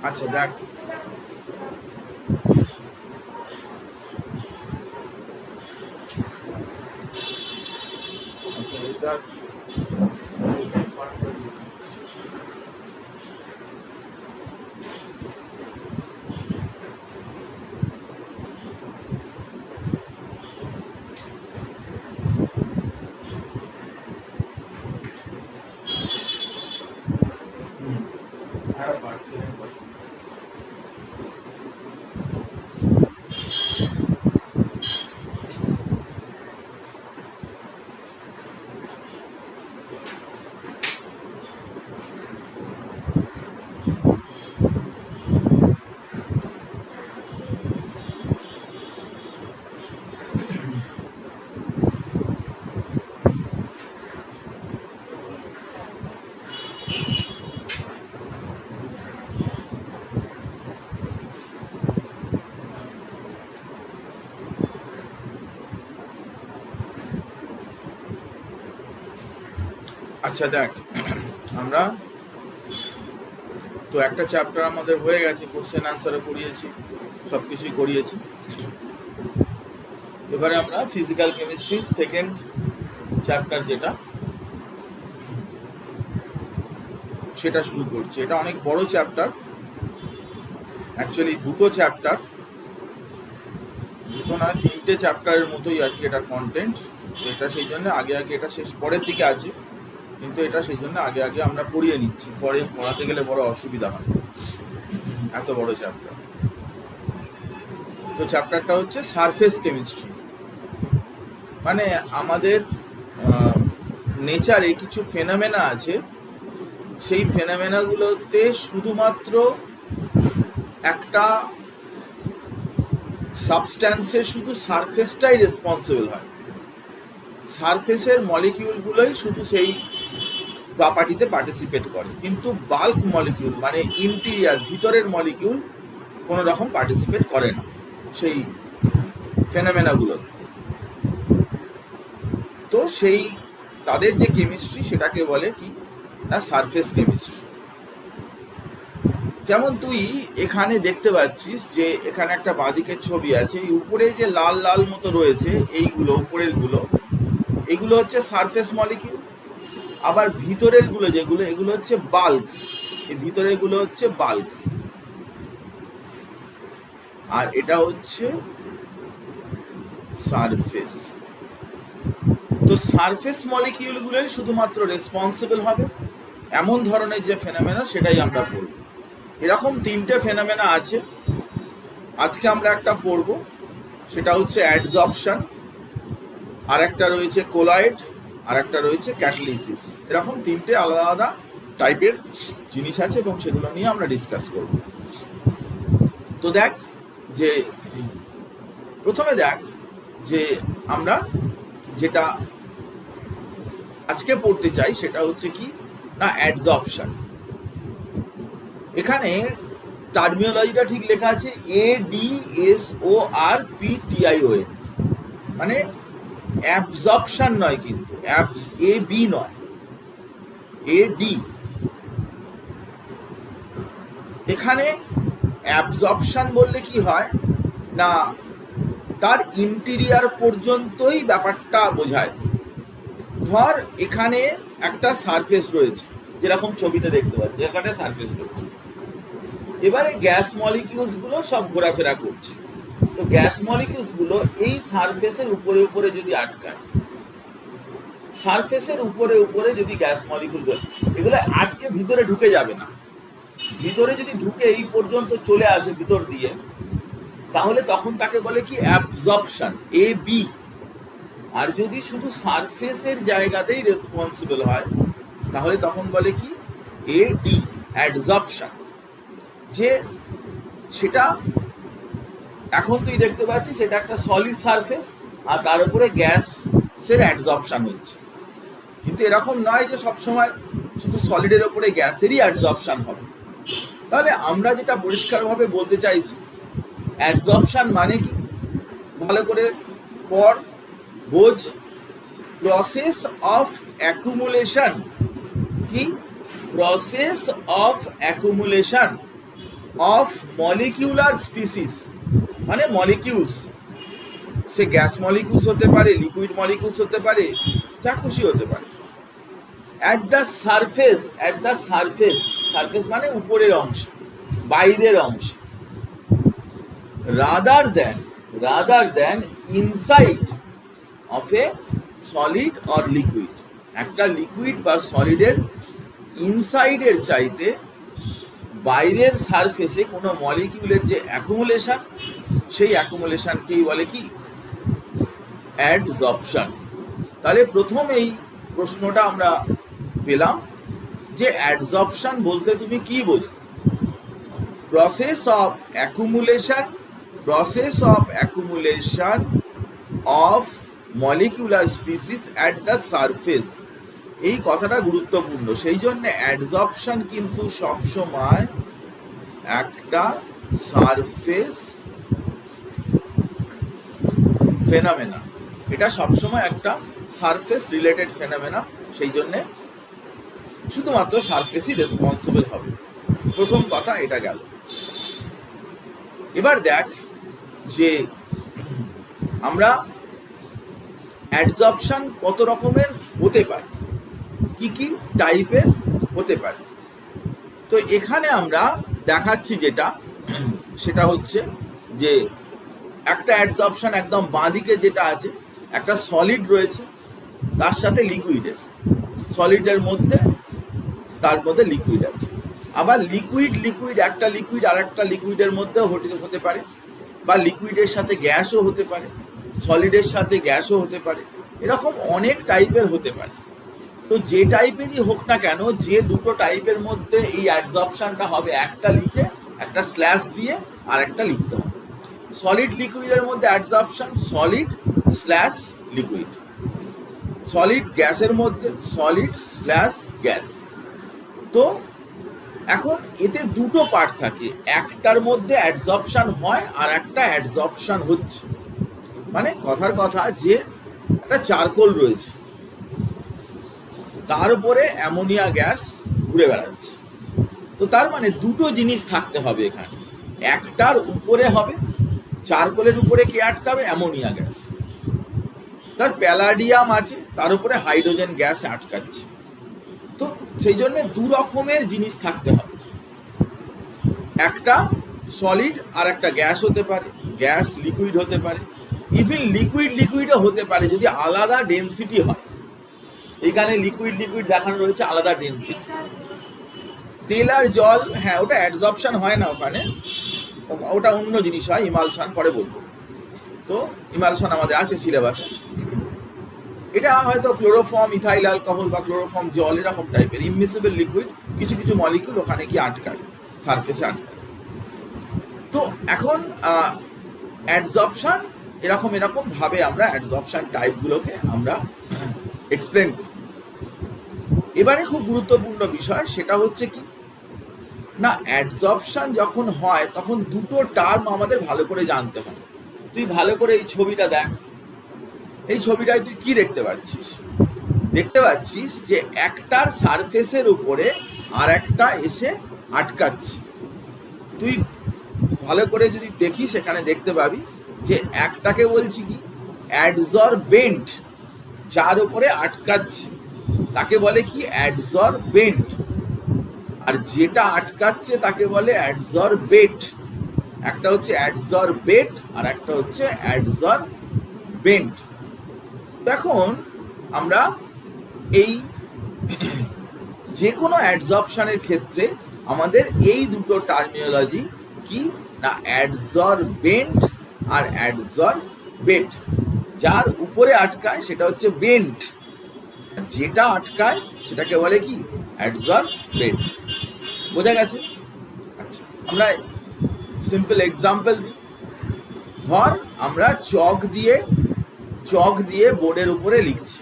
আচ্ছা দেখ, আচ্ছা এটা আচ্ছা দেখ, আমরা তো একটা চ্যাপ্টার আমাদের হয়ে গেছে, কোশ্চেন আনসারে করিয়েছি, সব কিছুই করিয়েছি। এবারে আমরা ফিজিক্যাল কেমিস্ট্রির সেকেন্ড চ্যাপ্টার যেটা, সেটা শুরু করছি। এটা অনেক বড় চ্যাপ্টার, অ্যাকচুয়ালি দুটো চ্যাপ্টার, দুটো না তিনটে চ্যাপ্টারের মতোই আর কি এটা কন্টেন্ট। তো এটা সেই জন্য আগে আগে এটা শেষ পরের দিকে আছে, কিন্তু এটা সেই জন্য আগে আগে আমরা পড়িয়ে নিচ্ছি, পরে পড়াতে গেলে বড় অসুবিধা হয়, এত বড় চ্যাপ্টার। তো চ্যাপ্টারটা হচ্ছে সারফেস কেমিস্ট্রি। মানে আমাদের নেচারে কিছু ফেনোমেনা আছে, সেই ফেনোমেনাগুলোতে শুধুমাত্র একটা সাবস্ট্যান্সের শুধু সারফেসটাই রেসপন্সিবল হয়, সারফেসের মলিকিউলগুলোই শুধু সেই প্রপার্টিতে পার্টিসিপেট করে, কিন্তু বাল্ক মলিকিউল মানে ইন্টিরিয়ার ভিতরের মলিকিউল কোনো রকম পার্টিসিপেট করে না সেই ফেনোমেনাগুলোতে। তো সেই তাদের যে কেমিস্ট্রি সেটাকে বলে কি না সারফেস কেমিস্ট্রি। যেমন তুই এখানে দেখতে পাচ্ছিস যে এখানে একটা বাঁদিকের ছবি আছে, এই উপরে যে লাল লাল মতো রয়েছে এইগুলো উপরের গুলো, এগুলো হচ্ছে সারফেস মলিকিউল। আবার ভিতরের গুলো যেগুলো, এগুলো হচ্ছে বাল্ক, এই ভিতরের গুলো হচ্ছে বাল্ক, আর এটা হচ্ছে সারফেস। তো সারফেস মলিকিউলগুলোই শুধুমাত্র রেসপন্সিবল হবে এমন ধরনের যে ফেনোমেনা, সেটাই আমরা পড়ব। এরকম তিনটে ফেনোমেনা আছে, আজকে আমরা একটা পড়ব, সেটা হচ্ছে অ্যাডজর্পশন, আর একটা রয়েছে কোলয়েড, আর একটা রয়েছে ক্যাটালিসিস। এরকম তিনটে আলাদা আলাদা টাইপের জিনিস আছে এবং সেগুলো নিয়ে আমরা ডিসকাস করব। তো দেখ যে প্রথমে দেখ যে আমরা যেটা আজকে পড়তে চাই সেটা হচ্ছে কি না অ্যাডজর্পশন। এখানে টার্মিনোলজিটা ঠিক লেখা আছে ADSORPTION, মানে অ্যাবজর্পশন নয়, কিন্তু AB নয়, AD। এখানে অ্যাবজর্পশন বললে কি হয় না তার ইন্টেরিয়ার পর্যন্তই ব্যাপারটা বোঝায়। ধর এখানে একটা সারফেস রয়েছে, যেরকম ছবিতে দেখতে পাচ্ছি এখানে সারফেস রয়েছে, এবারে গ্যাস মলিকিউলস গুলো সব ঘোরাফেরা করছে। তো গ্যাস মলিকিউলস গুলো এই সারফেসের উপরে উপরে যদি আটকায়, সারফেসের উপরে উপরে যদি গ্যাস মলিকিউল এগুলো আটকে ভিতরে ঢুকে যাবে না, ভিতরে যদি ঢুকে এই পর্যন্ত চলে আসে ভিতর দিয়ে, তাহলে তখন তাকে বলে কি অ্যাবজর্পশন, AB। আর যদি শুধু সারফেসের জায়গাতেই রেসপন্সিবল হয় তাহলে তখন বলে কি AD, অ্যাডজর্পশন। যে সেটা এখন তুই দেখতে পাচ্ছিস সেটা একটা সলিড সারফেস, আর তার উপরে গ্যাসের অ্যাডজর্পশন হচ্ছে, কিন্তু এরকম নয় যে সবসময় শুধু সলিডের উপরে গ্যাসেরই অ্যাডজর্পশন হবে। তাহলে আমরা যেটা পরিষ্কারভাবে বলতে চাইছি, অ্যাডজর্পশন মানে কি ভালো করে পড়, বোঝ। Process of accumulation. কি? Process of accumulation. Of molecular species, মানে মলিকিউলস, সে গ্যাস মলিকিউলস হতে পারে, লিকুইড মলিকিউলস হতে পারে, যা খুশি হতে পারে, অ্যাট দ্য সারফেস, সারফেস মানে উপরের অংশ, বাইরের অংশ, rather than inside of A solid or liquid. একটা লিকুইড বা সলিডের ইনসাইডের চাইতে বাইরের সারফেসে কোনো মলিকিউলের যে অ্যাকুমুলেশন, সেই অ্যাকুমুলেশনকেই বলে কি? অ্যাডজর্পশন। তাহলে প্রথম এই প্রশ্নটা আমরা পেলাম যে অ্যাডজর্পশন বলতে তুমি কি বোঝো? Process of accumulation of molecular species at the surface. এই কথাটা গুরুত্বপূর্ণ, সেই জন্য অ্যাডজর্পশন কিন্তু সবসময় একটা সারফেস ফেনোমেনা, এটা সবসময় একটা সারফেস রিলেটেড ফেনোমেনা, সেই জন্যে শুধুমাত্র সারফেসই রেসপন্সিবল হবে। প্রথম কথা এটা গেল। এবার দেখ যে আমরা অ্যাডজর্পশন কত রকমের হতে পারে, কি কি টাইপের হতে পারে। তো এখানে আমরা দেখাচ্ছি যেটা, সেটা হচ্ছে যে একটা অ্যাডজর্পশন একদম বাঁদিকে যেটা আছে, একটা সলিড রয়েছে, তার সাথে লিকুইডের, সলিডের মধ্যে তার মধ্যে লিকুইড আছে। আবার লিকুইড একটা লিকুইড আর একটা লিকুইডের মধ্যেও হতে পারে, বা লিকুইডের সাথে গ্যাসও হতে পারে, সলিডের সাথে গ্যাসও হতে পারে, এরকম অনেক টাইপের হতে পারে। তো যে টাইপেরই হোক না কেন, যে দুটো টাইপের মধ্যে এই অ্যাডজর্পশনটা হবে, একটা লিখে একটা স্ল্যাশ দিয়ে আর একটা লিখতে হবে। সলিড লিকুইডের মধ্যে অ্যাডজর্পশন সলিড স্ল্যাশ লিকুইড, সলিড গ্যাসের মধ্যে সলিড স্ল্যাশ গ্যাস। তো এখন এতে দুটো পার্ট থাকে, একটার মধ্যে অ্যাডজর্পশন হয় আর একটা অ্যাডজর্পশন হচ্ছে। মানে কথার কথা যে একটা চারকোল রয়েছে, তার উপরে অ্যামোনিয়া গ্যাস ঘুরে বেড়াচ্ছে। তো তার মানে দুটো জিনিস থাকতে হবে এখানে, একটার উপরে হবে, চারকোলের উপরে কে আটকাবে? Ammonia gas. তার প্যালাডিয়াম আছে, তার উপরে হাইড্রোজেন গ্যাস আটকাচ্ছে। তো সেই জন্য দু রকমের জিনিস থাকতে হবে, একটা সলিড আর একটা গ্যাস হতে পারে, গ্যাস লিকুইড হতে পারে, ইভেন লিকুইডও হতে পারে যদি আলাদা ডেনসিটি হয়। এখানে লিকুইড দেখানো রয়েছে আলাদা ডেনসিটি। তেল আর জল, হ্যাঁ ওটা অ্যাডজর্পশন হয় না ওখানে, ওটা অন্য জিনিস হয়, ইমালশন পরে বলবো। তো ইমালশন আমাদের আছে সিলেবাসে। এটা হয়তো ক্লোরোফর্ম ইথাইল অ্যালকোহল বা ক্লোরোফর্ম জল, এরকম টাইপের ইমমিসিবল লিকুইড, কিছু কিছু মলিকিউল ওখানে কি আটকায়, সারফেসে আটকায়। তো এখন অ্যাডজর্পশন এরকম ভাবে আমরা অ্যাডজর্পশন টাইপগুলোকে আমরা এক্সপ্লেন করি। এবারে খুব গুরুত্বপূর্ণ বিষয় সেটা হচ্ছে কি না, অ্যাডজর্পশন যখন হয় তখন দুটো টার্ম আমাদের ভালো করে জানতে হবে। তুই ভালো করে এই ছবিটা দেখ, এই ছবিটায় তুই কি দেখতে পাচ্ছিস? দেখতে পাচ্ছিস যে একটার সারফেসের উপরে আর একটা এসে আটকাচ্ছে। তুই ভালো করে যদি দেখিস সেখানে দেখতে পাবি যে একটাকে বলছি কি অ্যাডজর্বেন্ট, যার উপরে আটকাচ্ছে তাকে বলে কি অ্যাডজর্বেন্ট, আর যেটা আটকাচ্ছে তাকে বলে অ্যাডজর্বেট। একটা হচ্ছে অ্যাডজর্বেট আর একটা হচ্ছে অ্যাডজর্বেন্ট। এখন আমরা এই যে কোনো অ্যাডজর্পশনের ক্ষেত্রে আমাদের এই দুটো টার্মিনোলজি কি না, অ্যাডজর্বেন্ট আর অ্যাডজর্বেট। যার উপরে আটকায় সেটা হচ্ছে বেন্ট, যেটা আটকায় সেটাকে বলে কি অ্যাডজর্বেট। বোঝা গেছে? আচ্ছা, আমরা সিম্পল এক্সাম্পল দিই। ধর আমরা চক দিয়ে বোর্ডের উপরে লিখছি।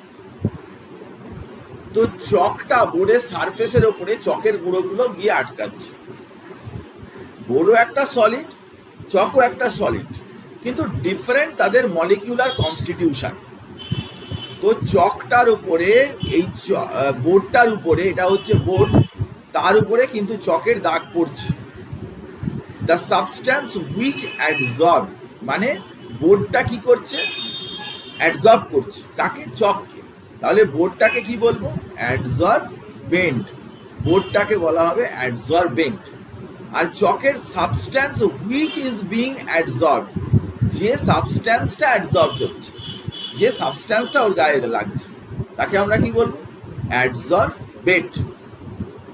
তো চকটা বোর্ডের সারফেসের উপরে চকের গুঁড়োগুলো গিয়ে আটকাচ্ছে। বোর্ডও একটা সলিড, চকও একটা সলিড, কিন্তু ডিফারেন্ট তাদের মলিকিউলার কনস্টিটিউশন। তো চকটার উপরে এই বোর্ডটার উপরে, এটা হচ্ছে বোর্ড, তার উপরে কিন্তু চকের দাগ পড়ছে। দ্য সাবস্ট্যান্স হুইচ অ্যাডজর্ব, মানে বোর্ডটা কি করছে, অ্যাডজর্ব করছে কাকে, চককে। তাহলে বোর্ডটাকে কি বলবো, অ্যাডজর্বেন্ট, বোর্ডটাকে বলা হবে অ্যাডজর্বেন্ট। আর চকের সাবস্ট্যান্স হুইচ ইজ বিং অ্যাডজর্ব, যে সাবস্ট্যান্সটা অ্যাডজর্ব হচ্ছে, যে সাবস্ট্যান্সটা ওর গায়ে লাগছে তাকে আমরা কি বলবো, অ্যাডজর্বেট।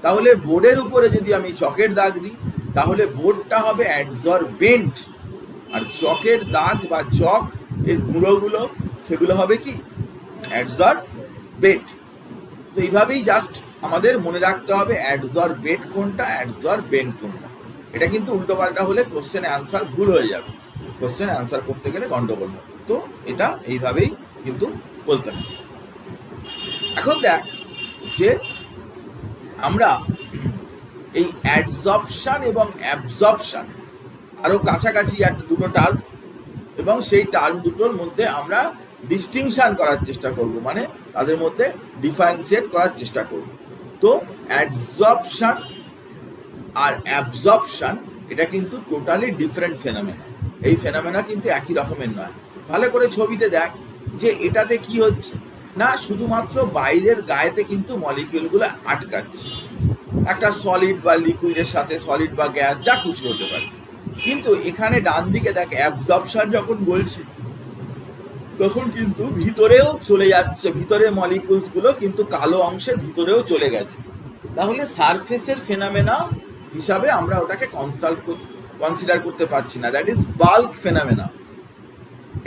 তাহলে বোর্ডের উপরে যদি আমি চকের দাগ দিই তাহলে বোর্ডটা হবে অ্যাডজর্বেন্ট, আর চকের দাগ বা চক এর গুঁড়োগুলো সেগুলো হবে কি, অ্যাডজর্বেট। তো এইভাবেই জাস্ট আমাদের মনে রাখতে হবে অ্যাডজর্বেট কোনটা, অ্যাডজর্বেন্ট কোনটা। এটা কিন্তু উল্টোপাল্টা হলে কোশ্চেন অ্যান্সার ভুল হয়ে যাবে, কোশ্চেন অ্যান্সার করতে গেলে গন্ডগোল হবে। তো এটা এইভাবেই কিন্তু বলতে হবে। এখন দেখ যে আমরা এই অ্যাডজর্পশন এবং অ্যাবজর্পশন আরো কাছাকাছি একটা দুটো টার্ম, এবং সেই টার্ম দুটোর মধ্যে আমরা ডিস্টিংশন করার চেষ্টা করব, মানে তাদের মধ্যে ডিফারেন্সিয়েট করার চেষ্টা করব। তো অ্যাডজর্পশন আর অ্যাবজর্পশন এটা কিন্তু টোটালি ডিফারেন্ট ফেনোমেনা। এই ফেনোমেনা কিন্তু একই রকমের নয়। ভালো করে ছবিতে দেখ যে এটাতে কি হচ্ছে না, শুধুমাত্র বাইরের গায়েতে কিন্তু মলিকিউলগুলো আটকাচ্ছে, একটা সলিড বা লিকুইডের সাথে, সলিড বা গ্যাস যা খুশি হতে পারে। কিন্তু এখানে ডান দিকে দেখ অ্যাবজর্পশন যখন বলছি তখন কিন্তু ভিতরেও চলে যাচ্ছে, ভিতরে মলিকিউলস গুলো কিন্তু কালো অংশের ভিতরেও চলে গেছে। তাহলে সারফেসের ফেনোমেনা হিসাবে আমরা ওটাকে কনসিডার করতে পারছি না, দ্যাট ইজ বাল্ক ফেনোমেনা।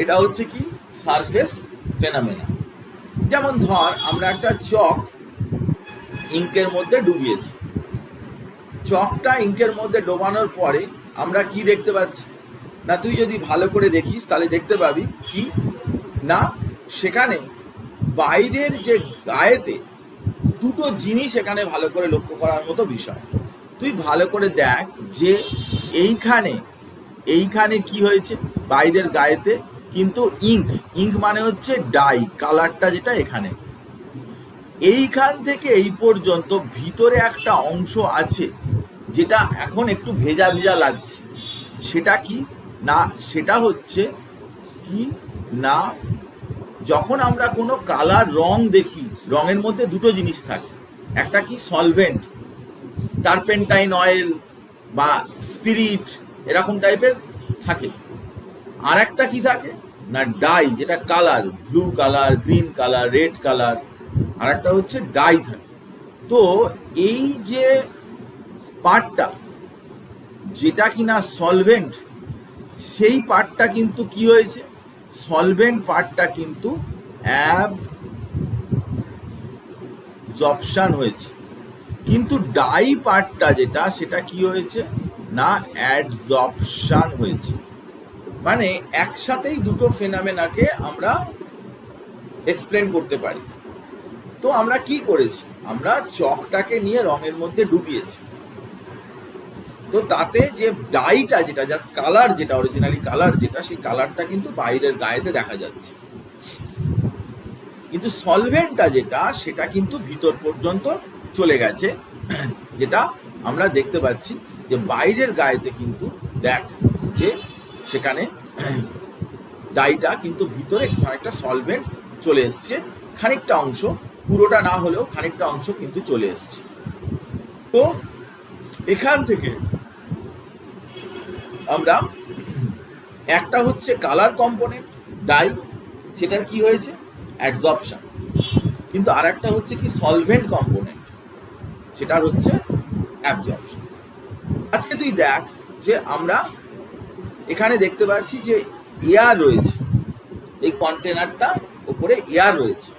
এটা হচ্ছে কি, সারফেস ফেনোমেনা। যেমন ধর আমরা একটা চক ইঙ্কের মধ্যে ডুবিয়েছি, চকটা ইঙ্কের মধ্যে ডোবানোর পরে আমরা কি দেখতে পাচ্ছি না, তুই যদি ভালো করে দেখিস তাহলে দেখতে পাবি কি না, সেখানে বাইরের যে গায়েতে দুটো জিনিস এখানে ভালো করে লক্ষ্য করার মতো বিষয়। তুই ভালো করে দেখ যে এইখানে কি হয়েছে, বাইরের গায়েতে কিন্তু ইঙ্ক মানে হচ্ছে ডাই, কালারটা যেটা এখানে, এইখান থেকে এই পর্যন্ত ভিতরে একটা অংশ আছে যেটা এখন একটু ভেজা ভেজা লাগছে। সেটা কি না, সেটা হচ্ছে কি না, যখন আমরা কোনো কালার রং দেখি, রঙের মধ্যে দুটো জিনিস থাকে, একটা কি সলভেন্ট, টারপেন্টাইন অয়েল বা স্পিরিট এরকম টাইপের থাকে, আর একটা কি থাকে না ডাই, যেটা colour, blue colour, green colour, red colour, আর একটা হচ্ছে ডাই থাকে। তো এই যে পার্টটা যেটা কিনা সলভেন্ট, সেই পার্টটা কিন্তু কি হয়েছে, সলভেন্ট পার্টটা কিন্তু অ্যাবজর্পশন হয়েছে, কিন্তু ডাই পার্টটা যেটা সেটা কি হয়েছে না, অ্যাডজর্পশন হয়েছে। মানে একসাথেই দুটো ফেনোমেনাকে আমরা এক্সপ্লেন করতে পারি। তো আমরা কি করেছি, আমরা চকটাকে নিয়ে রঙের মধ্যে ডুবিয়েছি, তো তাতে যে ডাইটা যেটা, যার কালার যেটা, অরিজিনালি কালার যেটা, সেই কালারটা কিন্তু বাইরের গায়েতে দেখা যাচ্ছে, কিন্তু সলভেন্টটা যেটা সেটা কিন্তু ভিতর পর্যন্ত চলে গেছে, যেটা আমরা দেখতে পাচ্ছি যে বাইরের গায়েতে কিন্তু দেখ যে সেখানে ডাইটা কিন্তু ভিতরে খানিকটা সলভেন্ট চলে এসছে, খানিকটা অংশ, পুরোটা না হলেও খানিকটা অংশ কিন্তু চলে এসছে। তো এখান থেকে আমরা একটা হচ্ছে কালার কম্পোনেন্ট ডাই, সেটার কি হয়েছে অ্যাডজর্পশন, কিন্তু আর একটা হচ্ছে কি সলভেন্ট কম্পোনেন্ট, সেটার হচ্ছে অ্যাবজর্পশন। আজকে তুই দেখ যে আমরা এখানে দেখতে পাচ্ছি যে এয়ার রয়েছে, এই কন্টেনারটা উপরে এয়ার রয়েছে,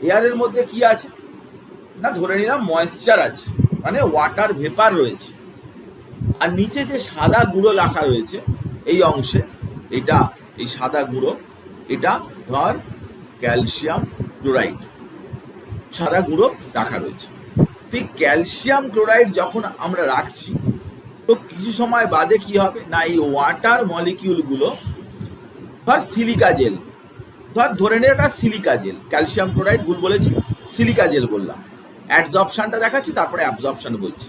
এয়ারের মধ্যে কি আছে না, ধরে নিলাম ময়েশ্চার আছে, মানে ওয়াটার ভেপার রয়েছে, আর নিচে যে সাদা গুঁড়ো রাখা রয়েছে এই অংশে, এটা এই সাদা গুঁড়ো, এটা ধর ক্যালসিয়াম ক্লোরাইড, সাদা গুঁড়ো রাখা রয়েছে। তো এই ক্যালসিয়াম ক্লোরাইড যখন আমরা রাখছি, তো কিছু সময় বাদে কি হবে না, এই ওয়াটার মলিকিউলগুলো, ধর সিলিকা জেল, ধরে নে এটা সিলিকা জেল, ক্যালসিয়াম ক্লোরাইড ভুল বলেছি, সিলিকা জেল বললাম, অ্যাডজর্পশনটা দেখাচ্ছি তারপরে অ্যাবজর্পশন বলছি।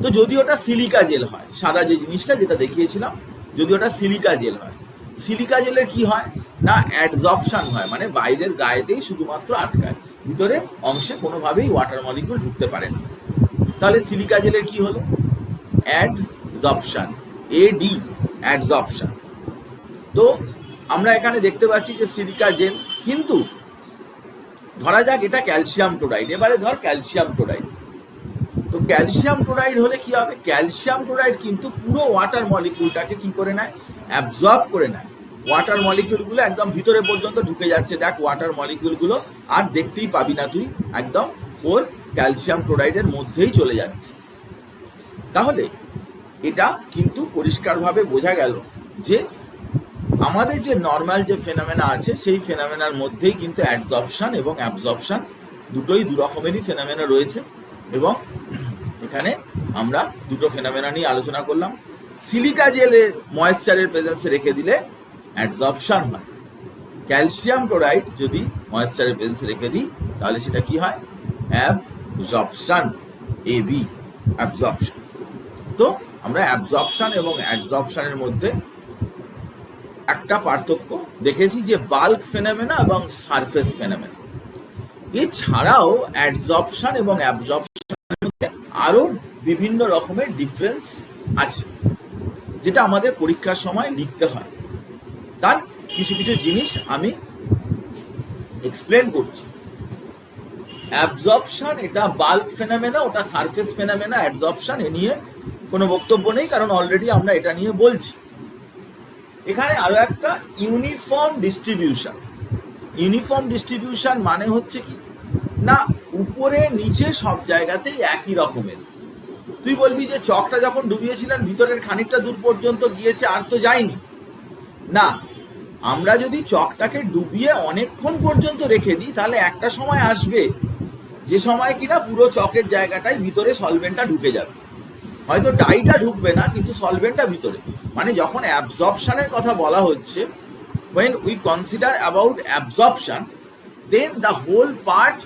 তো যদি ওটা সিলিকা জেল হয়, সাদা যে জিনিসটা যেটা দেখিয়েছিলাম, যদি ওটা সিলিকা জেল হয়, সিলিকা জেলের কি হয় না অ্যাডজর্পশন হয়, মানে বাইরের গায়েতেই শুধুমাত্র আটকায়, ভিতরে অংশে কোনোভাবেই ওয়াটার মলিকুল ঢুকতে পারে না। তাহলে সিলিকা জেলের কি হলো অ্যাডজর্পশন, এডি অ্যাডজর্পশন। তো আমরা এখানে দেখতে পাচ্ছি যে সিলিকা জেল, কিন্তু ধরা যাক এটা ক্যালসিয়াম ক্লোরাইড, এবারে ধর ক্যালসিয়াম ক্লোরাইড। তো ক্যালসিয়াম ক্লোরাইড হলে কি হবে, ক্যালসিয়াম ক্লোরাইড কিন্তু পুরো ওয়াটার মলিকুলটাকে কি করে নেয়, অ্যাবজর্ব করে নেয়। ওয়াটার মলিকিউলগুলো একদম ভিতরে পর্যন্ত ঢুকে যাচ্ছে, দেখ ওয়াটার মলিকিউলগুলো আর দেখতেই পাবি না তুই, একদম ওর ক্যালসিয়াম ক্লোরাইডের মধ্যেই চলে যাচ্ছে। তাহলে এটা কিন্তু পরিষ্কারভাবে বোঝা গেল যে আমাদের যে নর্মাল যে ফেনোমেনা আছে সেই ফেনোমেনার মধ্যেই কিন্তু অ্যাডজর্পশন এবং অ্যাবজর্পশন দুটোই দু রকমেরই ফেনোমেনা রয়েছে, এবং এখানে আমরা দুটো ফেনোমেনা নিয়ে আলোচনা করলাম। সিলিকা জেলে ময়েশ্চারের প্রেজেন্সে রেখে দিলে অ্যাডজর্পশন হয়, ক্যালসিয়াম ক্লোরাইড যদি ময়েশ্চারের প্রেজেন্সে রেখে দিই তাহলে সেটা কি হয়, অ্যাবজর্পশন, এবি অ্যাবজর্পশন। তো আমরা অ্যাবজর্পশন এবং অ্যাডজর্পশনের মধ্যে একটা পার্থক্য দেখেছি যে বাল্ক ফেনোমেনা এবং সারফেস ফেনোমেনা। এছাড়াও অ্যাডজর্পশন এবং অ্যাবজর্পশনের মধ্যে আরো বিভিন্ন রকমের ডিফারেন্স আছে, যেটা আমাদের পরীক্ষার সময় লিখতে হয়। তার কিছু কিছু জিনিস আমি এক্সপ্লেন করছি। অ্যাবজর্পশন এটা বাল্ক ফেনোমেনা, ওটা সারফেস ফেনোমেনা। অ্যাডজর্পশন এ নিয়ে কোনো বক্তব্য নেই, কারণ অলরেডি আমরা এটা নিয়ে বলছি। এখানে আরো একটা ইউনিফর্ম ডিস্ট্রিবিউশন। ইউনিফর্ম ডিস্ট্রিবিউশন মানে হচ্ছে কি না উপরে নিচে সব জায়গাতেই একই রকমের। তুই বলবি যে চকটা যখন ডুবিয়েছিলেন ভিতরের খানিকটা দূর পর্যন্ত গিয়েছে, আর তো যায়নি না। আমরা যদি চকটাকে ডুবিয়ে অনেকক্ষণ পর্যন্ত রেখে দিই তাহলে একটা সময় আসবে যে সময় কিনা পুরো চকের জায়গাটায় ভিতরে সলভেন্টটা ঢুকে যাবে, হয়তো ডাইটা ঢুকবে না কিন্তু সলভেন্টটা ভিতরে। মানে যখন অ্যাবজর্পশনের কথা বলা হচ্ছে, when we consider about absorption, then the whole part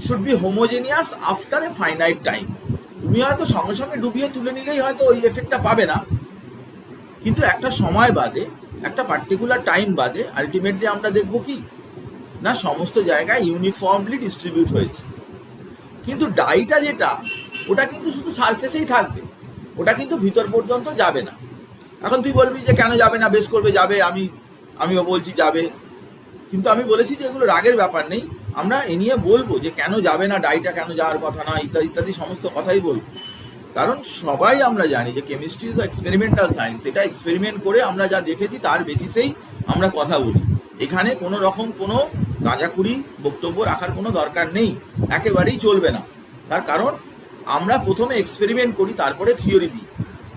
should be homogeneous after a finite time. তুমি হয়তো সঙ্গে সঙ্গে ডুবিয়ে তুলে নিলেই হয়তো ওই এফেক্টটা পাবে না, কিন্তু একটা সময় বাদে, একটা পার্টিকুলার টাইম বাদে আলটিমেটলি আমরা দেখব কি না সমস্ত জায়গায় ইউনিফর্মলি ডিস্ট্রিবিউট হয়েছে। কিন্তু ডাইটা যেটা ওটা কিন্তু শুধু সারফেসেই থাকবে, ওটা কিন্তু ভিতর পর্যন্ত যাবে না। এখন তুই বলবি যে কেন যাবে না, বেশ করবে যাবে, আমি বলছি যাবে, কিন্তু আমি বলেছি যে এগুলো রাগের ব্যাপার নেই, আমরা এ নিয়ে বলবো যে কেন যাবে না, ডাইটা কেন যাওয়ার কথা না, ইত্যাদি ইত্যাদি সমস্ত কথাই বলবো। কারণ সবাই আমরা জানি যে কেমিস্ট্রি ইজ এক্সপেরিমেন্টাল সায়েন্স, এটা এক্সপেরিমেন্ট করে আমরা যা দেখেছি তার বেসিসেই আমরা কথা বলি। এখানে কোনো রকম কোনো গাঁজাখুরি বক্তব্য রাখার কোনো দরকার নেই, একেবারেই চলবে না। তার কারণ আমরা প্রথমে এক্সপেরিমেন্ট করি, তারপরে থিওরি দিই।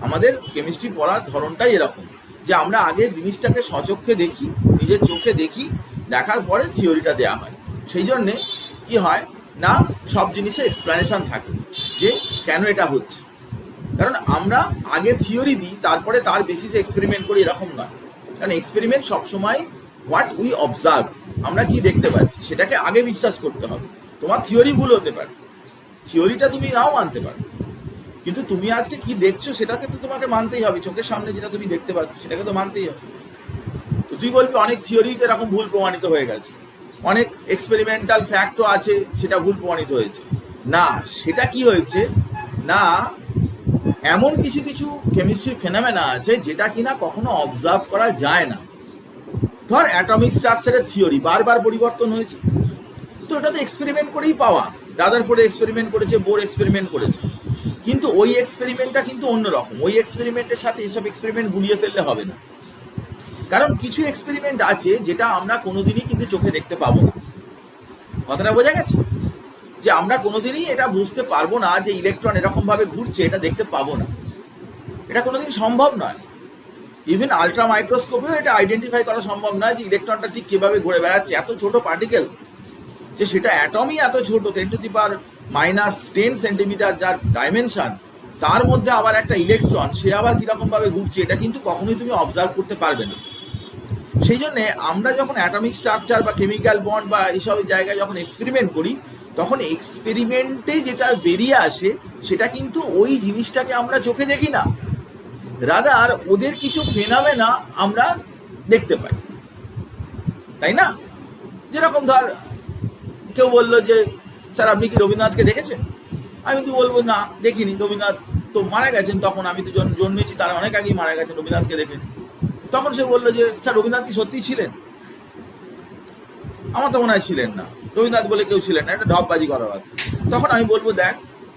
আমাদের কেমিস্ট্রি পড়ার ধরনটাই এরকম যে আমরা আগে জিনিসটাকে সচক্ষে দেখি, নিজের চোখে দেখি, দেখার পরে থিওরিটা দেওয়া হয়। সেই জন্যে কি হয় না সব জিনিসে এক্সপ্লেনেশন থাকে যে কেন এটা হচ্ছে। কারণ আমরা আগে থিওরি দিই তারপরে তার বেসিসে এক্সপেরিমেন্ট করি, এরকম নয়। কারণ এক্সপেরিমেন্ট সবসময় হোয়াট উই অবজার্ভ, আমরা কি দেখতে পাচ্ছি সেটাকে আগে বিশ্বাস করতে হবে। তোমার থিওরি ভুল হতে পারে, থিওরিটা তুমি নাও মানতে পারো, কিন্তু তুমি আজকে কি দেখছো সেটাকে তো তোমাকে মানতেই হবে। চোখের সামনে যেটা তুমি দেখতে পাচ্ছ সেটাকে তো মানতেই হবে। তো তুই বলবি অনেক থিওরি তো এরকম ভুল প্রমাণিত হয়ে গেছে, অনেক এক্সপেরিমেন্টাল ফ্যাক্টও আছে সেটা ভুল প্রমাণিত হয়েছে। না, সেটা কি হয়েছে না এমন কিছু কিছু কেমিস্ট্রি ফেনোমেনা আছে যেটা কিনা কখনো অবজার্ভ করা যায় না। ধর অ্যাটমিক স্ট্রাকচারের থিওরি বারবার পরিবর্তন হয়েছে, তো এটা তো এক্সপেরিমেন্ট করেই পাওয়া। রাদারফোর্ড এক্সপেরিমেন্ট করেছে, বোর এক্সপেরিমেন্ট করেছে, কিন্তু ওই এক্সপেরিমেন্টটা কিন্তু অন্যরকম। ওই এক্সপেরিমেন্টের সাথে এসব এক্সপেরিমেন্ট গুলিয়ে ফেললে হবে না। কারণ কিছু এক্সপেরিমেন্ট আছে যেটা আমরা কোনোদিনই কিন্তু চোখে দেখতে পাবো না। কথাটা বোঝা গেছে? যে আমরা কোনোদিনই এটা বুঝতে পারবো না যে ইলেকট্রন এরকম ভাবে ঘুরছে, এটা দেখতে পাবো না, এটা কোনোদিন সম্ভব নয়। ইভেন আলট্রা মাইক্রোস্কোপেও এটা আইডেন্টিফাই করা সম্ভব নয় যে ইলেকট্রনটা ঠিক কিভাবে ঘুরে বেড়াচ্ছে। এত ছোট পার্টিকেল যে সেটা অ্যাটমই এত ছোট, 10⁻⁻10 সেন্টিমিটার যার ডাইমেনশন, তার মধ্যে আবার একটা ইলেকট্রন সে আবার কিরকম ভাবে ঘুরছে এটা কিন্তু কখনোই তুমি অবজার্ভ করতে পারবে না। সেই জন্যে আমরা যখন অ্যাটমিক স্ট্রাকচার বা কেমিক্যাল বন্ড বা এইসব জায়গায় যখন এক্সপেরিমেন্ট করি তখন এক্সপেরিমেন্টে যেটা বেরিয়ে আসে সেটা কিন্তু ওই জিনিসটাকে আমরা চোখে দেখি না, রাদার ওদের কিছু ফেনামেনা আমরা দেখতে পাই, তাই না? যেরকম ধর কেউ বললো যে স্যার আপনি কি রবীন্দ্রনাথকে দেখেছেন? আমি তো বলবো না দেখিনি, রবীন্দ্রনাথ তো মারা গেছেন, তখন আমি তো জন্মেছি তারা অনেক আগেই মারা গেছেন, রবীন্দ্রনাথকে দেখেন। তখন সে বললো যে স্যার রবীন্দ্রনাথ কি সত্যিই ছিলেন? আমার তো মনে হয় ছিলেন না, রবীন্দ্রনাথ বলে কেউ ছিলেন না, এটা ঢপবাজি করা কথা। তখন আমি বলবো দেখ,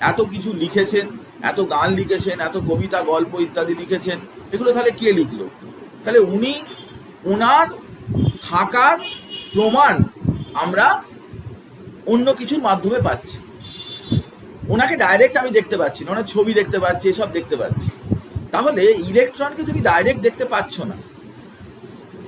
এত কিছু লিখেছেন, এত গান লিখেছেন, এত কবিতা গল্প ইত্যাদি লিখেছেন, এগুলো তাহলে কে লিখলো? তাহলে উনি ওনার থাকার প্রমাণ আমরা অন্য কিছুর মাধ্যমে পাচ্ছি, ওনাকে ডাইরেক্ট আমি দেখতে পাচ্ছি না, ওনার ছবি দেখতে পাচ্ছি, এসব দেখতে পাচ্ছি। তাহলে ইলেকট্রনকে তুমি ডাইরেক্ট দেখতে পাচ্ছ না,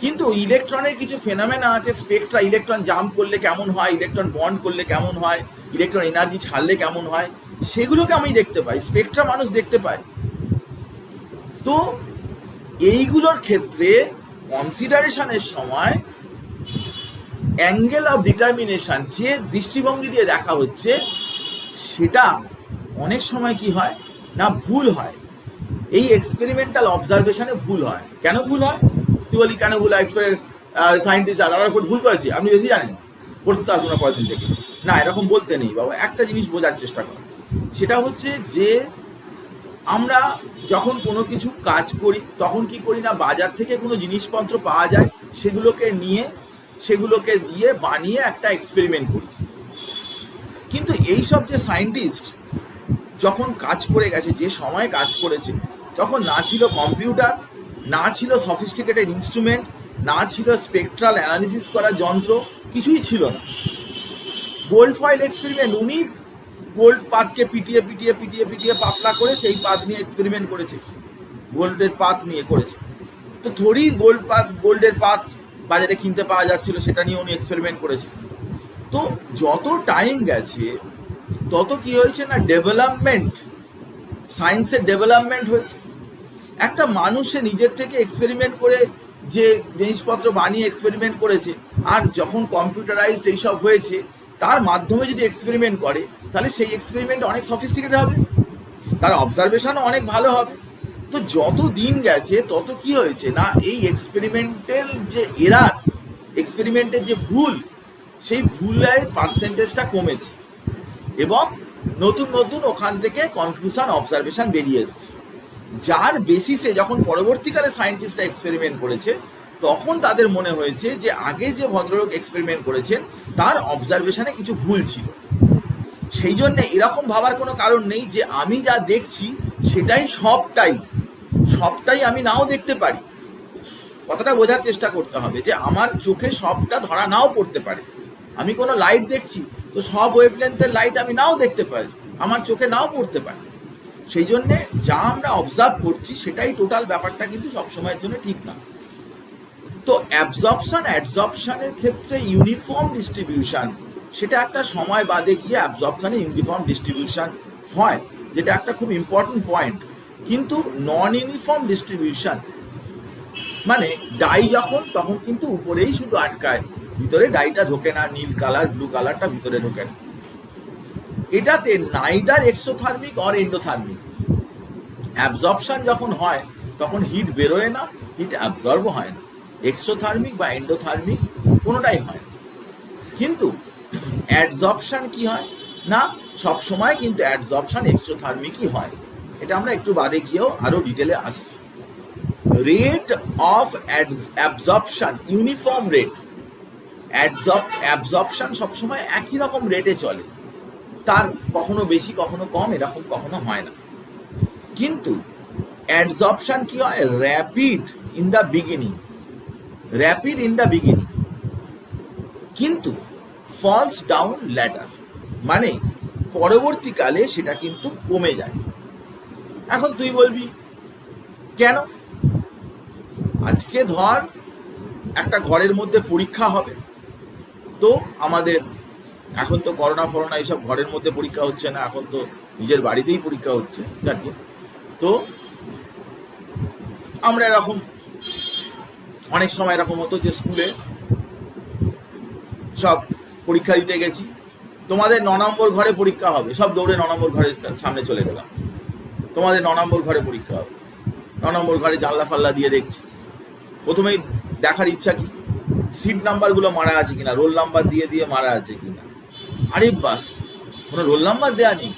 কিন্তু ইলেকট্রনের কিছু ফেনোমেনা আছে, স্পেকট্রা, ইলেকট্রন জাম্প করলে কেমন হয়, ইলেকট্রন বন্ড করলে কেমন হয়, ইলেকট্রন এনার্জি ছাড়লে কেমন হয়, সেগুলোকে আমি দেখতে পাই, স্পেকট্রা মানুষ দেখতে পায়। তো এইগুলোর ক্ষেত্রে কনসিডারেশনের সময় অ্যাঙ্গেল অফ ডিটারমিনেশন, যে দৃষ্টিভঙ্গি দিয়ে দেখা হচ্ছে, সেটা অনেক সময় কি হয় না ভুল হয়। এই এক্সপেরিমেন্টাল অবজারভেশনে ভুল হয়। কেন ভুল হয়? তুই বলি কেন ভুল হয়? সায়েন্টিস্ট আর আমার ভুল করেছি, আপনি বেশি জানেন, পড়তে আসবো না পরের দিন থেকে। না, এরকম বলতে নেই বাবা। একটা জিনিস বোঝার চেষ্টা কর, সেটা হচ্ছে যে আমরা যখন কোনো কিছু কাজ করি তখন কি করি না, বাজার থেকে কোনো জিনিসপত্র পাওয়া যায়, সেগুলোকে দিয়ে বানিয়ে একটা এক্সপেরিমেন্ট করি। কিন্তু এইসব যে সায়েন্টিস্ট যখন কাজ করে গেছে, যে সময় কাজ করেছে, তখন না ছিল কম্পিউটার, না ছিল সফিস্টিকেটেড ইনস্ট্রুমেন্ট, না ছিল স্পেকট্রাল অ্যানালিসিস করার যন্ত্র, কিছুই ছিল না। গোল্ড ফয়েল এক্সপেরিমেন্ট, উনি গোল্ড পাতকে পিটিয়ে পিটিয়ে পিটিয়ে পিটিয়ে পাতলা করে সেই পাত নিয়ে এক্সপেরিমেন্ট করেছে, গোল্ডের পাত নিয়ে করেছে। তো থোড়ি গোল্ডের পাত বাজারে কিনতে পাওয়া যাচ্ছিল, সেটা নিয়ে উনি এক্সপেরিমেন্ট করেছে। তো যত টাইম গেছে তত কি হয়েছে না, ডেভেলপমেন্ট, সায়েন্সের ডেভেলপমেন্ট হয়েছে। একটা মানুষে নিজের থেকে এক্সপেরিমেন্ট করে যে জিনিসপত্র বানিয়ে এক্সপেরিমেন্ট করেছে, আর যখন কম্পিউটারাইজড এইসব হয়েছে তার মাধ্যমে যদি এক্সপেরিমেন্ট করে, তাহলে সেই এক্সপেরিমেন্ট অনেক সফিস্টিকেটেড হবে, তার অবজারভেশনও অনেক ভালো হবে। তো যত দিন গেছে তত কি হয়েছে না, এই এক্সপেরিমেন্টের যে এরার, এক্সপেরিমেন্টের যে ভুল, সেই ভুলের পার্সেন্টেজটা কমেছে, এবং নতুন নতুন ওখান থেকে কনক্লুশন, অবজারভেশন বেরিয়ে এসছে, যার বেসিসে যখন পরবর্তীকালে সায়েন্টিস্টরা এক্সপেরিমেন্ট করেছে, তখন তাদের মনে হয়েছে যে আগে যে ভদ্রলোক এক্সপেরিমেন্ট করেছেন তার অবজারভেশনে কিছু ভুল ছিল। সেই জন্য এরকম ভাবার কোনো কারণ নেই যে আমি যা দেখছি সেটাই সবটাই আমি নাও দেখতে পারি। কথাটা বোঝার চেষ্টা করতে হবে যে আমার চোখে সবটা ধরা নাও পড়তে পারে। আমি কোনো লাইট দেখছি, তো সব ওয়েভলেন্থের লাইট আমি নাও দেখতে পারি, আমার চোখে নাও পড়তে পারে। সেই জন্যে যা আমরা অবজার্ভ করছি সেটাই টোটাল ব্যাপারটা কিন্তু সবসময়ের জন্য ঠিক না। তো অ্যাবজর্পশনের ক্ষেত্রে ইউনিফর্ম ডিস্ট্রিবিউশন, সেটা একটা সময় বাদে গিয়ে অ্যাবজর্পশনে ইউনিফর্ম ডিস্ট্রিবিউশন হয়, যেটা একটা খুব ইম্পর্টেন্ট পয়েন্ট। কিন্তু নন ইউনিফর্ম ডিস্ট্রিবিউশন মানে ডাই তখন কিন্তু উপরেই শুধু আটকায়, ভিতরে ডাইটা ঢোকে না, নীল কালার ব্লু কালারটা ভিতরে ঢোকে না। এটাতে neither exothermic or endothermic. Absorption যখন হয় তখন হিট বেরোয় না, হিট অ্যাবজর্বও হয় না, এক্সোথার্মিক বা এন্ডোথার্মিক কোনোটাই হয় না। কিন্তু অ্যাডজর্পশন কি হয় না, সবসময় কিন্তু অ্যাডজর্পশন এক্সোথার্মিকই হয়। এটা আমরা একটু বাদে গিয়েও আরো ডিটেলে আসছি। Rate of absorption, uniform rate, absorption সবসময় একই রকম রেটে চলে, তার কখনো বেশি কখনো কম, এরকম কখনো হয় না। কিন্তু অ্যাডজর্পশন কি হয়, র্যাপিড ইন দ্য বিগিনিং, কিন্তু ফলস ডাউন ল্যাটার, মানে পরবর্তীকালে সেটা কিন্তু কমে যায়। এখন তুই বলবি কেন? আজকে ধর একটা ঘরের মধ্যে পরীক্ষা হবে, তো আমাদের এখন তো করোনা ফরোনা এইসব ঘরের মধ্যে পরীক্ষা হচ্ছে না, এখন তো নিজের বাড়িতেই পরীক্ষা হচ্ছে যাকে। তো আমরা এরকম অনেক সময় এরকম হতো যে স্কুলে সব পরীক্ষা দিতে গেছি, তোমাদের 9 নম্বর ঘরে পরীক্ষা হবে, সব দৌড়ে 9 নম্বর ঘরের সামনে চলে গেলাম। তোমাদের 9 নম্বর ঘরে পরীক্ষা হবে, 9 নম্বর ঘরে জানলা ফাল্লা দিয়ে দেখছি। প্রথমেই দেখার ইচ্ছা কি, সিট নাম্বারগুলো মারা আছে কিনা, রোল নাম্বার দিয়ে দিয়ে মারা আছে কিনা। আরে বাস, কোনো রোল নাম্বার দেওয়া নেই,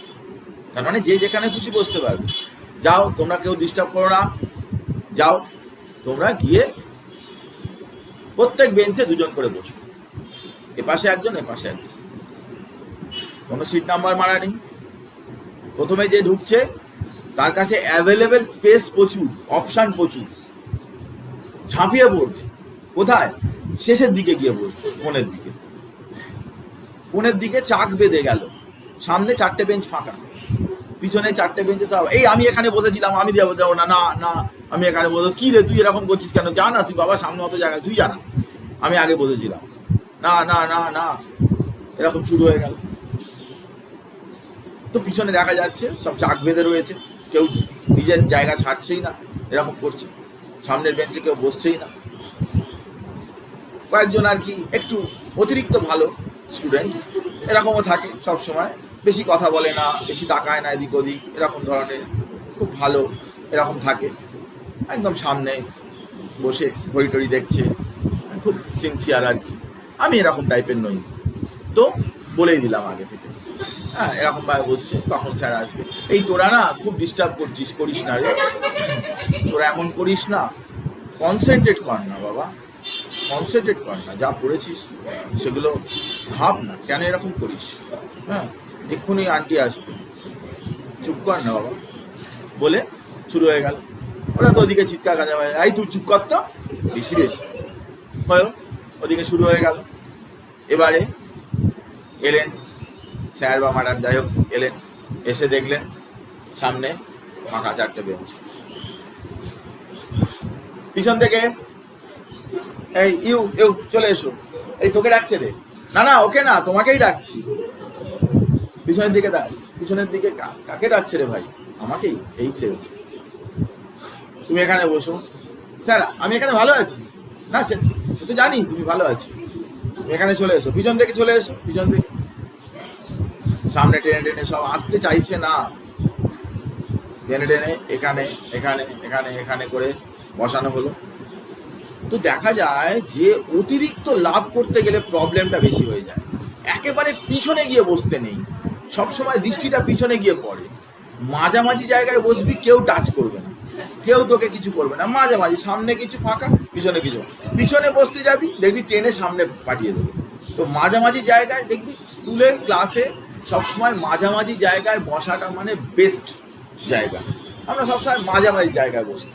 তার মানে যে যেখানে খুশি বসতে পারবে। যাও, তোমরা কেউ ডিস্টার্ব করো না, যাও তোমরা গিয়ে প্রত্যেক বেঞ্চে 2 জন করে বসবে, এপাশে একজন এপাশে একজন, কোনো সিট নাম্বার মারা নেই। প্রথমে যে ঢুকছে তার কাছে অ্যাভেলেবেল স্পেস প্রচুর, অপশান প্রচুর, ঝাঁপিয়ে পড়বে। কোথায়? শেষের দিকে গিয়ে বসবে, কোণের দিকে চাক বেঁধে গেল, সামনে 4টে বেঞ্চ ফাঁকা, পিছনে 4টে বেঞ্চে সব, এই আমি এখানে বসেছিলাম, আমি যাবো না, না না আমি এখানে বসে, কি রে তুই এরকম করছিস কেন, জানা তুই বাবা সামনে অত জায়গায়, তুই জানা আমি আগে বসেছিলাম, না না না না, এরকম শুরু হয়ে গেল। তো পিছনে দেখা যাচ্ছে সব চাক বেঁধে রয়েছে, কেউ নিজের জায়গা ছাড়ছেই না, এরকম করছে, সামনের বেঞ্চে কেউ বসছেই না। কয়েকজন আর কি একটু অতিরিক্ত ভালো স্টুডেন্ট, এরকমও থাকে সব সময়, বেশি কথা বলে না, বেশি তাকায় না এদিক ওদিক, এরকম ধরনের খুব ভালো এরকম থাকে, একদম সামনে বসে ঘড়ি টড়ি দেখছে, খুব সিনসিয়ার আর কি। আমি এরকম টাইপের নই, তো বলেই দিলাম আগে থেকে, হ্যাঁ এরকমভাবে বসছে, তখন স্যার আসবে। এই তোরা না খুব ডিস্টার্ব করিস না রে, তোরা এমন করিস না, কনসেন্ট্রেট কর না বাবা, কনসেন্ট্রেট কর না, যা পড়েছিস সেগুলো ভাব না, কেন এরকম করিস, হ্যাঁ এক্ষুনি আন্টি আসবে, চুপ কর না বাবা, বলে শুরু হয়ে গেল। ওরা তো ওদিকে চিৎকার কাজা, এই তুই চুপ কর তো, বেশি হলো, ওদিকে শুরু হয়ে গেল। এবারে এলেন স্যার বা ম্যাডাম যাই হোক, এলেন, এসে দেখলেন সামনে ফাঁকা 4টে বেঞ্চ, পিছন থেকে এই ইউ ইউ চলে এসো, এই তোকে ডাকছে রে, না না ওকে না তোমাকেই ডাকছি, পিছনের দিকে পিছনের দিকে কাকে ডাকছে রে ভাই, আমাকেই, এই ছেড়েছে, তুমি এখানে বসো। স্যার আমি এখানে ভালো আছি, না সে তো জানি তুমি ভালো আছো, তুমি এখানে চলে এসো, পিছন থেকে চলে এসো, পিছন থেকে। সামনে টেনে টেনে সব আসতে চাইছে না, টেনে টেনে এখানে এখানে এখানে এখানে করে বসানো হলো। তো দেখা যায় যে অতিরিক্ত লাভ করতে গেলে প্রবলেমটা বেশি হয়ে যায়, একেবারে পিছনে গিয়ে বসতে নেই, সবসময় দৃষ্টিটা পিছনে গিয়ে পড়ে, মাঝামাঝি জায়গায় বসবি, কেউ টাচ করবে না, কেউ তোকে কিছু করবে না, মাঝামাঝি, সামনে কিছু ফাঁকা, পিছনে কিছু, পিছনে বসতে যাবি দেখবি টেনে সামনে পাঠিয়ে দেবে। তো মাঝামাঝি জায়গায় দেখবি স্কুলের ক্লাসে সবসময় মাঝামাঝি জায়গায় বসাটা মানে বেস্ট জায়গা, আমরা সবসময় মাঝামাঝি জায়গায় বসি।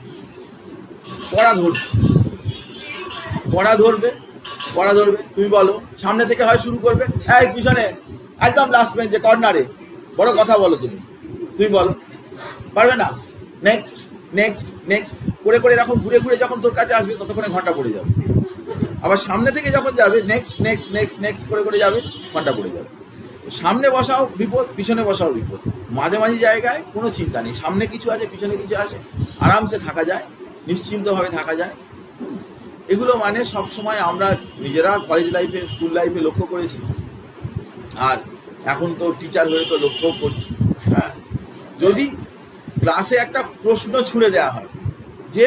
পড়া ধরবে, তুমি বলো, সামনে থেকে হয় শুরু করবে, এই পিছনে একদম লাস্ট বেঞ্চে কর্নারে, বড় কথা বলো, তুমি বলো, পারবে না, নেক্সট নেক্সট নেক্সট করে করে এরকম ঘুরে ঘুরে যখন তোর কাছে আসবে ততক্ষণে ঘন্টা পড়ে যাবে, আবার সামনে থেকে যখন যাবে নেক্সট নেক্সট নেক্সট নেক্সট করে করে যাবে, ঘন্টা পড়ে যাবে। সামনে বসাও বিপদ, পিছনে বসাও বিপদ, মাঝামাঝি জায়গায় কোনো চিন্তা নেই, সামনে কিছু আছে পিছনে কিছু আছে, আরামসে থাকা যায়, নিশ্চিন্তভাবে থাকা যায়। এগুলো মানে সবসময় আমরা নিজেরা কলেজ লাইফে স্কুল লাইফে লক্ষ্য করেছি, আর এখন তো টিচার হয়ে তো লক্ষ্য করছি। হ্যাঁ, যদি ক্লাসে একটা প্রশ্ন ছুড়ে দেওয়া হয় যে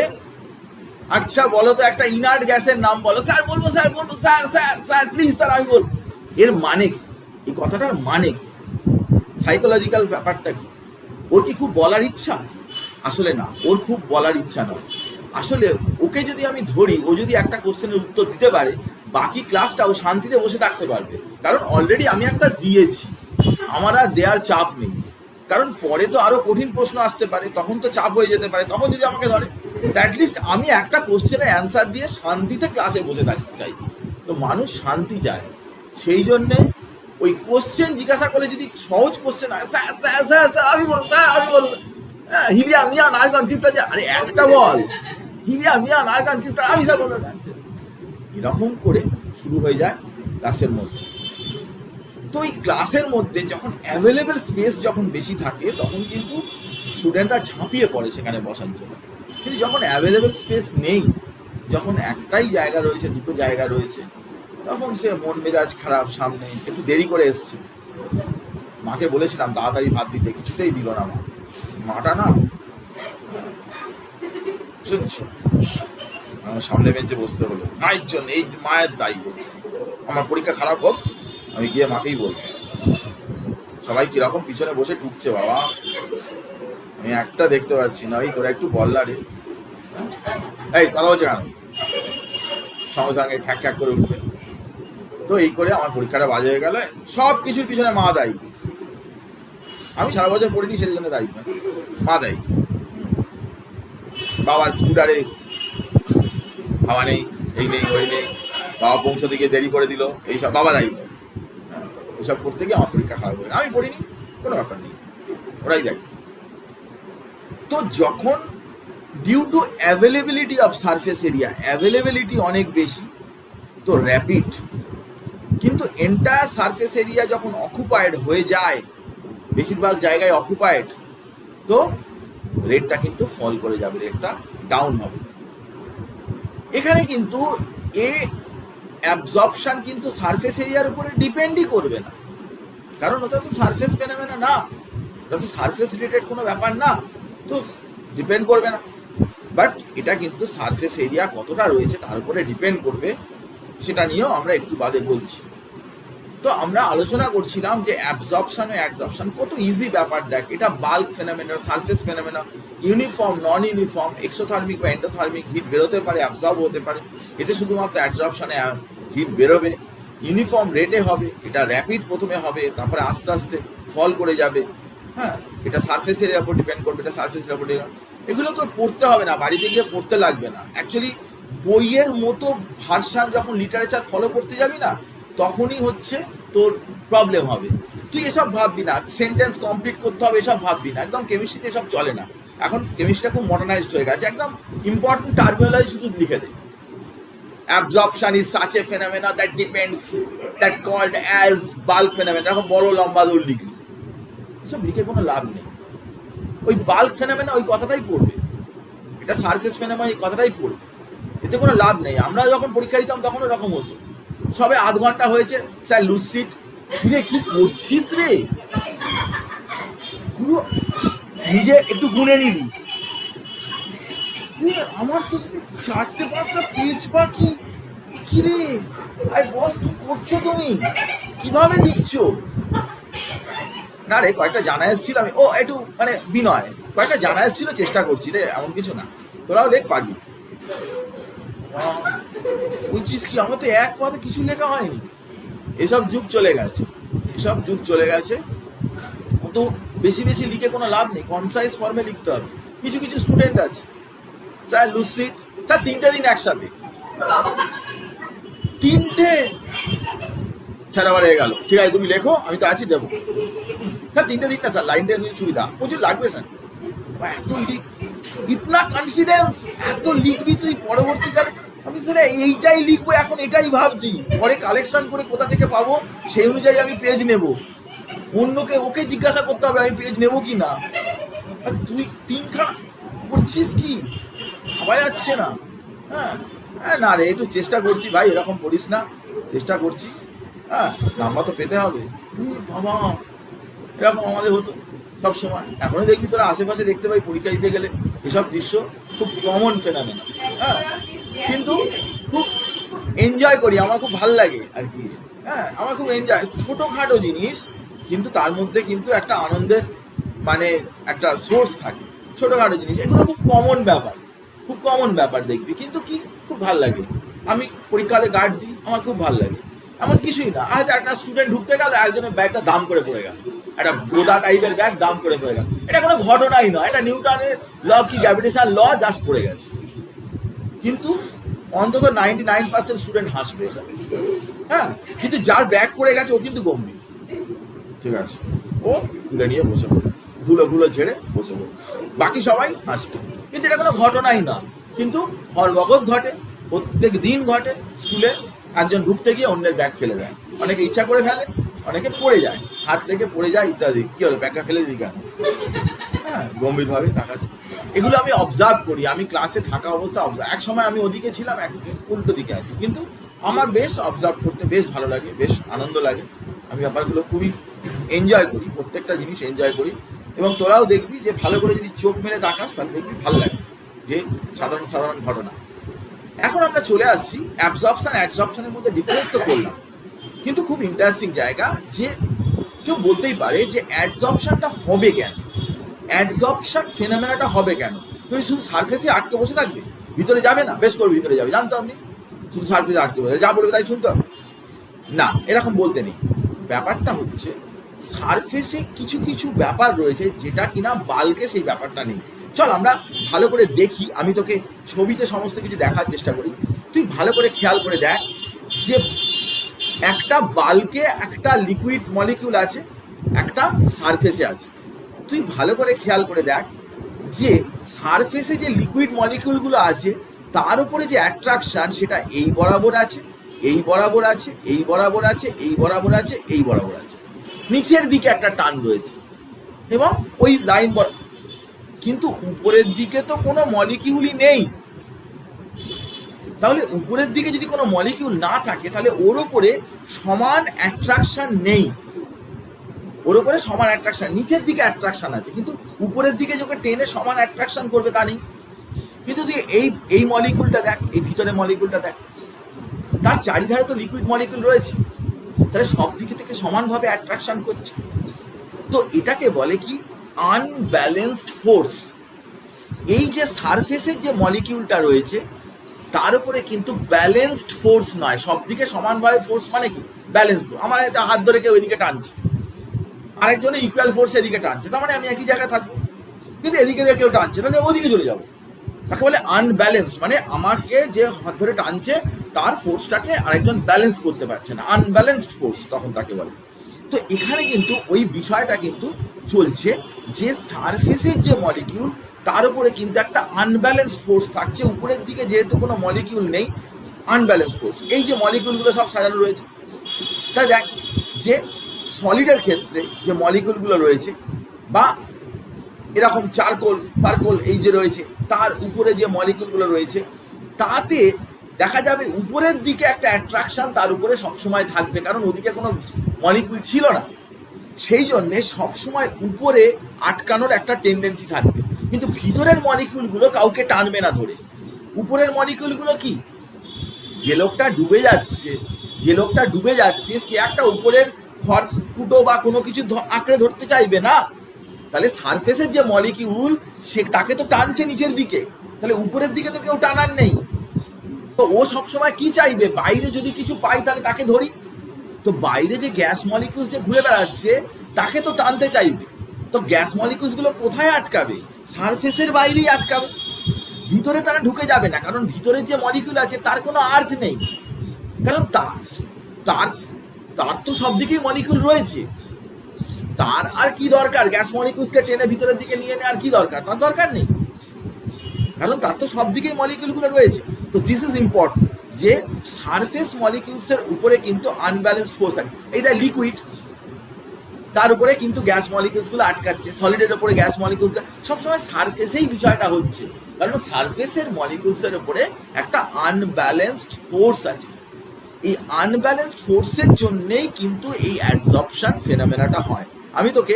আচ্ছা বলো তো একটা ইনার্ট গ্যাসের নাম বলো, স্যার বলবো sir sir sir please sir আমি বলবো, এর মানে কি, এই কথাটার মানে কি, সাইকোলজিক্যাল ব্যাপারটা কি, ওর কি খুব বলার ইচ্ছা? আসলে না, ওর খুব বলার ইচ্ছা নয়। আসলে ওকে যদি আমি ধরি, ও যদি একটা কোশ্চেনের উত্তর দিতে পারে, বাকি ক্লাসটা ও শান্তিতে বসে থাকতে পারবে, কারণ অলরেডি আমি একটা দিয়েছি, আমার আর দেওয়ার চাপ নেই। কারণ পরে তো আরো কঠিন প্রশ্ন আসতে পারে, তখন তো চাপ হয়ে যেতে পারে, তখন যদি আমাকে ধরে, অ্যাটলিস্ট আমি একটা কোশ্চেনের অ্যান্সার দিয়ে শান্তিতে ক্লাসে বসে থাকতে চাই। তো মানুষ শান্তি চায়, সেই জন্যে ওই কোশ্চেন জিজ্ঞাসা করে যদি সহজ কোশ্চেন হয়, স্যার স্যার স্যার স্যার আমি বলবো হিলিয়াম নিয়ান আর্গন টিপটা যে, আরে একটা বল, হিলিয়াম নিয়ান আর্গন টিপটা আমি স্যার বলতে যাচ্ছি, এরকম করে শুরু হয়ে যায় ক্লাসের মধ্যে। তো এই ক্লাসের মধ্যে যখন অ্যাভেলেবেল স্পেস যখন বেশি থাকে, তখন কিন্তু স্টুডেন্টরা ঝাঁপিয়ে পড়ে সেখানে বসার জন্য। কিন্তু যখন অ্যাভেলেবেল স্পেস নেই, যখন একটাই জায়গা রয়েছে, দুটো জায়গা রয়েছে, তখন সে মন মেজাজ খারাপ, সামনে একটু দেরি করে এসছে, মাকে বলেছিলাম তাড়াতাড়ি ভাত দিতে, কিছুতেই দিল না। মাটা না শুনছো, আমার সামনে বেঞ্চে বসতে হলো মায়ের জন্য, এই মায়ের দায়ী হোক, আমার পরীক্ষা খারাপ হোক, আমি গিয়ে মাকেই বলবো। সবাই কিরকম পিছনে বসে টুকছে বাবা, আমি একটা দেখতে পাচ্ছি না। এই তোরা একটু বললা রে, এই কথা বলছে কেন, সঙ্গে সঙ্গে খ্যাক খ্যাক করে উঠবে। তো এই করে আমার পরীক্ষাটা বাজে হয়ে গেল। সব কিছুর পিছনে মা দায়ী, আমি সারা বছর পড়িনি সেই জন্য দায়ী না, মা দায়ী। বাবার স্কুটারে হাওয়া নেই, এই নেই ওই নেই, বাবা পৌঁছতে গিয়ে দেরি করে দিল, এইসব বাবা দায়ী। এইসব করতে গিয়ে আমার পরীক্ষা খারাপ হয়ে, আমি পড়িনি, কোনো ব্যাপার নেই, ওরাই দায়ী। তো যখন due to availability of surface area, availability অনেক বেশি, তো র্যাপিড, কিন্তু এন্টায়ার সারফেস এরিয়া যখন অকুপায়েড হয়ে যায়, বেশিরভাগ জায়গায় অকুপায়েড, তো রেটটা কিন্তু ফল করে যাবে, রেটটা ডাউন হবে। এখানে কিন্তু এ অ্যাবজর্পশন কিন্তু সারফেস এরিয়ার উপরে ডিপেন্ডই করবে না, কারণ ওটা তো সারফেস ফেনোমেনা না, ওটা তো সারফেস রিলেটেড কোনো ব্যাপার না, তো ডিপেন্ড করবে না। বাট এটা কিন্তু সারফেস এরিয়া কতটা রয়েছে তার উপরে ডিপেন্ড করবে, সেটা নিয়েও আমরা একটু বাদে বলছি। তো আমরা আলোচনা করছিলাম যে অ্যাবজর্পশন ও অ্যাডজর্পশন কত ইজি ব্যাপার। দেখ, এটা bulk phenomena, surface phenomena, uniform non uniform, exothermic বা এন্ডোথার্মিক হিট বেরোতে পারে, অ্যাবজর্ব হতে পারে। এতে শুধুমাত্র অ্যাডজর্পশনে হিট বেরোবে, ইউনিফর্ম রেটে হবে, এটা র্যাপিড প্রথমে হবে, তারপরে আস্তে আস্তে ফল করে যাবে। হ্যাঁ, এটা সারফেস এরিয়ার উপর ডিপেন্ড করবে, এটা সারফেস এরিয়ার উপর ডিপেন্ড। এগুলো তো পড়তে হবে না, বাড়িতে গিয়ে পড়তে লাগবে না। অ্যাকচুয়ালি বইয়ের মতো ভার্সান যখন লিটারেচার ফলো করতে যাবি না, তখনই হচ্ছে তোর প্রবলেম হবে। তুই এসব ভাববি না, সেন্টেন্স কমপ্লিট করতে হবে এসব ভাববি না, একদম কেমিস্ট্রিতে এসব চলে না। এখন কেমিস্ট্রিটা খুব মডার্নাইজড হয়ে গেছে, একদম ইম্পর্টেন্ট টার্মিনোলজি শুধু লিখে দে। Absorption is such a phenomena that depends, that called as bulk phenomena, এরকম বড় লম্বা দৌড় লিখলি, এসব লিখে কোনো লাভ নেই। ওই বাল্ক ফেনোমেনা ওই কথাটাই পড়বে, এটা সারফেস ফেনোমেনা এই কথাটাই পড়বে, এতে কোনো লাভ নেই। আমরা যখন পরীক্ষা দিতাম তখন এরকম হতো, সবে আধ ঘন্টা হয়েছে, স্যার লুজ সিট, রে কি করছিস রে, পুরো নিজে একটু গুনে নিবি, আমার তো 4-5টা পেজ বাকি, কি রে আই বস কি করছো তুমি, কিভাবে লিখছো? না রে, কয়েকটা জানা এসেছিল, আমি ও একটু মানে বিনয়, কয়েকটা জানা এসেছিল, চেষ্টা করছি রে, এমন কিছু না, তোরাও লেখ পারবি। বলছিস কি, আমার তো এক পথে কিছু লেখা হয়নি। এসব যুগ চলে গেছে, এসব যুগ চলে গেছে, অত বেশি বেশি লিখে কোনো লাভ নেই, কনসাইজ ফর্মে লিখতে হবে। কিছু কিছু স্টুডেন্ট আছে, স্যার লুসিড, স্যার 3টে দিন একসাথে, 3টে ছাড়া হয়ে গেল, ঠিক আছে তুমি লেখো, আমি তো আছি দেবো। স্যার 3টে দিন না স্যার, লাইনটা সুবিধা প্রচুর লাগবে স্যার, এত লিখ, ইতনা কনফিডেন্স, এত লিখবি তুই পরবর্তীকালে। আমি স্যার এইটাই লিখবো, এখন এটাই ভাবছি, পরে কালেকশন করে কোথা থেকে পাবো সেই অনুযায়ী আমি পেজ নেব, অন্যকে ওকে জিজ্ঞাসা করতে হবে আমি পেজ নেবো কি না। আর তুই 3খানা করছিস কি, ভাবা যাচ্ছে না। হ্যাঁ হ্যাঁ, না রে, একটু চেষ্টা করছি ভাই, এরকম করিস না, চেষ্টা করছি, হ্যাঁ নাম্বার তো পেতে হবে। বাবা, এরকম আমাদের হতো সব সময়। এখনই দেখবি তোরা আশেপাশে দেখতে পাই, পরীক্ষা দিতে গেলে এসব দৃশ্য খুব কমন ফেনোমেনা। হ্যাঁ, কিন্তু খুব এনজয় করি, আমার খুব ভাল লাগে আর কি। হ্যাঁ, আমার খুব এনজয়, ছোটোখাটো জিনিস কিন্তু তার মধ্যে কিন্তু একটা আনন্দের মানে একটা সোর্স থাকে। ছোটোখাটো জিনিস এগুলো খুব কমন ব্যাপার, খুব কমন ব্যাপার দেখবি, কিন্তু কি খুব ভাল লাগে। আমি পরীক্ষালে গার্ড দিই, আমার খুব ভাল লাগে। এমন কিছুই না, আজ একটা স্টুডেন্ট ঢুকতে গেল, একজনের ব্যাগটা দাম করে পড়ে গেল, একটা গোদা টাইপের ব্যাগ দাম করে পড়ে গেল, এটা কোনো ঘটনাই নয়, এটা নিউটনের ল কি গ্র্যাভিটেশন ল জাস্ট পড়ে গেছে। কিন্তু অন্তত 99% স্টুডেন্ট হাসবে। হ্যাঁ, কিন্তু যার ব্যাগ পড়ে গেছে ও কিন্তু গম্ভীর, ঠিক আছে, ও তুলে নিয়ে বসে পড়ে, ধুলো ঝেড়ে বসে পড়ে, বাকি সবাই হাসবে। কিন্তু এটা কোনো ঘটনাই না, কিন্তু হরবগত ঘটে, প্রত্যেক দিন ঘটে। স্কুলে একজন ঢুকতে গিয়ে অন্যের ব্যাগ ফেলে দেয়, অনেকে ইচ্ছা করে ফেলে, অনেকে পড়ে যায়, হাত লেগে পড়ে যায় ইত্যাদি। কি হলো, ব্যাগটা ফেলে দিই কেন? হ্যাঁ, গম্ভীরভাবে তাকাচ্ছে। এগুলো আমি অবজার্ভ করি, আমি ক্লাসে থাকা অবস্থা অবজার্ভ। এক সময় আমি ওদিকে ছিলাম, একদিন উল্টো দিকে আছি, কিন্তু আমার বেশ অবজার্ভ করতে বেশ ভালো লাগে, বেশ আনন্দ লাগে। আমি ব্যাপারগুলো খুবই এনজয় করি, প্রত্যেকটা জিনিস এনজয় করি, এবং তোরাও দেখবি যে ভালো করে যদি চোখ মেলে তাকাস তাহলে দেখবি ভালো লাগে যে সাধারণ সাধারণ ঘটনা। এখন আমরা চলে আসছি অ্যাবজর্পশন অ্যাডসর্পশনের মধ্যে ডিফারেন্স তো করলাম, কিন্তু খুব ইন্টারেস্টিং জায়গা যে কেউ বলতেই পারে যে অ্যাডসর্পশনটা হবে কেন, অ্যাডসর্পশন ফেনোমেনাটা হবে কেন? তুমি শুধু সারফেসে আটকে বসে থাকবে, ভিতরে যাবে না? বেশ করে ভিতরে যাবে, জানতো আপনি? শুধু সারফেসে আটকে বসে যা বলবে তাই শুনতে হবে না, এরকম বলতে নেই। ব্যাপারটা হচ্ছে সারফেসে কিছু কিছু ব্যাপার রয়েছে যেটা কিনা বাল্কে সেই ব্যাপারটা নেই। চল আমরা ভালো করে দেখি, আমি তোকে ছবিতে সমস্ত কিছু দেখার চেষ্টা করি, তুই ভালো করে খেয়াল করে দেখ যে একটা বাল্কে একটা লিকুইড মলিকিউল আছে, একটা সারফেসে আছে। তুই ভালো করে খেয়াল করে দেখ যে সারফেসে যে লিকুইড মলিকিউলগুলো আছে তার উপরে যে অ্যাট্রাকশন সেটা এই বরাবর আছে, এই বরাবর আছে, এই বরাবর আছে, এই বরাবর আছে, এই বরাবর আছে, নিচের দিকে একটা টান রয়েছে এবং ওই লাইন কিন্তু উপরের দিকে তো কোনো মলিকিউলই নেই। তাহলে উপরের দিকে যদি কোনো মলিকিউল না থাকে তাহলে ওর উপরে সমান অ্যাট্রাকশন নেই, ওর উপরে সমান অ্যাট্রাকশন, নিচের দিকে অ্যাট্রাকশন আছে কিন্তু উপরের দিকে যখন টেনে সমান অ্যাট্রাকশন করবে তা নেই। কিন্তু তুই এই মলিকিউলটা দেখ, এই ভিতরে মলিকিউলটা দেখ, তার চারিধারে তো লিকুইড মলিকিউল রয়েছে, তাহলে সব দিকে থেকে সমানভাবে অ্যাট্রাকশন করছে। তো এটাকে বলে কি আনব্যালেন্সড ফোর্স। এই যে সারফেসের যে মলিকিউলটা রয়েছে তার উপরে কিন্তু ব্যালেন্সড ফোর্স নয়, সব দিকে সমানভাবে ফোর্স মানে কি ব্যালেন্স। আমার একটা হাত ধরে কেউ এদিকে টানছে, আরেকজনে ইকুয়াল ফোর্স এদিকে টানছে, তার মানে আমি একই জায়গায় থাকবো, কিন্তু এদিকে কেউ টানছে তাহলে ওদিকে চলে যাবো। তাকে বলে আনব্যালেন্স, মানে আমাকে যে হাত ধরে টানছে তার ফোর্সটাকে আরেকজন ব্যালেন্স করতে পারছে না, আনব্যালেন্সড ফোর্স তখন তাকে বলে। তো এখানে কিন্তু ওই বিষয়টা কিন্তু চলছে যে সারফেসের যে মলিকিউল তার উপরে কিন্তু একটা আনব্যালেন্স ফোর্স থাকছে, উপরের দিকে যেহেতু কোনো মলিকিউল নেই, আনব্যালেন্স ফোর্স। এই যে মলিকিউলগুলো সব সাজানো রয়েছে, তাই দেখ যে সলিডের ক্ষেত্রে যে মলিকিউলগুলো রয়েছে বা এরকম চারকোল পার্কোল এই যে রয়েছে তার উপরে যে মলিকিউলগুলো রয়েছে তাতে দেখা যাবে উপরের দিকে একটা অ্যাট্রাকশন তার উপরে সবসময় থাকবে, কারণ ওদিকে কোনো মলিকিউল ছিল না, সেই জন্যে সবসময় উপরে আটকানোর একটা টেন্ডেন্সি থাকবে। কিন্তু ভিতরের মলিকিউলগুলো কাউকে টানবে না ধরে। উপরের মলিকিউলগুলো কি, যে লোকটা ডুবে যাচ্ছে সে একটা উপরের খড়কুটো বা কোনো কিছু আঁকড়ে ধরতে চাইবে না, তাহলে সারফেসের যে মলিকিউল সে তাকে তো টানছে নিচের দিকে, তাহলে উপরের দিকে তো কেউ টানার নেই। তো ও সবসময় কি চাইবে, বাইরে যদি কিছু পাই তাহলে তাকে ধরি। তো বাইরে যে গ্যাস মলিকিউলস যে ঘুরে বেড়াচ্ছে তাকে তো টানতে চাইবে, তো গ্যাস মলিকিউলস গুলো কোথায় আটকাবে, সারফেসের বাইরেই আটকাবে, ভিতরে তারা ঢুকে যাবে না, কারণ ভিতরের যে মলিকিউল আছে তার কোনো আর্জ নেই, কারণ তার তার তো সব দিকেই মলিকিউল রয়েছে, তার আর কি দরকার গ্যাস মলিকিউলসকে টেনে ভিতরের দিকে নিয়ে নেওয়ার কি দরকার, তার দরকার নেই, কারণ তার তো সব দিকেই মলিকিউলগুলো রয়েছে। তো দিস ইজ ইম্পর্টেন্ট যে সারফেস মলিকিউলসের উপরে কিন্তু আনব্যালেন্সড ফোর্স থাকে। এই দেখ লিকুইড, তার উপরে কিন্তু গ্যাস মলিকিউলসগুলো আটকাচ্ছে, সলিডের উপরে গ্যাস মলিকিউলস, সবসময় সারফেসেই বিষয়টা হচ্ছে, কারণ সারফেসের মলিকিউলসের উপরে একটা আনব্যালেন্সড ফোর্স আছে। এই আনব্যালেন্সড ফোর্সের জন্যেই কিন্তু এই অ্যাডসর্পশন ফেনোমেনাটা হয়। আমি তোকে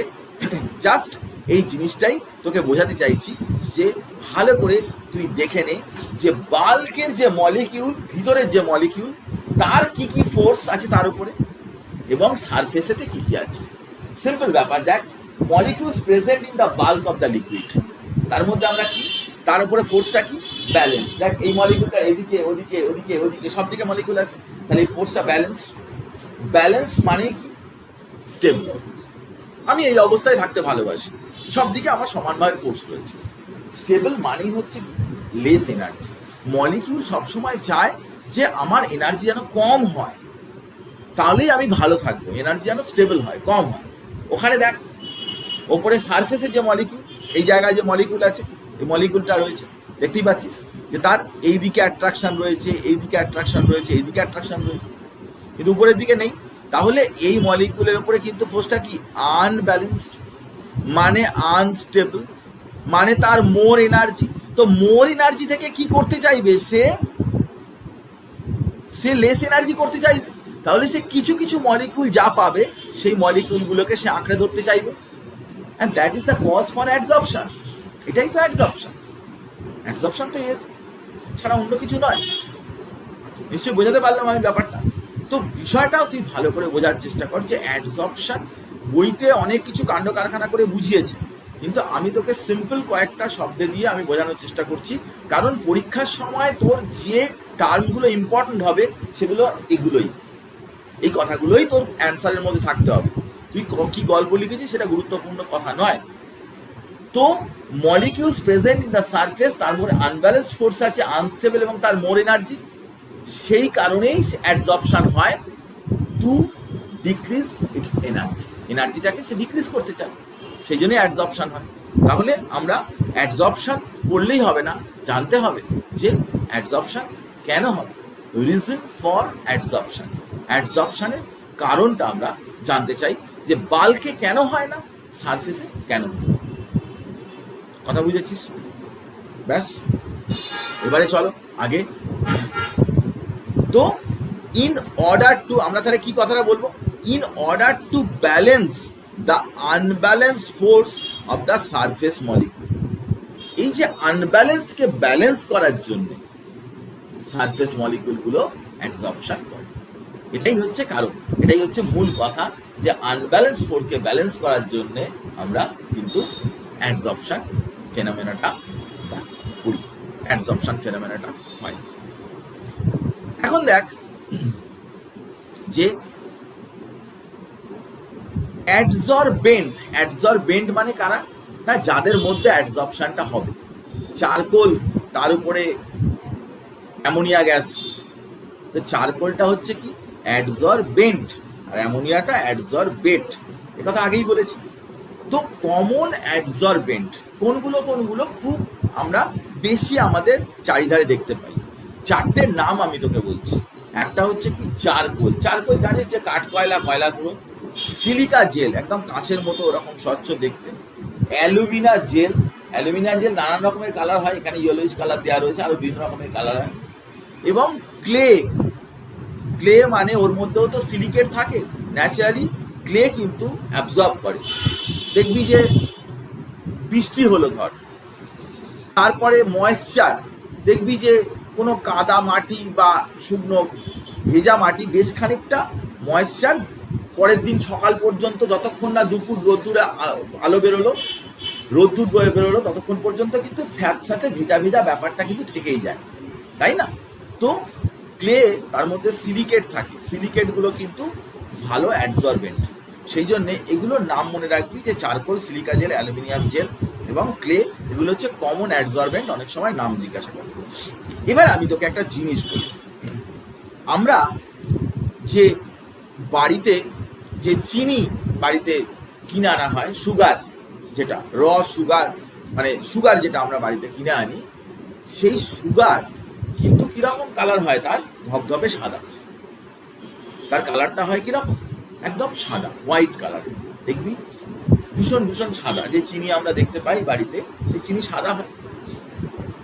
জাস্ট এই জিনিসটাই তোকে বোঝাতে চাইছি যে ভালো করে তুই দেখে নে যে বাল্কের যে মলিকিউল, ভিতরের যে মলিকিউল, তার কি কি ফোর্স আছে তার উপরে এবং সারফেসেতে কি কি আছে। সিম্পল ব্যাপার, দেখ molecules present in the bulk of the liquid, তার মধ্যে আমরা কি, তার উপরে ফোর্সটা কি, ব্যালেন্স। দেখ এই মলিকিউলটা এদিকে ওদিকে ওদিকে ওদিকে সব দিকে মলিকিউল আছে, তাহলে এই ফোর্সটা ব্যালেন্স। ব্যালেন্স মানে কি, স্টেবল, আমি এই অবস্থায় থাকতে ভালোবাসি, সব দিকে আমার সমানভাবে ফোর্স রয়েছে। স্টেবল মানেই হচ্ছে লেস এনার্জি। মলিকিউল সবসময় চায় যে আমার এনার্জি যেন কম হয়, তাহলেই আমি ভালো থাকবো, এনার্জি যেন স্টেবল হয়, কম হয়। ওখানে দেখ ওপরে সারফেসের যে মলিকিউল, এই জায়গায় যে মলিকিউল আছে, এই মলিকিউলটা রয়েছে, দেখতেই পাচ্ছিস যে তার এই দিকে অ্যাট্রাকশন রয়েছে, এই দিকে অ্যাট্রাকশন রয়েছে, এই দিকে অ্যাট্রাকশন রয়েছে, কিন্তু উপরের দিকে নেই। তাহলে এই মলিকিউলের উপরে কিন্তু ফোর্সটা কি, আনব্যালেন্সড, মানে আনস্টেবল, মানে তার মোর এনার্জি। তো মোর এনার্জি থেকে কি করতে চাইবে, সে লেস এনার্জি করতে চাইবে, তাহলে সে কিছু কিছু মলিকিউল যা পাবে সেই মলিকিউলগুলোকে সে আঁকড়ে ধরতে চাইবে, and that is the cause for adsorption. এটাই তো অ্যাডজর্পশন। অ্যাডজর্পশন তো এর ছাড়া অন্য কিছু নয়। নিশ্চয়ই বোঝাতে পারলাম আমি ব্যাপারটা। তো বিষয়টাও তুই ভালো করে বোঝার চেষ্টা কর যে অ্যাডজর্পশন বইতে অনেক কিছু কাণ্ড কারখানা করে বুঝিয়েছে, কিন্তু আমি তোকে সিম্পল কয়েকটা শব্দে দিয়ে আমি বোঝানোর চেষ্টা করছি, কারণ পরীক্ষার সময় তোর যে টার্মগুলো ইম্পর্টেন্ট হবে সেগুলো এগুলোই, এই কথাগুলোই তোর অ্যান্সারের মধ্যে থাকতে হবে। তুই কি গল্প লিখেছিস সেটা গুরুত্বপূর্ণ কথা নয়। তো molecules present in the surface, তার মধ্যে আনব্যালেন্সড ফোর্স আছে, আনস্টেবল এবং তার মোর এনার্জি, সেই কারণেই অ্যাডজর্পশন হয় টু ডিক্রিজ ইটস এনার্জি। এনার্জিটাকে সে ডিক্রিজ করতে চায়, সেই জন্যই অ্যাডজর্পশন হয়। তাহলে আমরা অ্যাডজর্পশন করলেই হবে না, জানতে হবে যে অ্যাডজর্পশন কেন হবে, রিজন ফর অ্যাডজর্পশন। অ্যাডজর্পশনের কারণটা আমরা জানতে চাই, যে বাল্কে কেন হয় না, সারফেসে কেন হয়। কথা বুঝেছিস? ব্যাস, এবারে চলো আগে। তো ইন অর্ডার টু, আমরা তাহলে কি কথাটা বলবো, in order to balance the unbalanced force of the surface molecule. এই যে আনব্যালেন্সকে ব্যালেন্স করার জন্য সারফেস মলিকিউলগুলো অ্যাডজর্পশন করে, এটাই হচ্ছে কারণ, এটাই হচ্ছে মূল কথা, যে আনব্যালেন্স ফোর্সকে ব্যালেন্স করার জন্য আমরা কিন্তু অ্যাডজর্পশন ফেনোমেনাটা করি, অ্যাডজর্পশন ফেনোমেনাটা হয়। এখন দেখ যে অ্যাডজর্বেন্ট মানে কারা না, যাদের মধ্যে অ্যাডজর্পশনটা হবে। চারকোল, তার উপরে অ্যামোনিয়া গ্যাস, তো চারকোলটা হচ্ছে কি অ্যাডজর্বেন্ট, আর অ্যামোনিয়াটা অ্যাডজর্বেট, একথা আগেই বলেছি। তো কমন অ্যাডজর্বেন্ট কোনগুলো খুব আমরা বেশি আমাদের চারিধারে দেখতে পাই, চারটের নাম আমি তোকে বলছি। একটা হচ্ছে কি চারকোল, চারকোল জানিস যে কাঠ কয়লা, কয়লা গুঁড়ো। সিলিকা জেল, একদম কাঁচের মতো ওরকম স্বচ্ছ দেখতে। অ্যালুমিনা জেল, অ্যালুমিনা জেল নানান রকমের কালার হয়, এখানে ইয়েলোইশ কালার দেওয়া রয়েছে, আরো বিভিন্ন রকমের কালার হয়। এবং ক্লে, ক্লে মানে ওর মধ্যেও তো সিলিকেট থাকে, ন্যাচারালি ক্লে কিন্তু অ্যাবজর্ব করে। দেখবি যে বৃষ্টি হলো ধর, তারপরে ময়েশ্চার, দেখবি যে কোনো কাদা মাটি বা শুকনো ভেজা মাটি বেশ খানিকটা ময়েশ্চার পরের দিন সকাল পর্যন্ত, যতক্ষণ না দুপুর রোদ্দুরে আলো বেরোলো, রোদ্দুর বেরোলো, ততক্ষণ পর্যন্ত কিন্তু সাথে ভেজা ভেজা ব্যাপারটা কিন্তু থেকেই যায়, তাই না? তো ক্লে, তার মধ্যে সিলিকেট থাকে, সিলিকেটগুলো কিন্তু ভালো অ্যাডজর্বেন্ট, সেই জন্যে এগুলোর নাম মনে রাখবি যে charcoal, silica gel, aluminium gel এবং ক্লে, এগুলো হচ্ছে কমন অ্যাডজর্বেন্ট। অনেক সময় নাম জিজ্ঞাসা করে। এবার আমি তোকে একটা জিনিস বলি, আমরা যে বাড়িতে যে চিনি বাড়িতে কিনে আনা হয়, সুগার, যেটা র সুগার, মানে সুগার যেটা আমরা বাড়িতে কিনে আনি, সেই সুগার কিন্তু কিরকম কালার হয়, তার ধবধবে সাদা, তার কালারটা হয় কিরকম, একদম সাদা, হোয়াইট কালার। দেখবি ভীষণ ভীষণ সাদা, যে চিনি আমরা দেখতে পাই বাড়িতে, সেই চিনি সাদা হয়।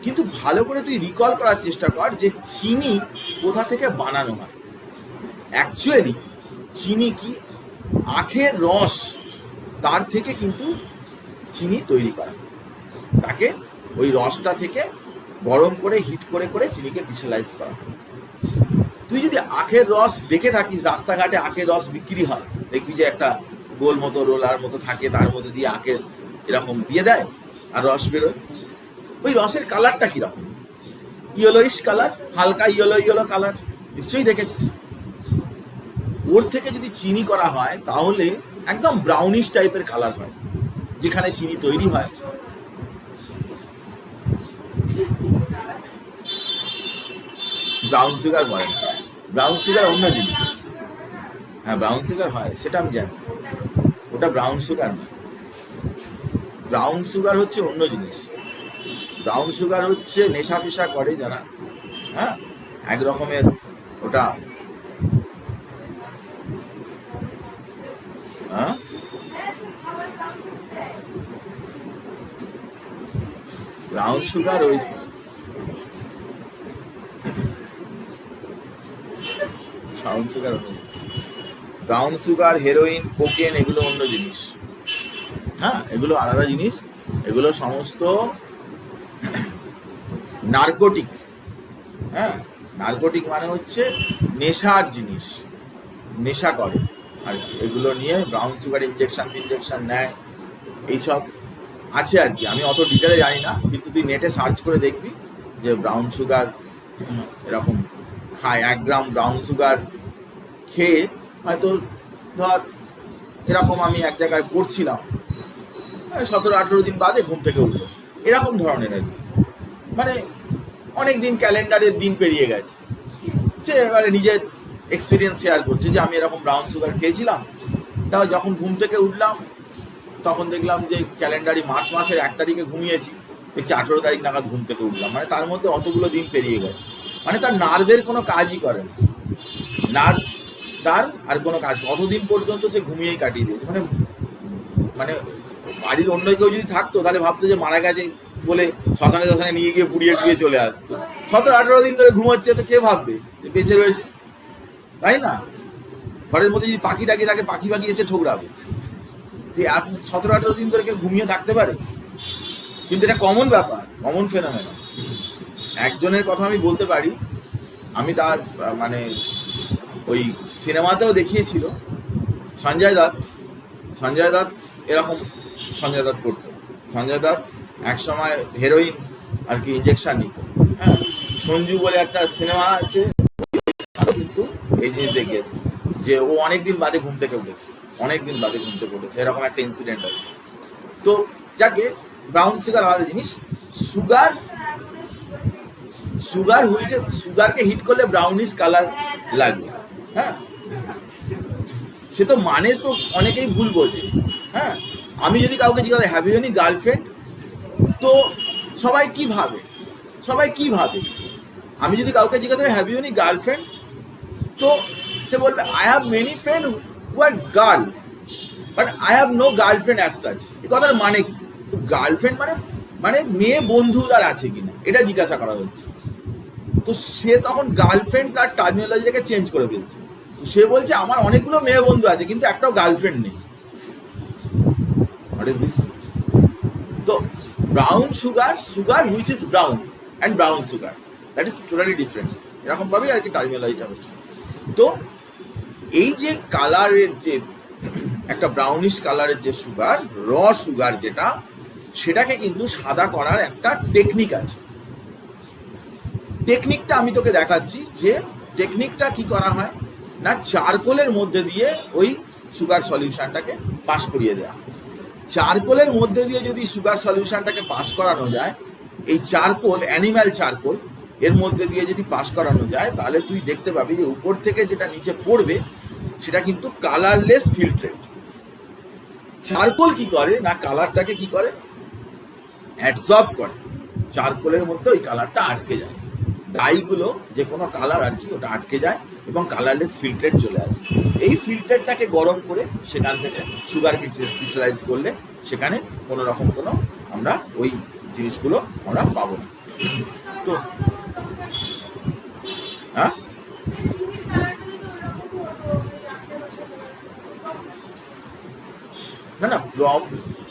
কিন্তু ভালো করে তুই রিকল করার চেষ্টা কর যে চিনি কোথা থেকে বানানো হয়। অ্যাকচুয়ালি চিনি কি, আখের রস, তার থেকে কিন্তু চিনি তৈরি করা, তাকে ওই রসটা থেকে গরম করে হিট করে করে চিনিকে ক্রিস্টালাইজ করা। তুই যদি আখের রস দেখে থাকিস, রাস্তাঘাটে আখের রস বিক্রি হয়, দেখবি যে একটা গোল মতো রোলার মতো থাকে, তার মধ্যে দিয়ে আখের এরকম দিয়ে দেয় আর রস বেরোয়। ওই রসের কালারটা কিরকম, ইয়েলোইশ কালার, হালকা ইয়েলো ইয়েলো কালার, নিশ্চয়ই দেখেছিস। ওর থেকে যদি চিনি করা হয় তাহলে একদম ব্রাউনিশ টাইপের কালার হয়, যেখানে চিনি তৈরি হয়। ব্রাউন সুগার বলে না, ব্রাউন সুগার অন্য জিনিস। হ্যাঁ ব্রাউন সুগার হয়, সেটা আমি জানি, ওটা ব্রাউন সুগার না। ব্রাউন সুগার হচ্ছে অন্য জিনিস। ব্রাউন সুগার হচ্ছে নেশা ফেশা করে যারা, হ্যাঁ, এক রকমের ওটা, হ্যাঁ, ব্রাউন সুগার ওই ব্রাউন সুগার অন্য জিনিস। ব্রাউন সুগার, হেরোইন, কোকেন এগুলো অন্য জিনিস। হ্যাঁ, এগুলো আলাদা জিনিস। এগুলো সমস্ত নার্কোটিক। হ্যাঁ, নার্কোটিক মানে হচ্ছে নেশার জিনিস, নেশা করে আর কি। এগুলো নিয়ে ব্রাউন সুগার ইঞ্জেকশন নেয়, এইসব আছে আর কি। আমি অত ডিটেলে জানি না, কিন্তু তুই নেটে সার্চ করে দেখবি যে ব্রাউন সুগার এরকম খায়। 1 গ্রাম ব্রাউন সুগার খেয়ে হয়তো ধর এরকম, আমি এক জায়গায় পড়ছিলাম 17-18 দিন বাদে ঘুম থেকে উঠলো, এরকম ধরনের আর কি। মানে অনেক দিন ক্যালেন্ডারের দিন পেরিয়ে গেছে, সে এবারে নিজের এক্সপিরিয়েন্স শেয়ার করছে যে আমি এরকম ব্রাউন সুগার খেয়েছিলাম, তাও যখন ঘুম থেকে উঠলাম তখন দেখলাম যে ক্যালেন্ডারি মার্চ মাসের 1 তারিখে ঘুমিয়েছি, দেখছি 18 তারিখ নাগাদ ঘুম থেকে উঠলাম। মানে তার মধ্যে অতগুলো দিন পেরিয়ে গেছে। মানে তার নার্ভের কোনো কাজই করে না, নার্ভ তার আর কোনো কাজ, অতদিন পর্যন্ত সে ঘুমিয়েই কাটিয়ে দিয়েছে। মানে মানে বাড়ির অন্য কেউ যদি থাকতো তাহলে ভাবতো যে মারা গেছে বলে শ্মশানে নিয়ে গিয়ে পুড়িয়ে টুড়িয়ে চলে আসতো। 17-18 দিন ধরে ঘুমাচ্ছে, তো কে ভাববে যে বেঁচে রয়েছে, তাই না? ঘরের মধ্যে যদি পাখি ডাকি তাকে পাখি এসে ঠোকরাবে। 17-18 দিন ধরে কেউ ঘুমিয়ে থাকতে পারে? কিন্তু এটা কমন ব্যাপার, কমন ফেনোমেনন। একজনের কথা আমি বলতে পারি, আমি তার মানে ওই সিনেমাতেও দেখিয়েছিল, সঞ্জয় দত্ত এরকম সঞ্জয় দত্ত করতো। সঞ্জয় দত্ত একসময় হেরোইন আর কি ইঞ্জেকশন নিত। হ্যাঁ, সঞ্জু বলে একটা সিনেমা আছে, কিন্তু এই জিনিস দেখিয়েছে যে ও অনেকদিন বাদে ঘুম থেকে উঠেছে, এরকম একটা ইনসিডেন্ট আছে। তো যাকে ব্রাউন সুগার আলাদা জিনিস। সুগারকে হিট করলে ব্রাউনিশ কালার লাগবে। হ্যাঁ, সে তো মানে তো অনেকেই ভুল বোঝে। হ্যাঁ, আমি যদি কাউকে জিজ্ঞাসা হ্যাভ ইউ এনি গার্লফ্রেন্ড, তো সবাই কি ভাবে? আমি যদি কাউকে জিজ্ঞাসা করি হ্যাভ ইউ এনি গার্লফ্রেন্ড, তো সে বলবে I have many friend who are girl but I have no girlfriend as such. এই কথার মানে কি? গার্লফ্রেন্ড মানে মেয়ে বন্ধু তার আছে কিনা, এটা জিজ্ঞাসা করা হচ্ছে। তো সে তখন গার্লফ্রেন্ড তার টার্মিনোলজিটাকে চেঞ্জ করে ফেলছে। সে বলছে আমার অনেকগুলো মেয়ে বন্ধু আছে কিন্তু একটাও গার্লফ্রেন্ড নেই। What is this? তো brown sugar which is brown and brown sugar, that is totally different. এরকম ভাবেই আর কি টার্মিনোলজিটা হচ্ছে। তো এই যে কালারের যে একটা ব্রাউনিশ কালারের যে সুগার, র সুগার যেটা, সেটাকে কিন্তু সাদা করার একটা টেকনিক আছে। টেকনিকটা আমি তোকে দেখাচ্ছি। যে টেকনিকটা কি করা হয় না, চারকোলের মধ্যে দিয়ে ওই সুগার সলিউশনটাকে পাস করিয়ে দেওয়া। চারকোলের মধ্যে দিয়ে যদি সুগার সলিউশনটাকে পাস করানো যায়, এই চারকোল, অ্যানিম্যাল চারকোল, এর মধ্যে দিয়ে যদি পাস করানো যায়, তাহলে তুই দেখতে পাবি যে উপর থেকে যেটা নিচে পড়বে সেটা কিন্তু কালারলেস ফিল্ট্রেট। চারকোল কি করে না, কালারটাকে কি করে, অ্যাবজর্ব করে। চারকোলের মধ্যে ওই কালারটা আটকে যায়, ডাইগুলো যে কোনো কালার আর কি, ওটা আটকে যায় এবং কালারলেস ফিল্ট্রেট চলে আসে। এই ফিল্ট্রেটটাকে গরম করে সেখান থেকে সুগারকে ক্রিস্টালাইজ করলে সেখানে কোনো রকম কোনো আমরা ওই জিনিসগুলো আমরা পাবো না। তো হ্যাঁ, না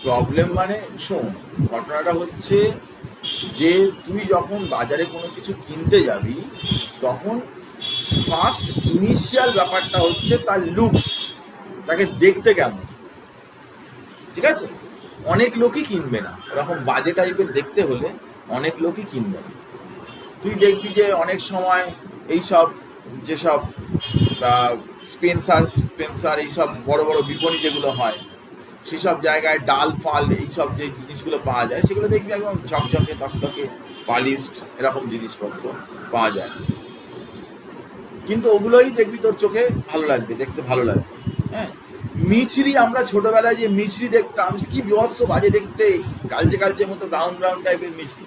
প্রবলেম মানে শোন, ঘটনাটা হচ্ছে যে তুই যখন বাজারে কোনো কিছু কিনতে যাবি, তখন ফার্স্ট ইনিশিয়াল ব্যাপারটা হচ্ছে তার লুকস, তাকে দেখতে কেমন। ঠিক আছে, অনেক লোকই কিনবে না এরকম বাজে টাইপের দেখতে হলে, অনেক লোকই কিনবে না। তুই দেখবি যে অনেক সময় এইসব যেসব স্পেন্সার এইসব বড় বড় বিপণী যেগুলো হয়, সেসব জায়গায় ডাল ফাল এইসব যে জিনিসগুলো পাওয়া যায়, সেগুলো দেখবি একদম ঝকঝকে তকতকে পালিশড এরকম জিনিসপত্র পাওয়া যায়। কিন্তু ওগুলোই দেখবি তোর চোখে ভালো লাগবে, দেখতে ভালো লাগবে। হ্যাঁ, মিছরি, আমরা ছোটবেলায় যে মিছরি দেখতাম, কি বিভৎস বাজে দেখতে, কালচে মতো ব্রাউন টাইপের মিছরি।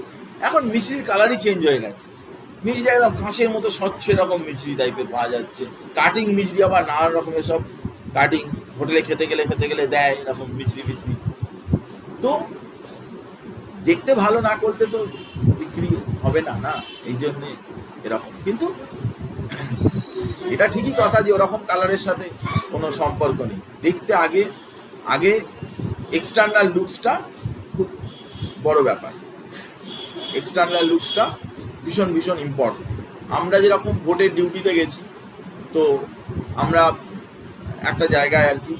এখন মিছরির কালারই চেঞ্জ হয়ে গেছে। মিছরি একদম কাঁচের মতো স্বচ্ছ এরকম মিছরি টাইপের পাওয়া যাচ্ছে। কাটিং মিছরি আবার নানান রকমের সব কাটিং হোটেলে খেতে গেলে দেয় এরকম মিছরি। তো দেখতে ভালো না করলে তো বিক্রি হবে না, এই জন্যে এরকম। কিন্তু এটা ঠিকই কথা যে ওরকম কালারের সাথে কোনো সম্পর্ক নেই, দেখতে আগে আগে এক্সটার্নাল লুকসটা খুব বড় ব্যাপার, এক্সটার্নাল লুকসটা ভীষণ ভীষণ ইম্পর্টেন্ট। আমরা যেরকম ভোটের ডিউটিতে গেছি, তো আমরা একটা জায়গায় আর কি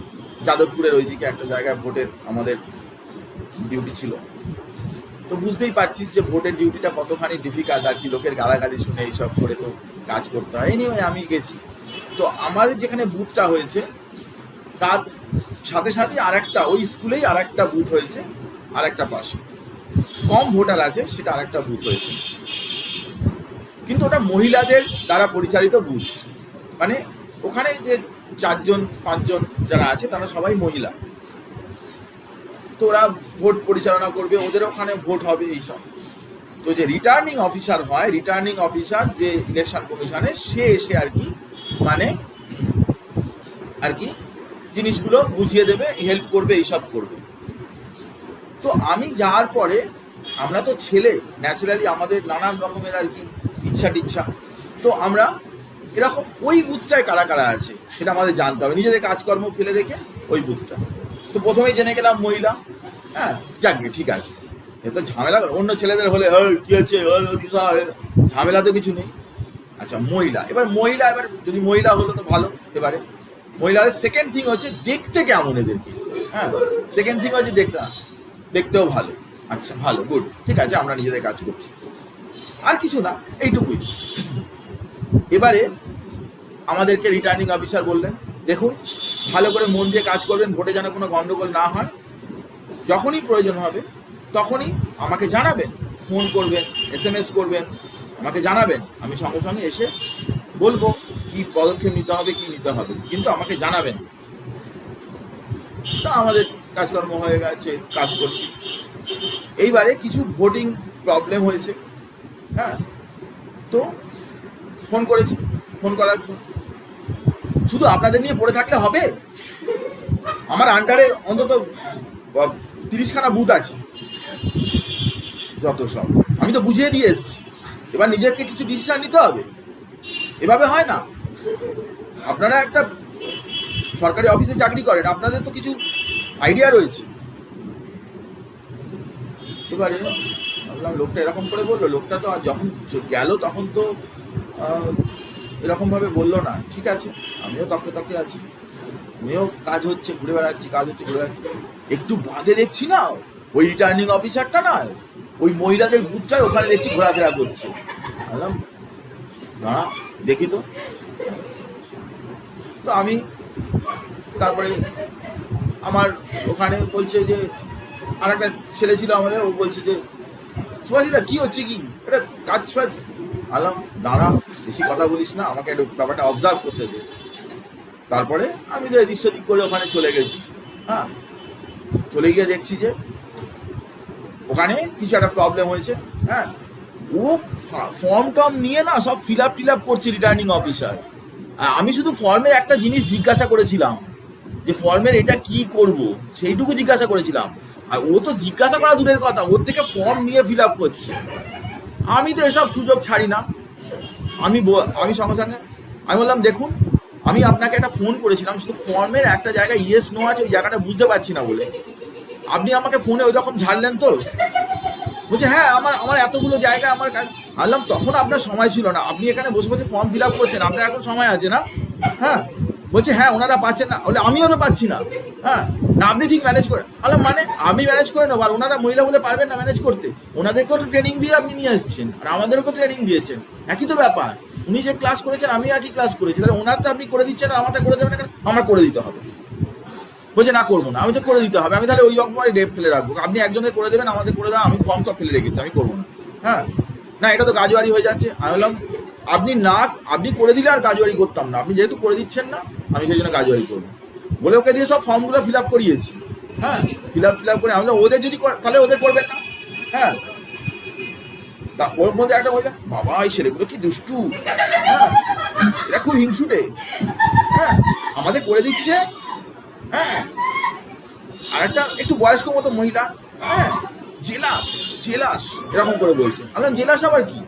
যাদবপুরের ওইদিকে একটা জায়গায় ভোটের আমাদের ডিউটি ছিল, তো বুঝতেই পারছিস যে ভোটের ডিউটিটা কতখানি ডিফিকাল্ট আর কি, লোকের গালাগালি শুনে এইসব করে তো কাজ করতে হয়। এনিওয়ে আমি গেছি, তো আমাদের যেখানে বুথটা হয়েছে তার সাথে সাথে আরেকটা ওই স্কুলেই আরেকটা বুথ হয়েছে, আরেকটা পাশে কম ভোটার আছে সেটা আরেকটা বুথ হয়েছে, কিন্তু ওটা মহিলাদের দ্বারা পরিচালিত বুথ, মানে ওখানে যে 4-5 যারা আছে তারা সবাই মহিলা, তো ওরা ভোট পরিচালনা করবে, ওদের ওখানে ভোট হবে এইসব। তো যে রিটার্নিং অফিসার হয়, রিটার্নিং অফিসার যে ইলেকশন কমিশনে, সে এসে আর কি মানে আর কি জিনিসগুলো বুঝিয়ে দেবে, হেল্প করবে, এইসব করবে। তো আমি যাওয়ার পরে আমরা তো ছেলে, ন্যাচারালি আমাদের নানান রকমের আর কি ইচ্ছা টিচ্ছা, তো আমরা এরকম ওই বুথটায় কারা কারা আছে সেটা আমাদের জানতে হবে, নিজেদের কাজকর্ম ফেলে রেখে ওই বুথটা। তো প্রথমেই জেনে গেলাম মহিলা, হ্যাঁ যাকে ঠিক আছে, এ তো ঝামেলা, অন্য ছেলেদের হলে কি হচ্ছে ঝামেলা তো কিছু নেই। আচ্ছা মহিলা, এবার যদি মহিলা হলো তো ভালো। এবারে মহিলার সেকেন্ড থিং হচ্ছে দেখতে কেমন এদেরকে, হ্যাঁ সেকেন্ড থিং হচ্ছে দেখতেও ভালো। আচ্ছা ভালো, গুড, ঠিক আছে, আমরা নিজেদের কাজ করছি, আর কিছু না, এইটুকুই। এবারে আমাদেরকে রিটার্নিং অফিসার বললেন, দেখুন ভালো করে মন দিয়ে কাজ করবেন, ভোটে যেন কোনো গন্ডগোল না হয়, যখনই প্রয়োজন হবে তখনই আমাকে জানাবেন, ফোন করবেন, SMS করবেন, আমাকে জানাবেন, আমি সঙ্গে সঙ্গে এসে বলবো কি পদক্ষেপ নিতে হবে, কি নিতে হবে, কিন্তু আমাকে জানাবেন। তো আমাদের কাজকর্ম হয়ে গেছে, কাজ করছি। এইবারে কিছু ভোটিং প্রবলেম হয়েছে, হ্যাঁ, তো ফোন করেছি, ফোন করার শুধু আপনাদের নিয়ে পড়ে থাকলে হবে? আমার আন্ডারে অন্তত 30খানা বুথ আছে, যত সব আমি তো বুঝিয়ে দিয়ে এসেছি, এবার নিজেকে কিছু ডিসিশন নিতে হবে, এভাবে হয় না। আপনারা একটা সরকারি অফিসে চাকরি করেন, আপনাদের তো কিছু আইডিয়া রয়েছে। এবারে ভাবলাম লোকটা এরকম করে বললো, লোকটা তো যখন গেল তখন তো এরকমভাবে বললো না, ঠিক আছে, আমিও তকে আছি, আমিও কাজ হচ্ছে ঘুরে বেড়াচ্ছি, একটু বাদে দেখছি না ওই রিটার্নিং অফিসারটা না ওই মহিলাদের বুথটায় ওখানে দেখছি ঘোরাফেরা করছে। বললাম দাঁড়া দেখি তো। তো আমি তারপরে আমার ওখানে বলছে যে আর একটা ছেলে ছিল আমাদের, ও বলছে যে সুভাষিদা কি হচ্ছে, কি এটা কাজ ফাজ। আলাম দাঁড়া, বেশি কথা বলিস না, আমাকে একটু ব্যাপারটা অবজার্ভ করতে দে। তারপরে আমি তো এদিক সেদিক করে ওখানে চলে গেছি, হ্যাঁ, চলে গিয়ে দেখছি যে ওখানে কিছু একটা প্রবলেম হয়েছে, হ্যাঁ, ও ফর্ম টর্ম নিয়ে না সব ফিল আপ করছে রিটার্নিং অফিসার। আমি শুধু ফর্মের একটা জিনিস জিজ্ঞাসা করেছিলাম যে ফর্মের এটা কি করব, সেইটুকু জিজ্ঞাসা করেছিলাম, আর ও তো জিজ্ঞাসা করা দূরের কথা, ওর থেকে ফর্ম নিয়ে ফিল আপ করছে। আমি তো এসব সুযোগ ছাড়ি না, আমি সঙ্গে সঙ্গে আমি বললাম দেখুন আমি আপনাকে একটা ফোন করেছিলাম, শুধু ফর্মের একটা জায়গায় ইয়েস নো আছে, ওই জায়গাটা বুঝতে পারছি না বলে আপনি আমাকে ফোনে ওই রকম ঝাড়লেন। তো বলছে হ্যাঁ আমার এতগুলো জায়গা আমার কাজ। বললাম তখন আপনার সময় ছিল না, আপনি এখানে বসে বসে ফর্ম ফিল আপ করছেন, আপনার এখন সময় আছে না? হ্যাঁ, বলছে হ্যাঁ ওনারা পাচ্ছেন না, বলে আমিও তো পাচ্ছি না। হ্যাঁ, না আপনি ঠিক ম্যানেজ করেন। বললাম মানে আমি ম্যানেজ করে নেবো, আর ওনারা মহিলা বলে পারবেন না ম্যানেজ করতে? ওনাদেরকেও তো ট্রেনিং দিয়ে আপনি নিয়ে এসেছেন, আর আমাদেরকেও ট্রেনিং দিয়েছেন, একই তো ব্যাপার। উনি যে ক্লাস করেছেন আমি একই ক্লাস করেছি, তাহলে ওনারটা আপনি করে দিচ্ছেন আর আমারটা করে দেবেন না, আমার করে দিতে হবে। বলছে না করবো না, আমি তো করে দিতে হবে, আমি তাহলে ওই রকম ডেপ ফেলে রাখবো, আপনি একজনের করে দেবেন, আমাদের করে দেবেন, আমি ফর্ম সব ফেলে রেখেছি, আমি করবো না। হ্যাঁ, না এটা তো কাজবাড়ি হয়ে যাচ্ছে। আমি বললাম আপনি করে দিলে আর কাজবাড়ি করতাম না, আপনি যেহেতু করে দিচ্ছেন না আমি সেই জন্য কাজবাড়ি করবো বলে ওকে দিয়ে সব ফর্মগুলো ফিল আপ করিয়েছি। হ্যাঁ, ফিল আপ করে আমি ওদের যদি তাহলে ওদের করবেন না। হ্যাঁ, তা ওর মধ্যে একটা বললাম বাবা এই ছেলেগুলো কি দুষ্টু, হ্যাঁ এটা খুব হিংসুটে, হ্যাঁ আমাদের করে দিচ্ছে। হ্যাঁ, আর একটা একটু বয়স্ক মতো মহিলা, হ্যাঁ জেলাস এরকম করে বলছে। আমি জেলাস আবার কি?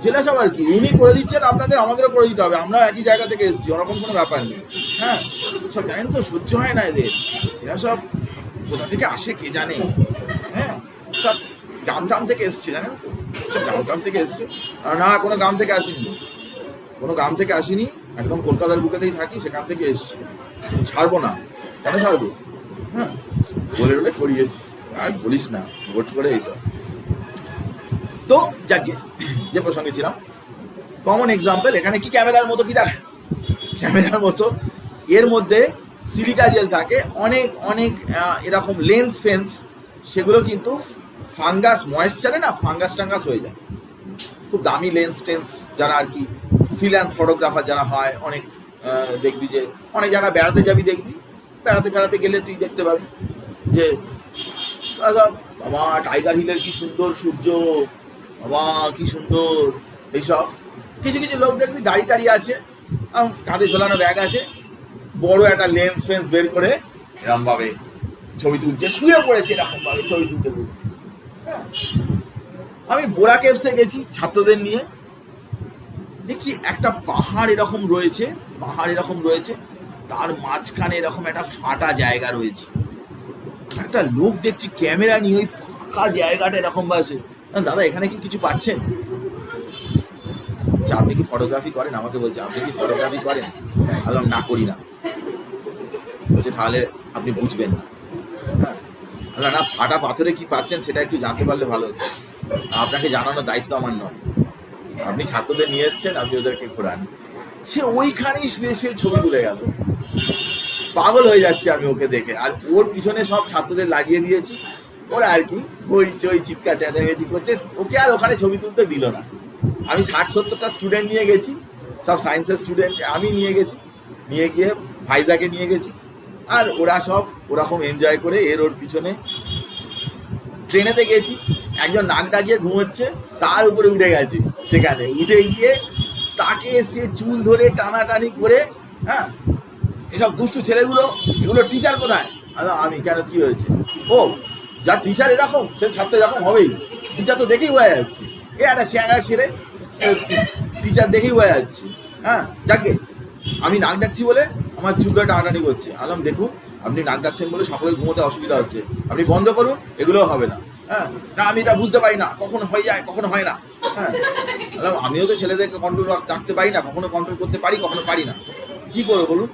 জেলাসব আর কি, উনি করে দিচ্ছেন আপনাদের, আমাদেরও করে দিতে হবে, আমরা একই জায়গা থেকে এসেছি, ওরকম কোনো ব্যাপার নেই। হ্যাঁ, সব জানেন তো, সহ্য হয় না এদের, এরা সব কোথা থেকে আসে কে জানে। হ্যাঁ, সব গ্রাম থেকে এসছে, জানেন তো, সব গ্রাম থেকে এসছে। না, কোনো গ্রাম থেকে আসেনি, কোনো গ্রাম থেকে আসেনি, একদম কলকাতার বুকেতেই থাকি, সেখান থেকে এসছি, ছাড়বো না, কেন ছাড়বো? হ্যাঁ, বলে বলে করিয়েছি, আর বলিস না, ভোট করে এইসব। তো যাকে যে প্রসঙ্গে ছিলাম, কমন এক্সাম্পল, এখানে কি ক্যামেরার মতো কি দেখ, ক্যামেরার মতো এর মধ্যে সিলিকা জেল থাকে, অনেক অনেক এরকম লেন্স ফেন্স, সেগুলো কিন্তু ফাঙ্গাস, ময়েশ্চারে না ফাঙ্গাস টাঙ্গাস হয়ে যায়। খুব দামি লেন্স টেন্স যারা আর কি ফ্রিল্যান্স ফটোগ্রাফার যারা হয়, অনেক দেখবি যে অনেক জায়গায় বেড়াতে যাবি, দেখবি বেড়াতে গেলে তুই দেখতে পাবি যে বাবা টাইগার হিলের কি সুন্দর সূর্য, বাবা কি সুন্দর, এইসব। কিছু কিছু লোক দেখবি দাড়ি টাড়ি আছে, কাঁধে ঝোলানো ব্যাগ আছে, বড় একটা লেন্স ফেন্স বের করে এরকম ভাবে ছবি তুলছে, শুয়ে পড়েছে এরকম ভাবে ছবি তুলতে। আমি বোরা কেভসে গেছি ছাত্রদের নিয়ে, দেখছি একটা পাহাড় এরকম রয়েছে, তার মাঝখানে এরকম একটা ফাটা জায়গা রয়েছে। একটা লোক দেখছি ক্যামেরা নিয়ে ওই ফাঁকা জায়গাটা এরকম ভাবে, দাদা এখানে কি কিছু পাচ্ছেন? আপনি কি ফটোগ্রাফি করেন? আমাকে বলছে আপনি কি ফটোগ্রাফি করেন? বললাম না, করি না। বলছে তাহলে আপনি বুঝবেন না। হ্যাঁ, না, ফাটা পাথরে কি পাচ্ছেন সেটা একটু জানতে পারলে ভালো হতো, আপনাকে জানানোর দায়িত্ব আমার নয়। আপনি ছাত্রদের নিয়ে এসছেন, আপনি ওদেরকে ঘোরান। সে ওইখানেই শুয়ে শুয়ে ছবি তুলে গেল, পাগল হয়ে যাচ্ছে আমি ওকে দেখে। আর ওর পিছনে সব ছাত্রদের লাগিয়ে দিয়েছি, ওরা আর কি ওই চিৎকার চেঁচামেচি করছে, ওকে আর ওখানে ছবি তুলতে দিল না। আমি 60-70টা স্টুডেন্ট নিয়ে গেছি, সব সায়েন্সের স্টুডেন্ট আমি নিয়ে গিয়ে ভাইজাকে নিয়ে গেছি, আর ওরা সব ওরকম এনজয় করে ওর পিছনে। ট্রেনেতে গেছি, একজন নাক ডাকিয়ে ঘুমোচ্ছে, তার উপরে উঠে গেছে, সেখানে উঠে গিয়ে তাকে সে চুল ধরে টানাটানি করে, হ্যাঁ, এসব দুষ্টু ছেলেগুলো, এগুলো টিচার কোথায়? আমি কেন, কি হয়েছে? ও যা টিচার এরকম, সে ছাত্র এরকম হবেই, টিচার তো দেখেই বোঝা যাচ্ছে, একটা চ্যাংড়া ছেলে, টিচার দেখেই বোঝা যাচ্ছে। হ্যাঁ, যাকে আমি নাক ডাকছি বলে আমার চুল ধরে টানাটানি করছে। আলাম দেখুন, আপনি নাক ডাকছেন বলে সকলের ঘুমোতে অসুবিধা হচ্ছে, আপনি বন্ধ করুন, এগুলোও হবে না। হ্যাঁ, না আমি এটা বুঝতে পারি না, কখনো হয়ে যায় কখনো হয় না। হ্যাঁ, আমিও তো ছেলেদেরকে কন্ট্রোল রাখতে পারি না, কখনো কন্ট্রোল করতে পারি, কখনো পারি না। কি করবো বলুন?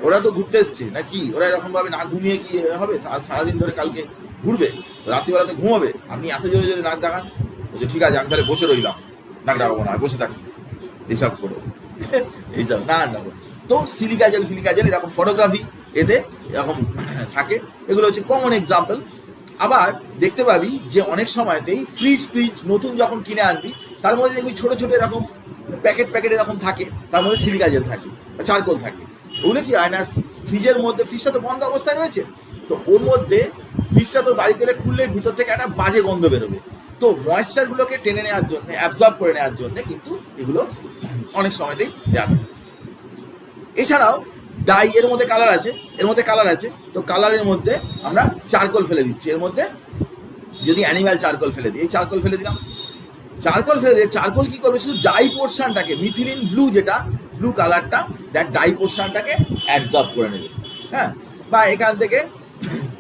ওরা তো ঘুরতে এসছে না কি, ওরা এরকম ভাবে না ঘুমিয়ে কি হবে? সারাদিন ধরে কালকে ঘুরবে, রাত্রিবেলাতে ঘুমাবে, আপনি এত জোরে জোরে নাক ডাকান। বলছে ঠিক আছে, আমি তাহলে বসে রইলাম, নাক ডাকাবো না, বসে থাকি, এইসব করো, এইসব না। তো সিলিকা জেল এরকম ফটোগ্রাফি এতে এরকম থাকে, এগুলো হচ্ছে কমন এক্সাম্পল। আবার দেখতে পাবি যে অনেক সময়তেই ফ্রিজ নতুন যখন কিনে আনবি, তার মধ্যে দেখবি ছোট ছোট এরকম প্যাকেট এরকম থাকে, তার মধ্যে সিলিকা জেল থাকে বা চারকোল থাকে। ওগুলো কি হয় না, ফ্রিজের মধ্যে, ফ্রিজটা তো বন্ধ অবস্থায় রয়েছে, তো ওর মধ্যে ফ্রিজটা তো বাড়িতে খুললে ভিতর থেকে একটা বাজে গন্ধ বেরোবে। তো ময়েশ্চারগুলোকে টেনে নেওয়ার জন্য, অ্যাবজর্ব করে নেওয়ার জন্য কিন্তু এগুলো অনেক সময়তেই দেওয়া থাকে। এছাড়াও ডাই, এর মধ্যে কালার আছে, তো কালারের মধ্যে আমরা চারকোল ফেলে দিচ্ছি। এর মধ্যে যদি অ্যানিম্যাল চারকোল ফেলে দিই, এই চারকোল ফেলে দিলাম, চারকোল ফেলে দিয়ে চারকোল কি করবে, শুধু ডাই পোর্শনটাকে, মিথিলিন ব্লু যেটা ব্লু কালারটা, দ্যাট ডাই পোর্শনটাকে অ্যাবজর্ব করে নেবে। হ্যাঁ, বা এখান থেকে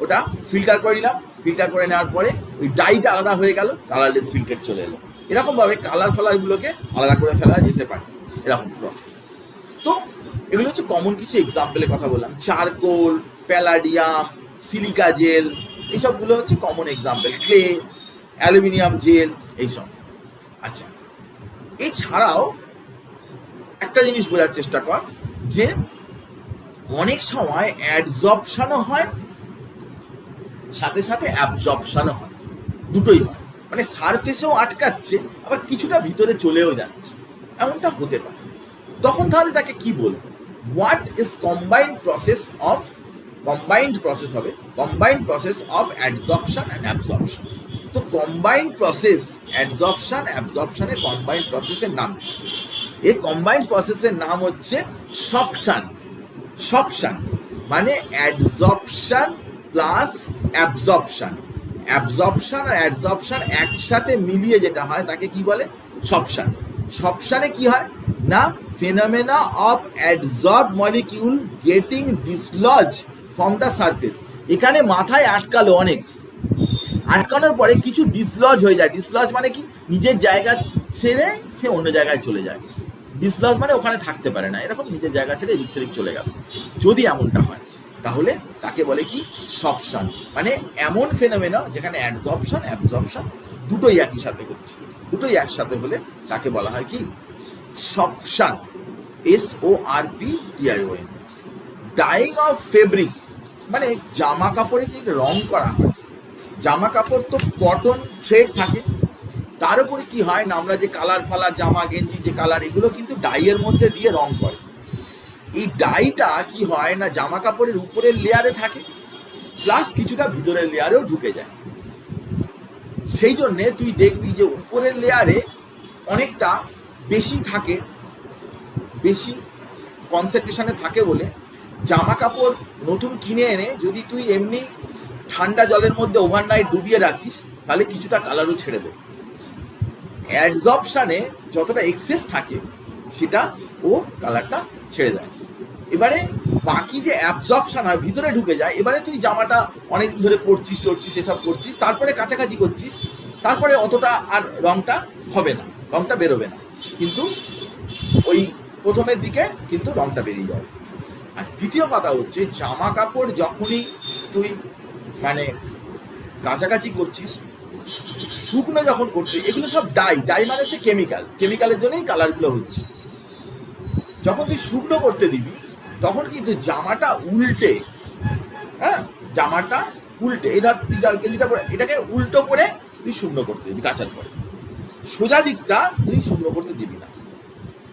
ওটা ফিল্টার করে নিলাম, ফিল্টার করে নেওয়ার পরে ওই ডাইটা আলাদা হয়ে গেল, কালারলেস ফিল্টার চলে এলো। এরকমভাবে কালারগুলোকে আলাদা করে ফেলা যেতে পারে, এরকম প্রসেস। তো এগুলো হচ্ছে কমন কিছু এক্সাম্পলের কথা বললাম, চারকোল, প্যালাডিয়াম, সিলিকা জেল, এইসবগুলো হচ্ছে common example, clay, aluminium gel, এইসব। আচ্ছা, এছাড়াও একটা জিনিস বোঝার চেষ্টা কর যে অনেক সময় অ্যাডজর্পশনও হয়, সাথে সাথে অ্যাবজর্পশনও হয়, দুটোই হয়। মানে সারফেসেও আটকাচ্ছে, আবার কিছুটা ভিতরে চলেও যাচ্ছে, এমনটা হতে পারে। তখন তাহলে তাকে কি বলবো? What is combined process of adsorption and absorption. তো কম্বাইন্ড প্রসেস, অ্যাডজর্পশন অ্যাবজর্পশনের কম্বাইন্ড প্রসেসের নাম, এই কম্বাইন্ড প্রসেসের নাম হচ্ছে সবশন, মানে অ্যাডজর্পশন প্লাস অ্যাবজর্পশন আর অ্যাডজর্পশন একসাথে মিলিয়ে যেটা হয় তাকে কি বলে? সবশন। সবসানে কি হয় না, phenomena of adsorb molecule getting dislodge from the surface. এখানে মাথায় আটকালো অনেক, আটকানোর পরে কিছু ডিসলজ হয়ে যায়। ডিসলজ মানে কি, নিজের জায়গা ছেড়ে সে অন্য জায়গায় চলে যায়। ডিসলজ মানে ওখানে থাকতে পারে না, এরকম নিজের জায়গা ছেড়ে এদিক সেদিক চলে গেল। যদি এমনটা হয় তাহলে তাকে বলে কি সবসান, মানে এমন ফেনোমেনা যেখানে অ্যাডজর্পশন অ্যাবজর্পশন দুটোই একই সাথে হচ্ছে, দুটোই একসাথে হলে তাকে বলা হয় কি সবসান, SORPTION। ডাইং অফ ফেব্রিক মানে জামা কাপড়ে যে রং করা হয়, জামা কাপড় তো কটন থ্রেড থাকে, তার উপরে কি হয় না, আমরা যে কালার ফালার জামা গেঞ্জি যে কালার, এগুলো কিন্তু ডাইয়ের মধ্যে দিয়ে রং করে। এই ডাইটা কি হয় না জামা কাপড়ের উপরের লেয়ারে থাকে, প্লাস কিছুটা ভিতরের লেয়ারেও ঢুকে যায়। সেই জন্যে তুই দেখবি যে উপরের লেয়ারে অনেকটা বেশি থাকে, বেশি কনসেন্ট্রেশনে থাকে বলে জামা কাপড় নতুন কিনে এনে যদি তুই এমনি ঠান্ডা জলের মধ্যে ওভারনাইট ডুবিয়ে রাখিস তাহলে কিছুটা কালারও ছেড়ে দেবে। অ্যাডজর্পশনে যতটা এক্সেস থাকে সেটা ও কালারটা ছেড়ে দেয়। এবারে বাকি যে অ্যাবজর্পশন হয় ভিতরে ঢুকে যায়, এবারে তুই জামাটা অনেক ধরে পরছিস টরছিস এসব করছিস, তারপরে কাছাকাছি করছিস, তারপরে অতটা আর রংটা হবে না, রংটা বেরোবে না, কিন্তু ওই প্রথমের দিকে কিন্তু রংটা বেরিয়ে যাবে। আর দ্বিতীয় কথা হচ্ছে জামা কাপড় যখনই তুই মানে কাছাকাছি করছিস, শুকনো যখন করছিস, এগুলো সব ডাই মানে হচ্ছে কেমিক্যাল, কেমিক্যালের জন্যই কালারগুলো হচ্ছে। যখন তুই শুকনো করতে দিবি তখন কিন্তু জামাটা উল্টে, হ্যাঁ জামাটা উল্টে, এই ধর তুই গেঞ্জিটা পরে এটাকে উল্টো করে তুই শুকনো করতে দিবি কাচার পরে, সোজা দিকটা তুই শুকনো করতে দিবি না।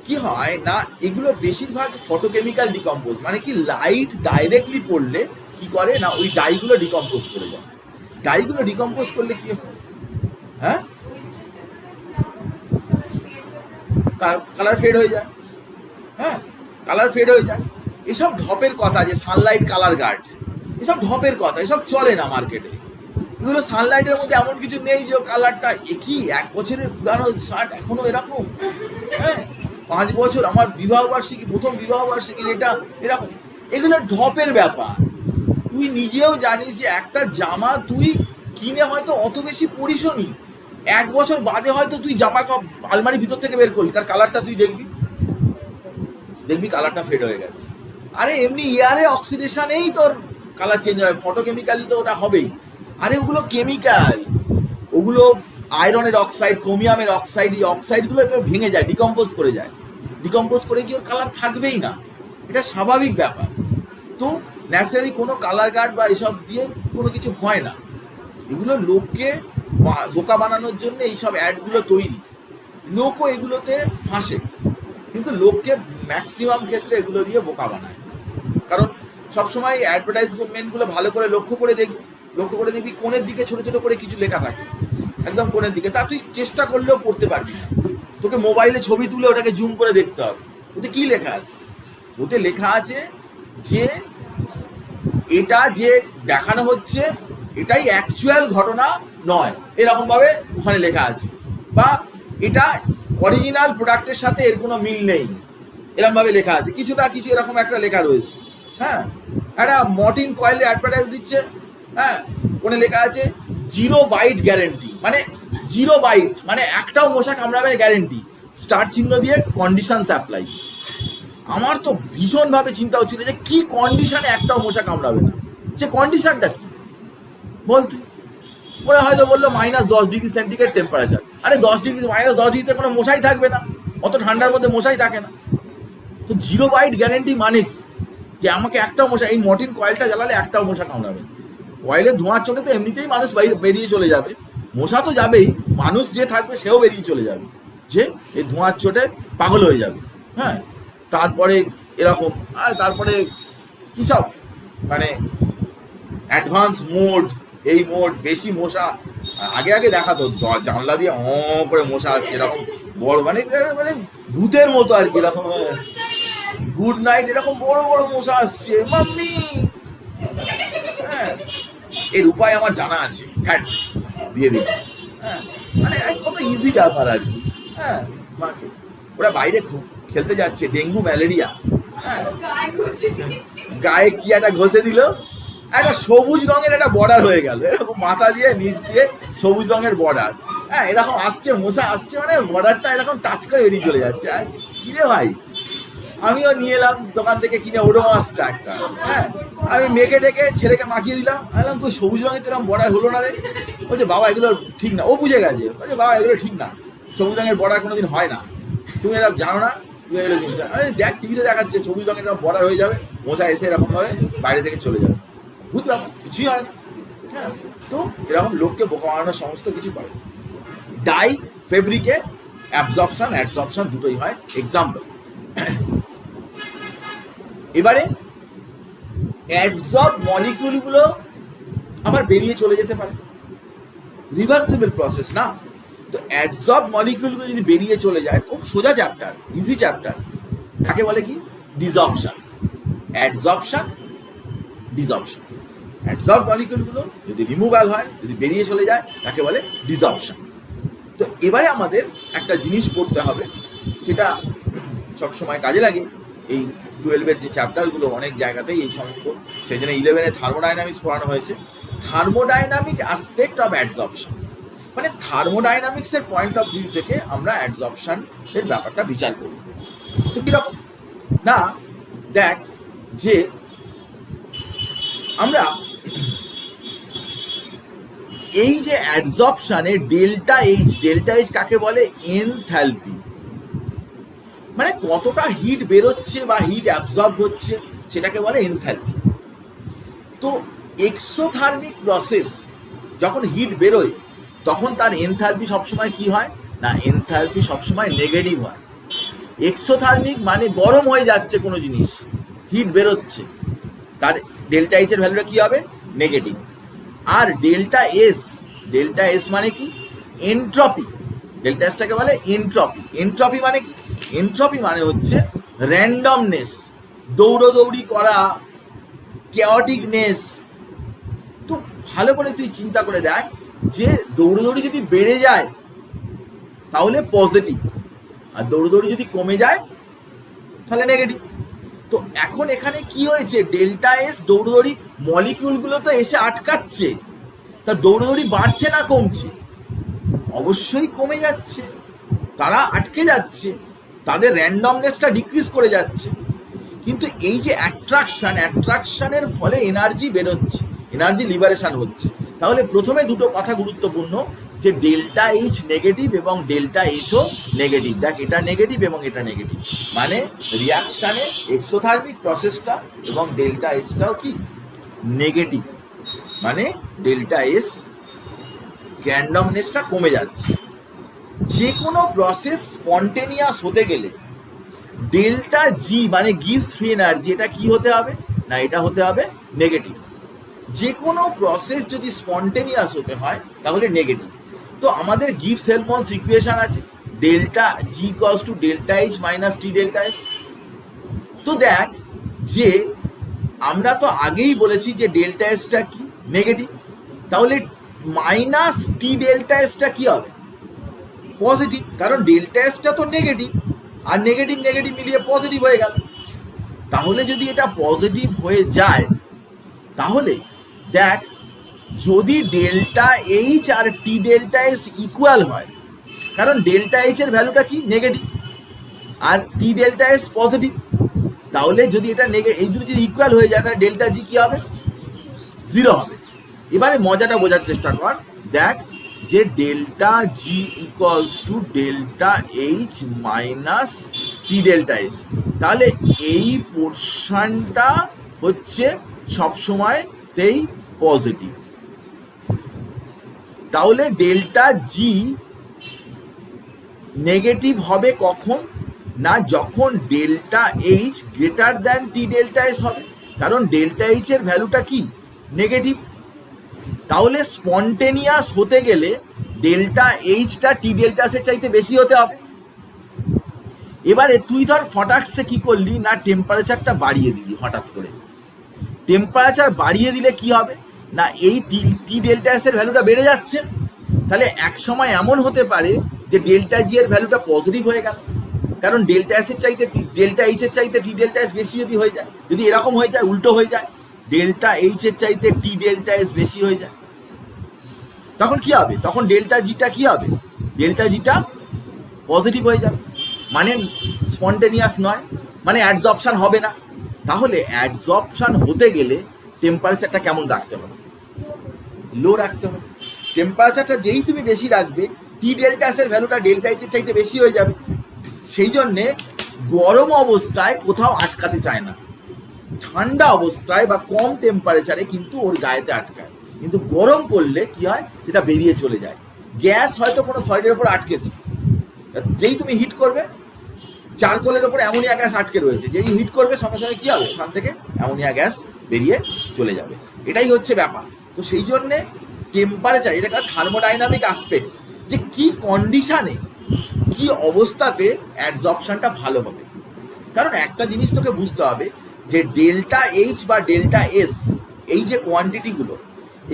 কি হয় না এগুলো বেশিরভাগ ফটোকেমিক্যাল ডিকম্পোজ, মানে কি লাইট ডাইরেক্টলি পড়লে কি করে না ওই ডাইগুলো ডিকম্পোজ করে যায়। ডাইগুলো ডিকম্পোজ করলে কি হয়, হ্যাঁ কালার ফেড হয়ে যায়, হ্যাঁ কালার ফেড হয়ে যায়। এসব ঢপের কথা, যে সানলাইট কালার গার্ড, এসব ঢপের কথা, এসব চলে না মার্কেটে। এগুলো সানলাইটের মধ্যে এমন কিছু নেই যে কালারটা একই, 1 বছরের পুরানো শার্ট এখনো এরকম, হ্যাঁ 5 বছর আমার বিবাহ বার্ষিকী, প্রথম বিবাহ বার্ষিকী এটা এরকম, এগুলো ঢপের ব্যাপার। তুই নিজেও জানিস যে একটা জামা তুই কিনে হয়তো অত বেশি পরিসও নি, 1 বছর বাদে হয়তো তুই জামা আলমারির ভিতর থেকে বের করলি, তার কালারটা তুই দেখবি কালারটা ফেড হয়ে গেছে। আরে এমনি এয়ারে অক্সিডেশনেই তোর কালার চেঞ্জ হয়, ফটোকেমিক্যালি তো ওটা হবেই। আরে ওগুলো কেমিক্যাল, ওগুলো আয়রনের অক্সাইড, ক্রোমিয়ামের অক্সাইড, এই অক্সাইডগুলো ভেঙে যায়, ডিকম্পোজ করে যায়, ডিকম্পোজ করে কি ওর কালার থাকবেই না, এটা স্বাভাবিক ব্যাপার। তো ন্যাচারালি কোনো কালার গার্ড বা এসব দিয়ে কোনো কিছু হয় না, এগুলো লোককে বোকা বানানোর জন্য এইসব অ্যাডগুলো তৈরি, লোকও এগুলোতে ফাঁসে, কিন্তু লোককে ম্যাক্সিমাম ক্ষেত্রে এগুলো দিয়ে বোকা বানায়। কারণ সবসময় অ্যাডভার্টাইজমেন্টগুলো ভালো করে লক্ষ্য করে দেখবি কোণের দিকে ছোট ছোট করে কিছু লেখা থাকে, একদম কোণের দিকে, তা তুই চেষ্টা করলেও পড়তে পারবি না, তোকে মোবাইলে ছবি তুলে ওটাকে জুম করে দেখতে হবে ওতে কি লেখা আছে। ওতে লেখা আছে যে এটা যে দেখানো হচ্ছে এটাই অ্যাকচুয়াল ঘটনা নয়, এরকম ভাবে ওখানে লেখা আছে, বা এটা অরিজিনাল প্রোডাক্টের সাথে এর কোনো মিল নেই, এরকম ভাবে লেখা আছে, কিছুটা কিছু এরকম একটা লেখা রয়েছে। হ্যাঁ একটা মর্টিন কয়েলে অ্যাডভার্টাইজ দিচ্ছে, হ্যাঁ ওখানে লেখা আছে 0 বাইট গ্যারেন্টি, মানে 0 বাইট মানে একটাও মশা কামড়াবে গ্যারেন্টি, স্টার চিহ্ন দিয়ে কন্ডিশনস অ্যাপ্লাই। আমার তো ভীষণভাবে চিন্তা হচ্ছিল যে কি কন্ডিশনে একটাও মশা কামড়াবে না, যে কন্ডিশনটা কি বলতো। ওরা হয়তো বললো -10 ডিগ্রি সেন্টিগ্রেড টেম্পারেচার, আরে -10 ডিগ্রিতে কোনো মশাই থাকবে না, অত ঠান্ডার মধ্যে মশাই থাকে না। তো 0 বাইট গ্যারেন্টি মানে কি, যে আমাকে একটাও মশা, এই মর্টিন কয়েলটা জ্বালালে একটাও মশা কামড়াবে। কয়েলের ধোঁয়ার চোটে তো এমনিতেই মানুষ বেরিয়ে চলে যাবে, মশা তো যাবেই, মানুষ যে থাকবে সেও বেরিয়ে চলে যাবে, যে এই ধোঁয়ার চোটে পাগল হয়ে যাবে। হ্যাঁ তারপরে এরকম, আর তারপরে কী সব মানে অ্যাডভান্স মোড, এই মোড, বেশি মশা, আগে দেখাতো জানলা দিয়ে করে মশা আসছে এরকম বড়, মানে ভূতের মতো আর কি, এরকম গুড নাইট এরকম বড় বড় মশা আসছে মাম্মি। হ্যাঁ এর উপায় আমার জানা আছে, হ্যাট দিয়ে দিই। হ্যাঁ মানে কত ইজি ব্যাপার আর কি। হ্যাঁ ওরা বাইরে খেলতে যাচ্ছে, ডেঙ্গু ম্যালেরিয়া, হ্যাঁ, গায়ে কি একটা ঘষে দিল, একটা সবুজ রঙের একটা বর্ডার হয়ে গেল, এরকম মাথা দিয়ে নিচ দিয়ে সবুজ রঙের বর্ডার, হ্যাঁ, এরকম আসছে, মশা আসছে, মানে বর্ডারটা এরকম টাচ করে বেরিয়ে চলে যাচ্ছে। কিরে ভাই, আমিও নিয়ে এলাম দোকান থেকে কিনে ওডোমসটা একটা, হ্যাঁ, আমি মেখে ডেকে ছেলেকে মাখিয়ে দিলাম, বললাম তুই সবুজ রঙের এরকম বর্ডার হলো না রে? বলছে বাবা এগুলো ঠিক না। ও বুঝে গেছে, বলছে বাবা এগুলো ঠিক না, সবুজ রঙের বর্ডার কোনোদিন হয় না, তুমি এরকম জানো না, তুমি এগুলো চিনছো? আরে দেখ টিভিতে দেখাচ্ছে সবুজ রঙের এরকম বর্ডার হয়ে যাবে, মশা এসে এরকম ভাবে বাইরে থেকে চলে যাবে, বুঝলাম কিছুই হয় না। হ্যাঁ, তো এরকম লোককে বোকা বানানোর সমস্ত কিছু করে। ডাই ফেব্রিকে অ্যাবজর্পশন অ্যাডসর্পশন দুটোই হয়। এক্সাম্পল, এবারে অ্যাডসর্ব মলিকিউলগুলো আবার বেরিয়ে চলে যেতে পারে, রিভার্সিবল প্রসেস না। তো অ্যাডসর্ব মলিকিউলগুলো যদি বেরিয়ে চলে যায়, খুব সোজা চ্যাপ্টার, ইজি চ্যাপ্টার, তাকে বলে কি? ডিসঅর্পশন। অ্যাডসর্পশন, ডিসঅর্পশন। অ্যাডসর্ব মলিকিউলগুলো যদি রিমুভাল হয়, যদি বেরিয়ে চলে যায়, তাকে বলে ডিসঅর্পশন। তো এবারে আমাদের একটা জিনিস পড়তে হবে, সেটা সবসময় কাজে লাগে। এই 12-এর যে চ্যাপ্টারগুলো অনেক জায়গাতেই এই সমস্ত, সেই জন্য 11-এ থার্মোডাইনামিক্স পড়ানো হয়েছে। থার্মোডাইনামিক অ্যাসপেক্ট অফ অ্যাডসর্পশন, মানে থার্মোডাইনামিক্সের পয়েন্ট অফ ভিউ থেকে আমরা অ্যাডসর্পশন এর ব্যাপারটা বিচার করি। তো কিরকম না, দেখ যে আমরা এই যে অ্যাডসর্পশনে ডেল্টা এইচ কাকে বলে? এনথালপি, মানে কতটা হিট বেরোচ্ছে বা হিট অ্যাবজর্ব হচ্ছে সেটাকে বলে এনথালপি। তো এক্সোথার্মিক প্রসেস যখন হিট বেরোয় তখন তার এনথালপি সবসময় কি হয় না? এনথালপি সবসময় নেগেটিভ হয়। এক্সোথার্মিক মানে গরম হয়ে যাচ্ছে কোনো জিনিস, হিট বেরোচ্ছে, তার ডেল্টা এইচ এর ভ্যালুটা কি হবে? নেগেটিভ। আর ডেল্টা এস মানে কি? এনট্রপি। ডেল্টা এসটাকে বলে এনট্রপি। এনট্রপি মানে কি? এনট্রপি মানে হচ্ছে র্যান্ডমনেস, দৌড়োদৌড়ি করা, কেওটিকনেস। তো ভালো করে তুই চিন্তা করে দেখ যে দৌড়োদৌড়ি যদি বেড়ে যায় তাহলে পজিটিভ, আর দৌড়োদৌড়ি যদি কমে যায় তাহলে নেগেটিভ। তো এখন এখানে কি হয়েছে? ডেল্টা এস দৌড়োদৌড়ি মলিকিউলগুলো তো এসে আটকাচ্ছে, তা দৌড়োদৌড়ি বাড়ছে না কমছে? অবশ্যই কমে যাচ্ছে, তারা আটকে যাচ্ছে, তাদের র্যান্ডমনেসটা ডিক্রিজ করে যাচ্ছে। কিন্তু এই যে অ্যাট্রাকশনের ফলে এনার্জি বেরোচ্ছে, এনার্জি লিবারেশন হচ্ছে। তাহলে প্রথমে দুটো কথা গুরুত্বপূর্ণ, যে ডেল্টা এইচ নেগেটিভ এবং ডেল্টা এসও নেগেটিভ। দেখ এটা নেগেটিভ এবং এটা নেগেটিভ, মানে রিয়াকশানে এক্সোথার্মিক প্রসেসটা এবং ডেল্টা এসটাও কি? নেগেটিভ, মানে ডেল্টা এস র্যান্ডমনেসটা কমে যাচ্ছে। যে কোনো প্রসেস স্পন্টেনিয়াস হতে গেলে ডেল্টা জি মানে গিভস ফ্রি এনার্জি, এটা কি হতে হবে না? এটা হতে হবে নেগেটিভ। যে কোনো প্রসেস যদি স্পন্টেনিয়াস হতে হয় তাহলে নেগেটিভ। তো আমাদের গিভস হেলমহলটজ ইকুয়েশন আছে, delta G equals to delta H minus T delta S. তো দেখ যে আমরা তো আগেই বলেছি যে ডেল্টা এসটা কি? নেগেটিভ। তাহলে মাইনাস টি ডেল্টা এসটা কি হবে? পজিটিভ, কারণ ডেল্টা এসটা তো নেগেটিভ, আর নেগেটিভ নেগেটিভ মিলিয়ে পজিটিভ হয়ে গেল। তাহলে যদি এটা পজিটিভ হয়ে যায় তাহলে দেখ, যদি ডেল্টা এইচ আর টি ডেল্টা এস ইকুয়াল হয়, কারণ ডেল্টা এইচ এর ভ্যালুটা কি? নেগেটিভ, আর টি ডেল্টা এস পজিটিভ, তাহলে যদি এটা এই দুটো যদি ইকুয়াল হয়ে যায় তাহলে ডেল্টা জি কি হবে? 0 হবে। এবারে মজাটা বোঝার চেষ্টা কর, দেখ যে delta G equals to delta H minus T delta S, তাহলে এই পোর্শনটা হচ্ছে সবসময়তেই পজিটিভ। তাহলে ডেল্টা জি নেগেটিভ হবে কখন না? যখন ডেল্টা এইচ গ্রেটার দ্যান টি ডেল্টা এস হবে, কারণ ডেল্টা এইচ এর ভ্যালুটা কি? নেগেটিভ। তাহলে স্পন্টেনিয়াস হতে গেলে ডেল্টা এইচটা টি ডেল্টা এস এর চাইতে বেশি হতে হবে। এবারে তুই ধর ফটাকসে কি করলি না, টেম্পারেচারটা বাড়িয়ে দিলি হঠাৎ করে। টেম্পারেচার বাড়িয়ে দিলে কি হবে না, এই টি ডেল্টা এস এর ভ্যালুটা বেড়ে যাচ্ছে। তাহলে এক সময় এমন হতে পারে যে ডেল্টা জি এর ভ্যালুটা পজিটিভ হয়ে গেল, কারণ ডেল্টা এস এর চাইতে ডেল্টা এইচ এর চাইতে টি ডেল্টা এস বেশি যদি হয়ে যায়, যদি এরকম হয়ে যায়, উল্টো হয়ে যায়, ডেল্টা এইচ এর চাইতে টি ডেল্টা এস বেশি হয়ে যায়, তখন কি হবে? তখন ডেল্টা জিটা কি হবে? ডেল্টা জিটা পজিটিভ হয়ে যাবে, মানে স্পন্টেনিয়াস নয়, মানে অ্যাডজর্পশন হবে না। তাহলে অ্যাডজর্পশন হতে গেলে টেম্পারেচারটা কেমন রাখতে হবে? লো রাখতে হবে। টেম্পারেচারটা যেই তুমি বেশি রাখবে, টি ডেল্টা এস এর ভ্যালুটা ডেল্টা এইচ এর চাইতে বেশি হয়ে যাবে। সেই জন্যে গরম অবস্থায় কোথাও আটকাতে চায় না, ঠান্ডা অবস্থায় বা কম টেম্পারেচারে কিন্তু ওর গায়েতে আটকায়, কিন্তু গরম করলে কি হয়? সেটা বেরিয়ে চলে যায়। গ্যাস হয়তো কোনো সলিডের উপর আটকেছে, যেই তুমি হিট করবে, চারকোলের ওপর অ্যামোনিয়া গ্যাস আটকে রয়েছে, যেই হিট করবে সঙ্গে সঙ্গে কি হবে? ওখান থেকে অ্যামোনিয়া গ্যাস বেরিয়ে চলে যাবে। এটাই হচ্ছে ব্যাপার। তো সেই জন্যে টেম্পারেচার, এটা একটা থার্মোডাইনামিক আসপেক্ট, যে কি কন্ডিশনে, কি অবস্থাতে অ্যাডজর্পশনটা ভালো হবে। কারণ একটা জিনিস তোকে বুঝতে হবে যে ডেল্টা এইচ বা ডেল্টা এস, এই যে কোয়ান্টিটিগুলো,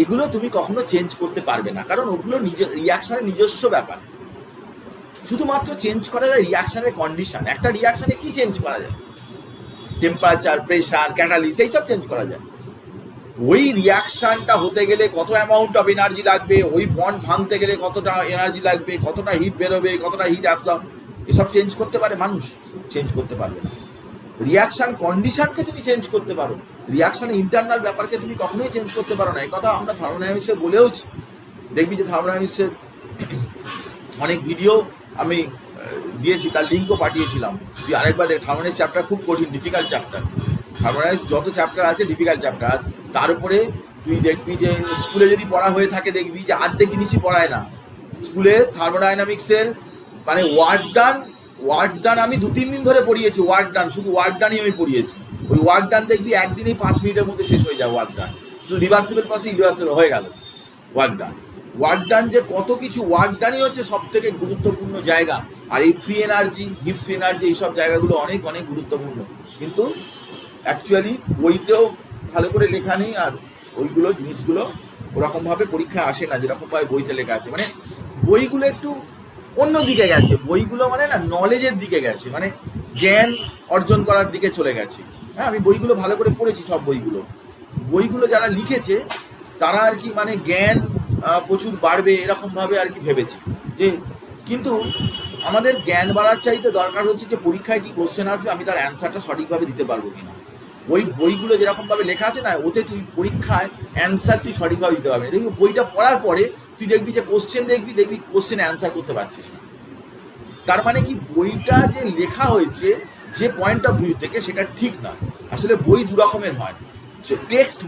এগুলো তুমি কখনো চেঞ্জ করতে পারবে না, কারণ ওগুলো রিয়াকশনের নিজস্ব ব্যাপার। শুধুমাত্র চেঞ্জ করা যায় রিয়াকশনের কন্ডিশন। একটা রিয়াকশনে কি চেঞ্জ করা যায়? টেম্পারেচার, প্রেশার, ক্যাটালিস্ট, এইসব চেঞ্জ করা যায়। ওই রিয়াকশনটা হতে গেলে কত অ্যামাউন্ট অফ এনার্জি লাগবে, ওই বন্ড ভাঙতে গেলে কতটা এনার্জি লাগবে, কতটা হিট বেরোবে, কতটা হিট অ্যাবজর্ব, এসব চেঞ্জ করতে পারে মানুষ? চেঞ্জ করতে পারবে না। রিয়াকশন কন্ডিশনকে তুমি চেঞ্জ করতে পারো, রিয়াকশনের ইন্টারনাল ব্যাপারকে তুমি কখনোই চেঞ্জ করতে পারো না। এই কথা আমরা থার্মোডাইনামিক্সে বলেওছি। দেখবি যে থার্মোডাইনামিক্সের অনেক ভিডিও আমি দিয়েছি, তার লিঙ্কও পাঠিয়েছিলাম, তুই আরেকবার দেখ। থার্মোডাইনামিক্স চ্যাপ্টার খুব কঠিন, ডিফিকাল্ট চ্যাপ্টার। থার্মোডাইনামিক্স যত চ্যাপ্টার আছে ডিফিকাল্ট চ্যাপ্টার। আর তার উপরে তুই দেখবি যে স্কুলে যদি পড়া হয়ে থাকে, দেখবি যে অর্ধেক জিনিসই পড়ায় না স্কুলে। থার্মোডাইনামিক্সের মানে ওয়ার্ক ডান আমি 2-3 দিন ধরে পড়িয়েছি। ওয়ার্ক ডান, শুধু ওয়ার্ক ডানই আমি পড়িয়েছি। ওই ওয়ার্ক ডান দেখবি একদিনেই 5 মিনিটের মধ্যে শেষ হয়ে যায় ওয়ার্ক ডান। শুধু রিভার্সিবল পাশে ইরিভার্সিবল হয়ে গেল ওয়ার্ক ডান যে কত কিছু। ওয়ার্ক ডানই হচ্ছে সব থেকে গুরুত্বপূর্ণ জায়গা। আর এই free energy, gives free energy, এইসব জায়গাগুলো অনেক অনেক গুরুত্বপূর্ণ, কিন্তু অ্যাকচুয়ালি বইতেও ভালো করে লেখা নেই। আর ওইগুলো জিনিসগুলো ওরকমভাবে পরীক্ষায় আসে না যেরকমভাবে বইতে লেখা আছে। মানে বইগুলো একটু অন্য দিকে গেছে, বইগুলো মানে না নলেজের দিকে গেছে, মানে জ্ঞান অর্জন করার দিকে চলে গেছে। হ্যাঁ, আমি বইগুলো ভালো করে পড়েছি, সব বইগুলো যারা লিখেছে তারা আর কি মানে জ্ঞান প্রচুর বাড়বে এরকমভাবে আর কি ভেবেছে যে। কিন্তু আমাদের জ্ঞান বাড়ার চাইতে দরকার হচ্ছে যে পরীক্ষায় কি কোশ্চেন আসবে আমি তার অ্যান্সারটা সঠিকভাবে দিতে পারবো কিনা। ওই বইগুলো যেরকমভাবে লেখা আছে না, ওতে তুই পরীক্ষায় অ্যান্সার তুই সঠিকভাবে দিতে পারবি। দেখবি বইটা পড়ার পরে তুই দেখবি যে কোশ্চেন দেখবি কোশ্চেন অ্যান্সার করতে পারছিস না। তার মানে কি, বইটা যে লেখা হয়েছে যে পয়েন্ট অফ ভিউ থেকে, সেটা ঠিক না। আসলে বই দু রকমের হয়। টেক্সট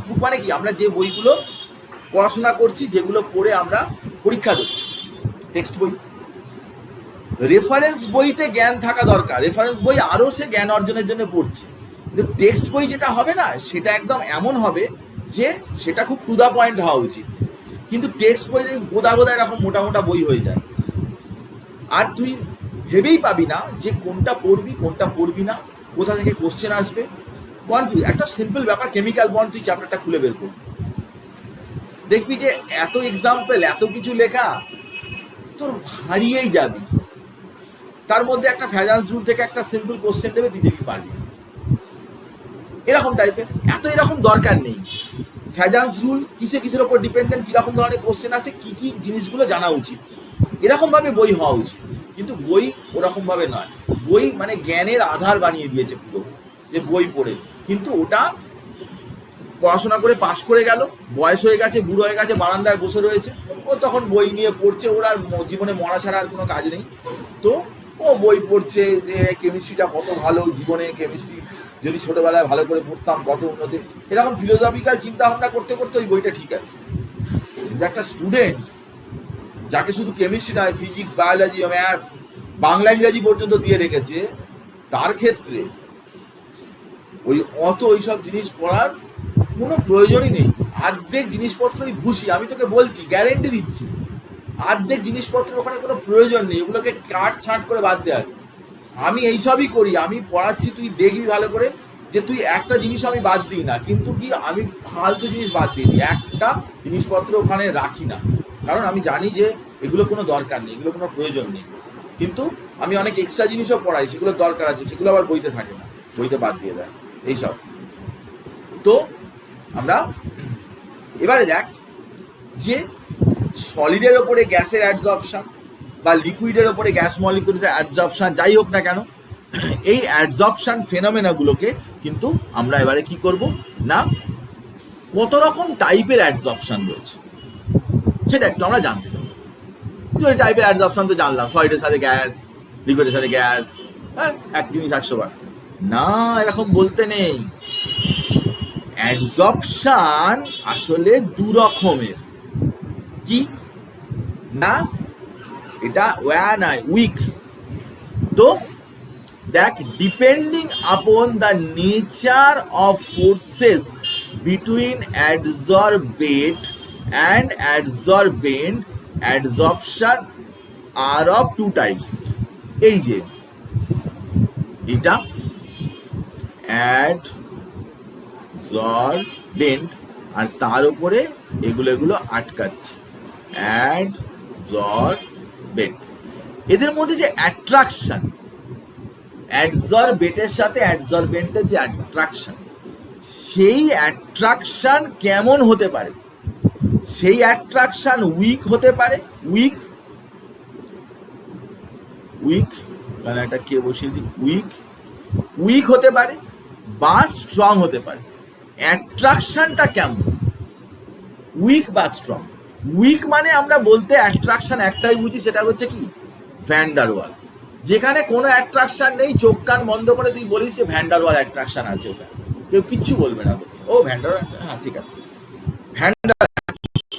বুক মানে কি, আমরা যে বইগুলো পড়াশোনা করছি, যেগুলো পড়ে আমরা পরীক্ষা দেব, টেক্সট বই। রেফারেন্স বইতে জ্ঞান থাকা দরকার, রেফারেন্স বই আরও সে জ্ঞান অর্জনের জন্য পড়ছে। কিন্তু টেক্সট বই যেটা হবে না, সেটা একদম এমন হবে যে সেটা খুব টু দা পয়েন্ট হওয়া উচিত। কিন্তু টেক্সট বই গোদা এরকম মোটা বই হয়ে যায়, আর তুই ভেবেই পাবি না যে কোনটা পড়বি না, কোথা থেকে কোশ্চেন আসবে। কনফিউজ। একটা সিম্পল ব্যাপার, কেমিক্যাল বন্ড, তুই চ্যাপ্টারটা খুলে বের করবি, দেখবি যে এত এক্সাম্পল, এত কিছু লেখা, তোর হারিয়েই যাবি। তার মধ্যে একটা ফ্যাজান্স রুল থেকে একটা সিম্পল কোশ্চেন দেবে, তুই দেখবি পারবি এরকম টাইপের। এরকম দরকার নেই। ফ্যাজান্স রুল কিসের ওপর ডিপেন্ডেন্ট, কিরকম ধরনের কোশ্চেন আছে, কি জিনিসগুলো জানা উচিত, এরকম ভাবে বই হওয়া উচিত। কিন্তু বই ওরকম ভাবে নয়। বই মানে জ্ঞানের আধার বানিয়ে দিয়েছে পুরো, যে বই পড়ে। কিন্তু ওটা পড়াশোনা করে পাশ করে গেল, বয়স হয়ে গেছে, বুড়ো হয়ে গেছে, বারান্দায় বসে রয়েছে, ও তখন বই নিয়ে পড়ছে। ওর আর জীবনে মরা ছাড়া আর কোনো কাজ নেই, তো ও বই পড়ছে যে কেমিস্ট্রিটা কত ভালো, জীবনে কেমিস্ট্রি যদি ছোটবেলায় ভালো করে পড়তাম কত উন্নতি, এরকম ফিলোসফিক্যাল চিন্তা ভাবনা করতে করতে ওই বইটা ঠিক আছে। কিন্তু একটা স্টুডেন্ট যাকে শুধু কেমিস্ট্রি নয়, ফিজিক্স, বায়োলজি, ম্যাথস, বাংলা, ইংরাজি পর্যন্ত দিয়ে রেখেছে, তার ক্ষেত্রে ওইসব জিনিস পড়ার কোনো প্রয়োজনই নেই। অর্ধেক জিনিসপত্রই ভুসি, আমি তোকে বলছি, গ্যারেন্টি দিচ্ছি, অর্ধেক জিনিসপত্রের ওখানে কোনো প্রয়োজন নেই। ওগুলোকে কাট ছাঁট করে বাদ দেওয়া। আমি এইসবই করি, আমি পড়াচ্ছি, তুই দেখবি ভালো করে যে তুই একটা জিনিস আমি বাদ দিই না, কিন্তু কি আমি ফালতু জিনিস বাদ দিয়ে দিই, একটা জিনিসপত্র ওখানে রাখি না, কারণ আমি জানি যে এগুলো কোনো দরকার নেই, এগুলো কোনো প্রয়োজন নেই। কিন্তু আমি অনেক এক্সট্রা জিনিসও পড়াই, সেগুলো দরকার আছে, সেগুলো আবার বইতে থাকে না, বইতে বাদ দিয়ে দেয় এইসব। তো আমরা এবারে দেখ যে সলিডের ওপরে গ্যাসের অ্যাডজর্পশন বা লিকুইডের ওপরে গ্যাস মলিকুলের অ্যাডজর্পশন যাই হোক না কেন, এই অ্যাডজর্পশন ফেনোমেনাগুলোকে কিন্তু আমরা এবারে কি করব না, কত রকম টাইপের অ্যাডজর্পশন রয়েছে সেটা একটু আমরা জানতে চাই। দুই টাইপের অ্যাডজর্পশন তো জানলাম, সলিডের সাথে গ্যাস, লিকুইডের সাথে গ্যাস, হ্যাঁ এক জিনিস 100 বার না, এরকম বলতে নেই। অ্যাডজর্পশন আসলে দু রকমের, কি না, এটা ওয়া নয়, উইক। তো দেখ, depending upon the nature of forces between adsorbate and adsorbent, adsorption আর অফ টু টাইপস। এই যে এটা অ্যাডজর্বেন্ট আর তার উপরে এগুলো আটকাচ্ছে, অ্যাডজর্বেন্ট। এদের মধ্যে যে অ্যাট্রাকশন, অ্যাডজর্বেটের সাথে অ্যাডজর্বেন্টের যে অ্যাট্রাকশন, সেই অ্যাট্রাকশন কেমন হতে পারে? সেই অ্যাট্রাকশন উইক হতে পারে, উইক মানে একটা কে বসিয়ে দিই, উইক হতে পারে বা স্ট্রং হতে পারে। অ্যাট্রাকশনটা কেমন, উইক বা স্ট্রং? উইক মানে আমরা বলতে অ্যাট্রাকশন একটাই বুঝি, সেটা হচ্ছে কি ভ্যান ডার ওয়াল। যেখানে কোনো অ্যাট্রাকশন নেই, চোখ কান বন্ধ করে তুই বলিস যে ভ্যান ডার ওয়াল অ্যাট্রাকশন আছে, ওখানে কেউ কিচ্ছু বলবে না, ও ভ্যান ডার ওয়াল, হ্যাঁ ঠিক আছে ভ্যান ডার।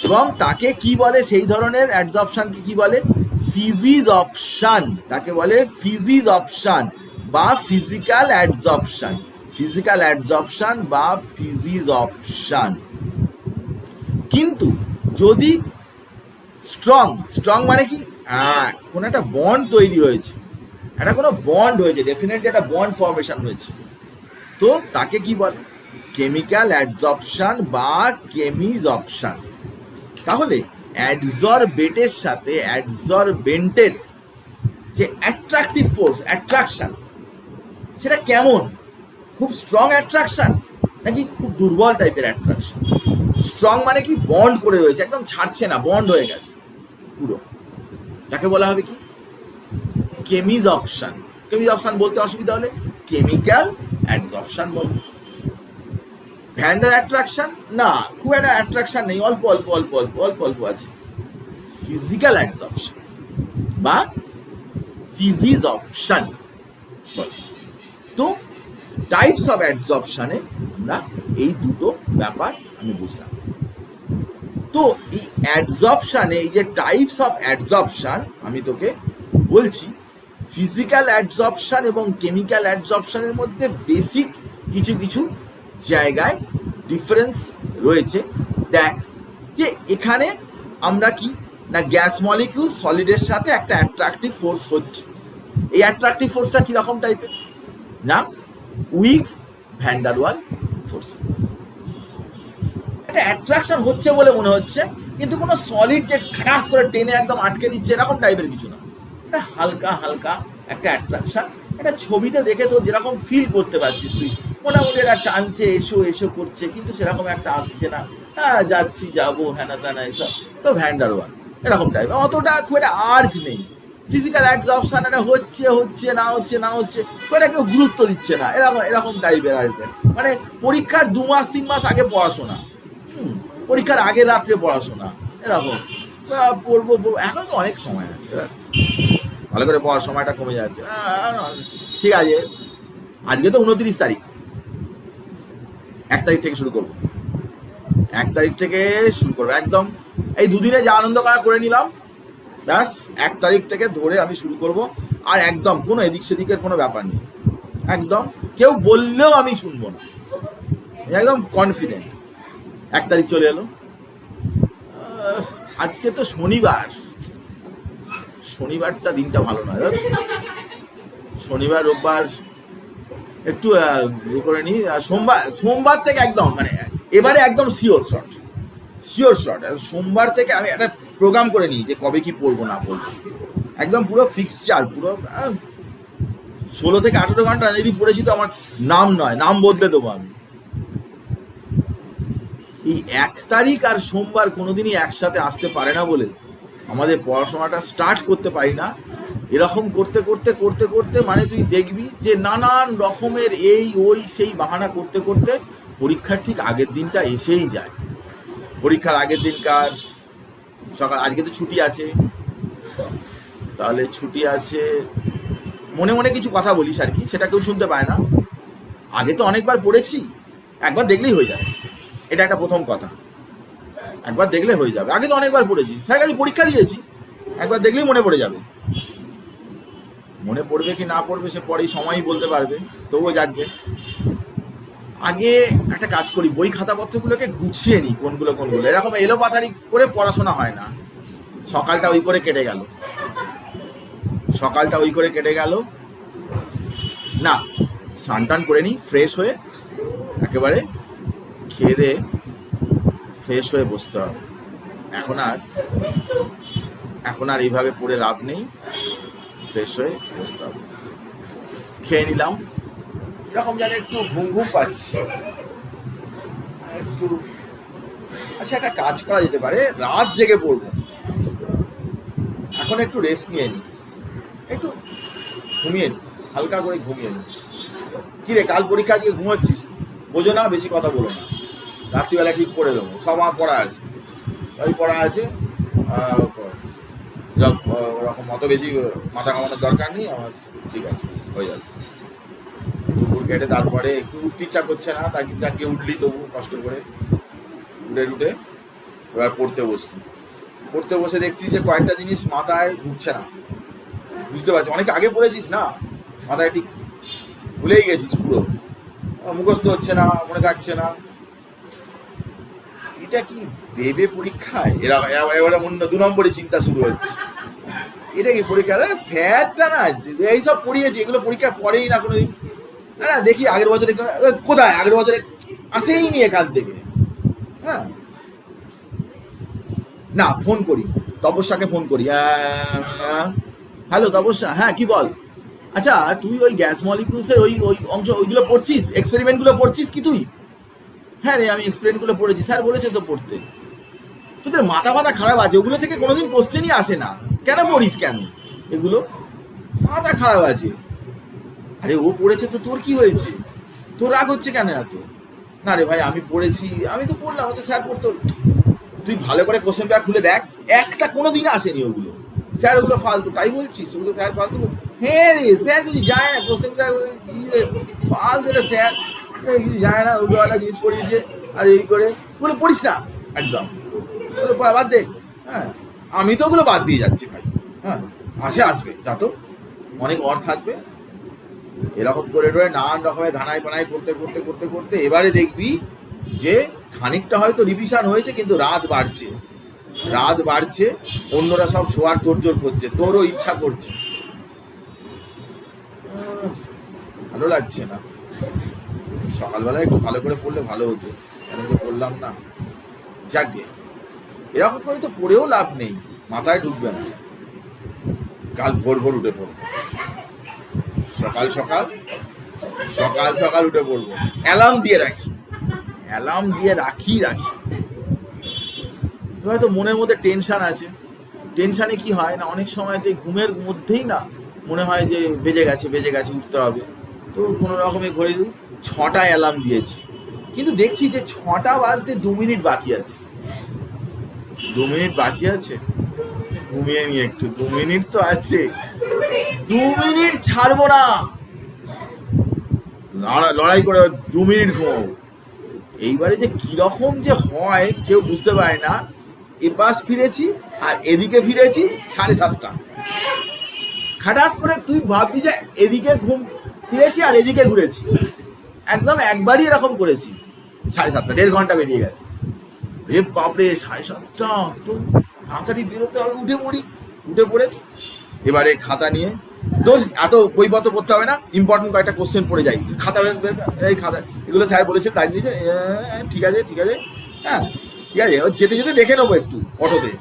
এবং তাকে কি বলে, সেই ধরনের অ্যাডজর্পশনকে কি বলে, ফিজিজর্পশন। তাকে বলে ফিজিজর্পশন বা ফিজিক্যাল অ্যাডজর্পশন, ফিজিক্যাল অ্যাডজর্পশন বা ফিজিজর্পশন। কিন্তু যদি স্ট্রং মানে কি, কোনো একটা বন্ড তৈরি হয়েছে, একটা কোনো বন্ড হয়েছে, ডেফিনেটলি একটা বন্ড ফর্মেশন হয়েছে, তো তাকে কি বলে, কেমিক্যাল অ্যাডজর্পশন বা কেমিজর্পশন। তাহলে অ্যাডজর্বেটের সাথে অ্যাডজর্বেন্টের যে অ্যাট্রাকটিভ ফোর্স, অ্যাট্রাকশন, সেটা কেমন? খুব স্ট্রং অ্যাট্রাকশন নাকি খুব দুর্বল টাইপের অ্যাট্রাকশন? স্ট্রং মানে কি বন্ড করে রয়েছে, একদম ছাড়ছে না, বন্ড হয়ে গেছে পুরো, তাকে বলা হবে কি কেমিজর্পশন। কেমিজর্পশন বলতে অসুবিধা হলে কেমিক্যাল অ্যাডজর্পশন বলবো। ভ্যান ডার অ্যাট্রাকশন না, খুব একটা অ্যাট্রাকশন নেই, অল্প অল্প অল্প অল্প অল্প অল্প আছে, ফিজিক্যাল অ্যাডজর্পশন বা ফিজিজর্পশন। তো টাইপস অফ অ্যাডজর্পশনে আমরা এই দুটো ব্যাপার আমি বুঝলাম। তো এই অ্যাডজর্পশনে, এই যে টাইপস অফ অ্যাডজর্পশন আমি তোকে বলছি, ফিজিক্যাল অ্যাডজর্পশন এবং কেমিক্যাল অ্যাডজর্পশনের মধ্যে বেসিক কিছু কিছু জায়গায় ডিফারেন্স রয়েছে। দেখ যে এখানে আমরা কি না, গ্যাস মলিকিউল সলিডের সাথে একটা অ্যাট্রাকটিভ ফোর্স হচ্ছে। এই অ্যাট্রাকটিভ ফোর্সটা কিরকম টাইপের না, উইক ভ্যান ডার ওয়াল ফোর্স। একটা অ্যাট্রাকশন হচ্ছে বলে মনে হচ্ছে, কিন্তু কোনো সলিড যে খাস করে টেনে একদম আটকে দিচ্ছে এরকম টাইপের কিছু না, এটা হালকা হালকা একটা অ্যাট্রাকশন। এটা ছবিতে দেখে তো যেরকম ফিল করতে পারছিস তুই, মোটামুটি এটা টানছে, এসো এসো করছে, কিন্তু সেরকম একটা আসছে না, হ্যাঁ যাচ্ছি যাবো হ্যানা ত্যানা এসব, তো ভ্যান ডার ওয়াল এরকম টাইপ, অতটা খুব একটা আর্জ নেই। ফিজিক্যাল অ্যাডজর্পশন এটা হচ্ছে হচ্ছে না হচ্ছে না হচ্ছে, এটা কেউ গুরুত্ব দিচ্ছে না, এরকম এরকম টাইপের আর কি। মানে পরীক্ষার 2 মাস 3 মাস আগে পড়াশোনা, পরীক্ষার আগে রাত্রে পড়াশোনা, এরকম পড়বো। এখন তো অনেক সময় আছে, ভালো করে পড়ার সময়টা কমে যাচ্ছে। ঠিক আছে, আজকে তো 29 তারিখ, 1 তারিখ থেকে শুরু করবো, 1 তারিখ থেকে শুরু করবো একদম। এই দুদিনে যা আনন্দ করা করে নিলাম, ব্যাস 1 তারিখ থেকে ধরে আমি শুরু করব। আর একদম কোনো এদিক সেদিকের কোনো ব্যাপার নেই, একদম কেউ বললেও আমি শুনবো না, একদম কনফিডেন্ট। 1 তারিখ চলে এলো, আজকে তো শনিবার, শনিবারটা দিনটা ভালো নয়, শনিবার রোববার একটু ইয়ে করে নিই, সোমবার থেকে একদম মানে এবারে একদম শিওর শট। সোমবার থেকে আমি একটা প্রোগ্রাম করে নিই যে কবে কি পড়বো না পড়বো, একদম পুরো ফিক্সচার, পুরো 16 থেকে 18 ঘন্টা যদি পড়েছি তো আমার নাম নয়, নাম বদলে দেবো আমি। এই 1 তারিখ আর সোমবার কোনোদিনই একসাথে আসতে পারে না বলে আমাদের পড়াশোনাটা স্টার্ট করতে পারি না। এরকম করতে করতে করতে করতে মানে তুই দেখবি যে নানান রকমের এই ওই সেই বাহানা করতে করতে পরীক্ষার ঠিক আগের দিনটা এসেই যায়। পরীক্ষার আগের দিনকার সকাল, আজকে তো ছুটি আছে, তাহলে ছুটি আছে, মনে মনে কিছু কথা বলিস আর কি, সেটা কেউ শুনতে পায় না। আগে তো অনেকবার পড়েছি, একবার দেখলেই হয়ে যাবে, এটা একটা প্রথম কথা। একবার দেখলে হয়ে যাবে, আগে তো অনেকবার পড়েছি, স্যার কাছে পরীক্ষা দিয়েছি, একবার দেখলেই মনে পড়ে যাবে। মনে পড়বে কি না পড়বে সে পরেই সময়ই বলতে পারবে, তবুও যাকবে। আগে একটা কাজ করি, বই খাতাপত্রগুলোকে গুছিয়ে নিই, কোনগুলো কোনগুলো, এরকম এলোপাতাড়ি করে পড়াশোনা হয় না। সকালটা ওই করে কেটে গেল, সকালটা ওই করে কেটে গেল না, স্নান টান করে নিই, ফ্রেশ হয়ে একেবারে খেয়ে দিয়ে ফ্রেশ হয়ে বসতে হবে। এখন আর এইভাবে পড়ে লাভ নেই, ফ্রেশ হয়ে বসতে হবে। খেয়ে নিলাম, এরকম যেন একটু ঘুম ঘুম পাচ্ছি একটু। আচ্ছা, একটা কাজ করা যেতে পারে, রাত জেগে পড়বো, এখন একটু রেস্ট নিয়ে নিই, একটু ঘুমিয়ে নিই, হালকা করে ঘুমিয়ে নিই। কিরে, কাল পরীক্ষা গিয়ে ঘুমোচ্ছিস, বোঝো না, বেশি কথা বলো না, রাত্রিবেলা ঠিক করে দেবো, সব আমার পড়া আছে, ওই পড়া আছে, ওরকম অত বেশি মাথা কামানোর দরকার নেই আমার, ঠিক আছে, হয়ে যাবে। দুপুর কেটে তারপরে একটু উঠতে ইচ্ছা করছে না, তাকে উঠলি তবু কষ্ট করে উঠে এবার পড়তে বসে দেখছি যে কয়েকটা জিনিস মাথায় ঢুকছে না, বুঝতে পারছি, অনেক আগে পড়েছিস না, মাথায় ঠিক ভুলেই গেছিস, পুরো মুখস্থ হচ্ছে না, মনে থাকছে না। এটা কি দেবে পরীক্ষায়? এবারে মনে 2 নম্বরে চিন্তা শুরু হচ্ছে, এটা কি পরীক্ষা? স্যারটা না এইসব পড়িয়েছে, এগুলো পরীক্ষা পড়েই না কোনোদিন। না দেখি আগের বছরে কোথায়, আগের বছরে আসেই নি এখান থেকে। হ্যাঁ, না ফোন করি, তপস্যাকে ফোন করি। হ্যালো তপস্যা, হ্যাঁ কি বল? আচ্ছা, তুই ওই গ্যাস মলিকিউলসের ওই অংশ ওইগুলো পড়ছিস, এক্সপেরিমেন্টগুলো পড়ছিস কি তুই? হ্যাঁ রে, আমি এক্সপেরিমেন্টগুলো পড়েছি, স্যার বলেছে তো পড়তে। তোদের মাথা খারাপ আছে, ওগুলো থেকে কোনোদিন কোশ্চেনই আসে না, কেন পড়িস কেন এগুলো? মাথা খারাপ আছে। আরে ও পড়েছে তো তোর কি হয়েছে, তোর রাগ হচ্ছে কেন এত? না রে ভাই, আমি পড়েছি, আমি তো পড়লাম, তো স্যার পড়তো। তুই ভালো করে কোশ্চেন পেপার খুলে দেখ, একটা কোনোদিন আসেনি ওগুলো, স্যার ওগুলো ফালতু, তাই বলছিস ওগুলো স্যার ফালতু? হ্যাঁ রে, স্যার কিছু যায় না, কোশ্চেন পেপার ফালতু, স্যার কিছু যায় না, ওগুলো একটা জিনিস পড়িয়েছে, আর এই করে ওগুলো পড়িস না একদম, ওগুলো পড়া বাদ দে। হ্যাঁ, আমি তো ওগুলো বাদ দিয়ে যাচ্ছি ভাই। হ্যাঁ, আসবে যা, তো অনেক অর থাকবে। এরকম করে নানান রকমের ধানাই পানাই করতে করতে করতে করতে এবারে দেখবি যে খানিকটা হয়তো রিভিশন হয়েছে, কিন্তু রাত বাড়ছে, অন্যরা সব শোয়ার তোড়জোড় করছে, তোরও ইচ্ছা করছে, ভালো লাগছে না। সকালবেলায় একটু ভালো করে পড়লে ভালো হতো, কেন যে পড়লাম না। যাকে এরকম করে তো পড়েও লাভ নেই, মাথায় ঢুকবে না। কাল ভোর উঠে পড়বো, সকাল সকাল উঠে পড়বো, অ্যালার্ম দিয়ে রাখি। হয়তো মনের মধ্যে টেনশন আছে, টেনশনে কি হয় না, অনেক সময় তো ঘুমের মধ্যেই না মনে হয় যে বেজে গেছে উঠতে হবে, তো কোনো রকমে ঘড়ি 6টায় অ্যালার্ম দিয়েছি, কিন্তু দেখছি যে 6টা বাজতে 2 মিনিট বাকি আছে, ঘুমিয়ে নি একটু, 2 মিনিট তো আছে, 2 মিনিট ছাড়বো না, লড়াই করে 2 মিনিট ঘুমাবো। এইবারে যে কিরকম যে হয় কেউ বুঝতে পারে না। এপাশ ফিরেছি আর এদিকে ফিরেছি 7:30, খাটাস করে তুই ভাববি যে এদিকে ফিরেছি আর এদিকে ঘুরেছি, একদম একবারই এরকম করেছি। 7:30, 1.5 ঘন্টা বেরিয়ে গেছে। রে বাপরে, 7:30, তো তাড়াতাড়ি বেরোতে হবে, উঠে পড়ে এবারে খাতা নিয়ে দোল, এত বইপত্র পড়তে হবে না, ইম্পর্টেন্ট কয়েকটা কোশ্চেন পড়ে যাই, খাতা এই খাতা, এগুলো স্যার বলেছে তাই দিয়েছে, ঠিক আছে, হ্যাঁ ঠিক আছে, যেতে দেখে নেবো একটু অটোতে,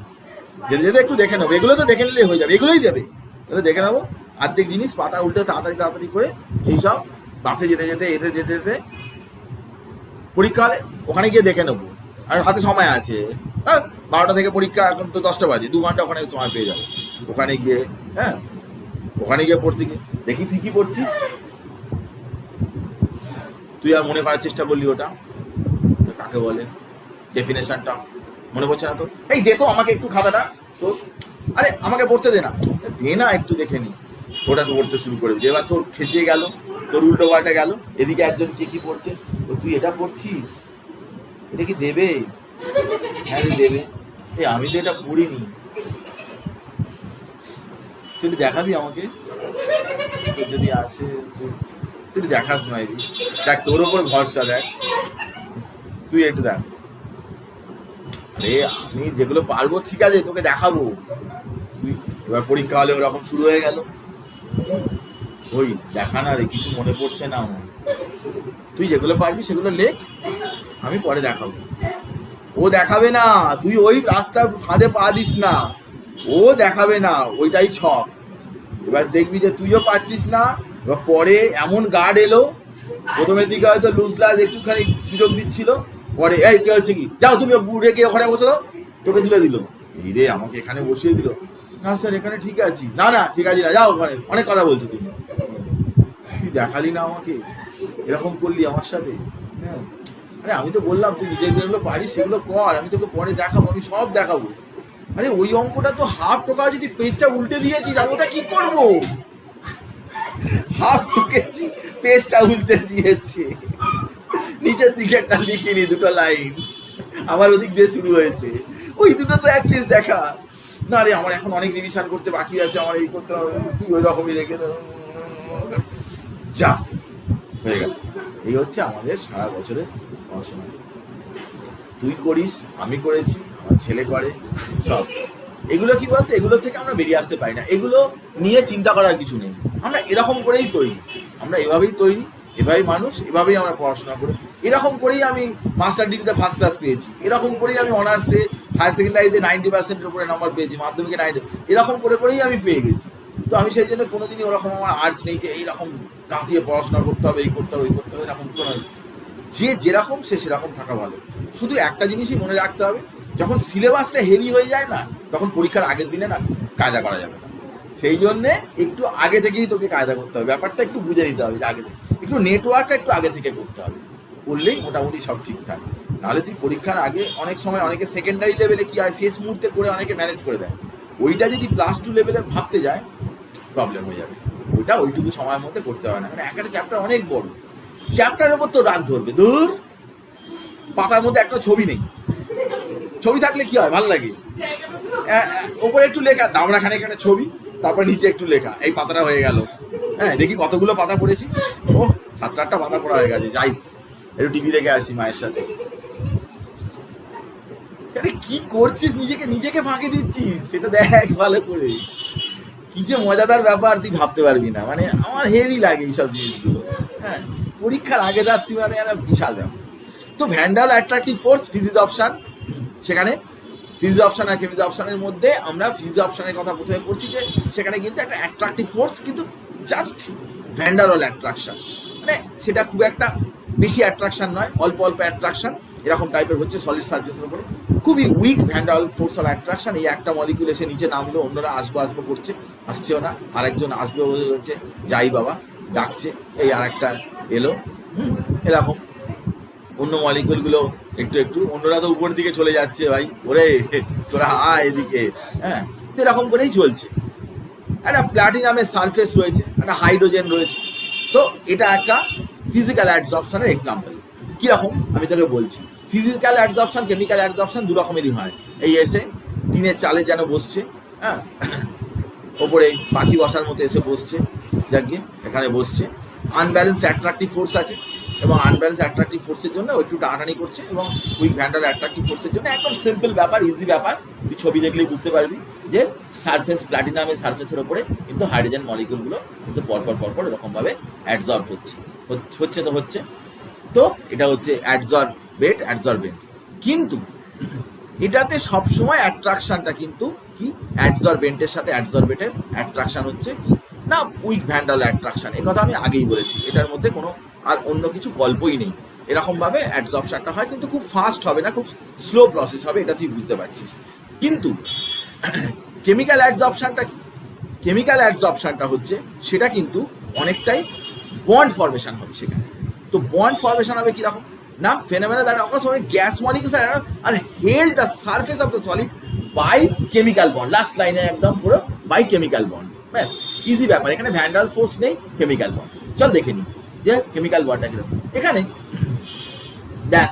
যেতে যেতে একটু দেখে নেবো, এগুলো তো দেখে নিলেই হয়ে যাবে, এগুলোই দেবে, এগুলো দেখে নেবো। আর্ধেক জিনিস পাতা উল্টে তাড়াতাড়ি তাড়াতাড়ি করে এইসব বাসে যেতে যেতে যেতে যেতে পরীক্ষা হলে ওখানে গিয়ে দেখে নেবো। আর হাতে সময় আছে, 12টা থেকে পরীক্ষা, এখন তো 10টা বাজে, 2 ঘন্টা ওখানে সময় পেয়ে যাবো। ওখানে গিয়ে ওখানে গিয়ে পড়তে গিয়ে দেখি তুই কি পড়ছিস, তুই আর মনে করার চেষ্টা করলি ওটা কাকে বলে, ডেফিনেশনটা মনে পড়ছে না তো? এই দে তো আমাকে একটু খাতাটা তো, আরে আমাকে পড়তে দে না একটু দেখে নি। ওটা তো পড়তে শুরু করে দিবি, এবার তোর খেঁচিয়ে গেল, তোর উল্টো পাল্টা গেল, এদিকে একজন কি পড়ছে, তো তুই এটা পড়ছিস, এটা কি দেবে? হ্যাঁ দেবে। এই আমি তো এটা পড়িনি, তুই দেখাবি আমাকে, যদি আসে তুই দেখাস মাইরি, দেখ তোর ওপর ভরসা, দেখ তুই একটু দেখ। আরে আমি যেগুলো পারবো ঠিক আছে তোকে দেখাবো, তুই এবার পরীক্ষা হলে ওরকম শুরু হয়ে গেল, ওই দেখা না রে, কিছু মনে পড়ছে না আমার, তুই যেগুলো পারবি সেগুলো লেখ, আমি পরে দেখাবো। ও দেখাবে না, তুই ওই রাস্তার ফাঁদে পা দিস না, ও দেখাবে না, ওইটাই ছক। এবার দেখবি যে তুইও পাচ্ছিস না, এবার পরে এমন গার্ড এলো, প্রথমের দিকে হয়তো লুজ লাজ একটুখানি সুযোগ দিচ্ছিল, পরে এই কে হচ্ছে কি, যাও তুমি রেখে ওখানে বসে দাও, তোকে তুলে দিল, এই রে আমাকে এখানে বসিয়ে দিল, না স্যার এখানে ঠিক আছি, না ঠিক আছি না, যাও ওখানে, অনেক কথা বলছো তুমি, তুই দেখালি না আমাকে, এরকম করলি আমার সাথে। হ্যাঁ আরে আমি তো বললাম তুই নিজে যেগুলো পারিস সেগুলো কর, আমি তোকে পরে দেখাবো, আমি সব দেখাবো। আরে ওই অঙ্কটা তো হাফ টোকা, যদি পেজটা উল্টে দিয়েছিস আমি ওটা কি করবো, হাফ টুকেছি পেজটা উল্টে দিয়েছে, নিচের দিকে একটা লিখিনি, 2টো লাইন আমার ওদিক দিয়ে শুরু হয়েছে, ওই দুটো তো অ্যাটলিস্ট দেখা। না রে আমার এখন অনেক রিভিশন করতে বাকি আছে, আমার এই করতে হবে, তুই ওই রকমই রেখে যা, হয়ে গেল। এই হচ্ছে আমাদের সারা বছরের পড়াশোনা, তুই করিস, আমি করেছি, আমার ছেলে করে, সব। এগুলো কি বলতো, এগুলো থেকে আমরা বেরিয়ে আসতে পারি না, এগুলো নিয়ে চিন্তা করার কিছু নেই, আমরা এরকম করেই তৈরি, আমরা এভাবেই তৈরি, এভাবেই মানুষ, এভাবেই আমরা পড়াশোনা করি, এরকম করেই আমি মাস্টার ডিগ্রিতে ফার্স্ট ক্লাস পেয়েছি, এরকম করেই আমি অনার্সে হায়ার সেকেন্ডারিতে 90%-এর উপরে নাম্বার পেয়েছি, মাধ্যমিকে 90, এরকম করেই আমি পেয়ে গেছি। তো আমি সেই জন্য কোনোদিনই ওরকম আমার আর্জ নেই যে এইরকম গা দিয়ে পড়াশোনা করতে হবে, এই করতে হবে, এই করতে হবে, এরকম কোনো, যে যেরকম সে সেরকম থাকা ভালো। শুধু একটা জিনিসই মনে রাখতে হবে, যখন সিলেবাসটা হেভি হয়ে যায় না, তখন পরীক্ষার আগের দিনে না কায়দা করা যাবে না, সেই জন্যে একটু আগে থেকেই তোকে কায়দা করতে হবে, ব্যাপারটা একটু বুঝে নিতে হবে যে আগে থেকে একটু নেটওয়ার্কটা একটু আগে থেকে করতে হবে, করলেই মোটামুটি সব ঠিকঠাক। নাহলে তুই পরীক্ষার আগে অনেক সময় অনেকে সেকেন্ডারি লেভেলে কি হয় শেষ মুহূর্তে করে অনেকে ম্যানেজ করে দেয়, ওইটা যদি +2 লেভেলে ভাবতে যায় প্রবলেম হয়ে যাবে, ওইটা ওইটুকু সময়ের মধ্যে করতে হবে না, কারণ একটা চ্যাপ্টার অনেক বড়, চ্যাপ্টারের উপর তো রাগ ধরবে, দূর পাতার মধ্যে একটা ছবি নেই, ছবি থাকলে কি হয় ভালো লাগে, ওপরে একটু লেখা, দামড়াখানে একটা ছবি, তারপর নিচে একটু লেখা, এই পাতাটা হয়ে গেল। হ্যাঁ দেখি কতগুলো পাতা পড়েছি, ও 7-8টা পাতা পড়া হয়ে গেছে, যাই একটু টিভি দেখে আসি মায়ের সাথে। আরে কি করছিস, নিজেকে ফাঁকি দিচ্ছিস, সেটা দেখ ভালো করে, কি যে মজাদার ব্যাপার তুই ভাবতে পারবি না, মানে আমার হেভি লাগে এইসব জিনিসগুলো। হ্যাঁ পরীক্ষার আগের রাত্রি মানে একটা বিশাল ব্যাপার। তো ভ্যান ডাল অ্যাট্রাকটিভ ফোর্স, ফিজিক্স অপশন, সেখানে ফিজিক্স অপশন আর কেমিস্ট্রি অপশনের মধ্যে আমরা ফিজিক্স অপশনের কথা প্রথমে পড়ছি, যে সেখানে কিন্তু একটা অ্যাট্রাকটিভ ফোর্স, কিন্তু জাস্ট ভ্যান ডাল ওয়াল অ্যাট্রাকশন, মানে সেটা খুব একটা বেশি অ্যাট্রাকশন নয়, অল্প অল্প অ্যাট্রাকশন এরকম টাইপের হচ্ছে সলিড সারফেসের উপরে, খুবই উইক ভ্যান ডাল ফোর্স অফ অ্যাট্রাকশন। এই একটা মলিকিউল এসে নিচে নামলো, অন্যরা আসবো করছে, আসছেও না, আরেকজন আসবে হচ্ছে যাই বাবা ডাকছে, এই আরেকটা এলো, এরকম অন্য মলিকুলগুলো একটু অন্যরা তো উপর দিকে চলে যাচ্ছে, ভাই ওরে তোরা এদিকে, হ্যাঁ তো এরকম করেই চলছে। একটা প্ল্যাটিনামের সারফেস রয়েছে, একটা হাইড্রোজেন রয়েছে, তো এটা একটা ফিজিক্যাল অ্যাডসর্পশনের এক্সাম্পল। কীরকম আমি তোকে বলছি, ফিজিক্যাল অ্যাডসর্পশন কেমিক্যাল অ্যাডসর্পশন দু রকমেরই হয়। এই এসে টিনের চালে যেন বসছে, হ্যাঁ ওপরে পাখি বসার মতো এসে বসছে, যাকে এখানে বসছে, আনব্যালেন্সড অ্যাট্রাকটিভ ফোর্স আছে, এবং আনব্যালেন্স অ্যাট্রাকটিভ ফোর্সের জন্য একটু টানাটানি করছে, এবং উইক ভ্যান ডাল অ্যাট্রাকটিভ ফোর্সের জন্য একদম সিম্পল ব্যাপার, ইজি ব্যাপার, তুই ছবি দেখলেই বুঝতে পারবি যে সারফেস, প্ল্যাটিনামের সারফেসের ওপরে কিন্তু হাইড্রোজেন মলিকুলগুলো কিন্তু পরপর এরকমভাবে অ্যাডজর্ব হচ্ছে। তো এটা হচ্ছে অ্যাডজর্বেন্ট। কিন্তু এটাতে সবসময় অ্যাট্রাকশনটা কিন্তু কি অ্যাডসরবেন্টের সাথে অ্যাডসরবেটের অ্যাট্রাকশন হচ্ছে কি না উইক ভ্যান্ডাল অ্যাট্রাকশন। এ কথা আমি আগেই বলেছি, এটার মধ্যে কোনো আর অন্য কিছু গল্পই নেই। এরকমভাবে অ্যাডসর্পশনটা হয়, কিন্তু খুব ফাস্ট হবে না, খুব স্লো প্রসেস হবে, এটা তুই বুঝতে পারছিস। কিন্তু কেমিক্যাল অ্যাডসর্পশনটা কি? কেমিক্যাল অ্যাডসর্পশনটা হচ্ছে সেটা কিন্তু অনেকটাই বন্ড ফর্মেশন হবে সেখানে। তো বন্ড ফর্মেশন হবে কিরকম না, phenomena that occurs when gas molecules are held the surface of the solid by chemical bond. Last লাইনে একদম পুরো বাই কেমিক্যাল বন্ড, ব্যাস ইজি ব্যাপার। এখানে ভ্যান্ডাল ফোর্স নেই, কেমিক্যাল বন্ড। চল দেখে নিই যে কেমিক্যাল বন্ডটা কিরকম। এখানে দেখ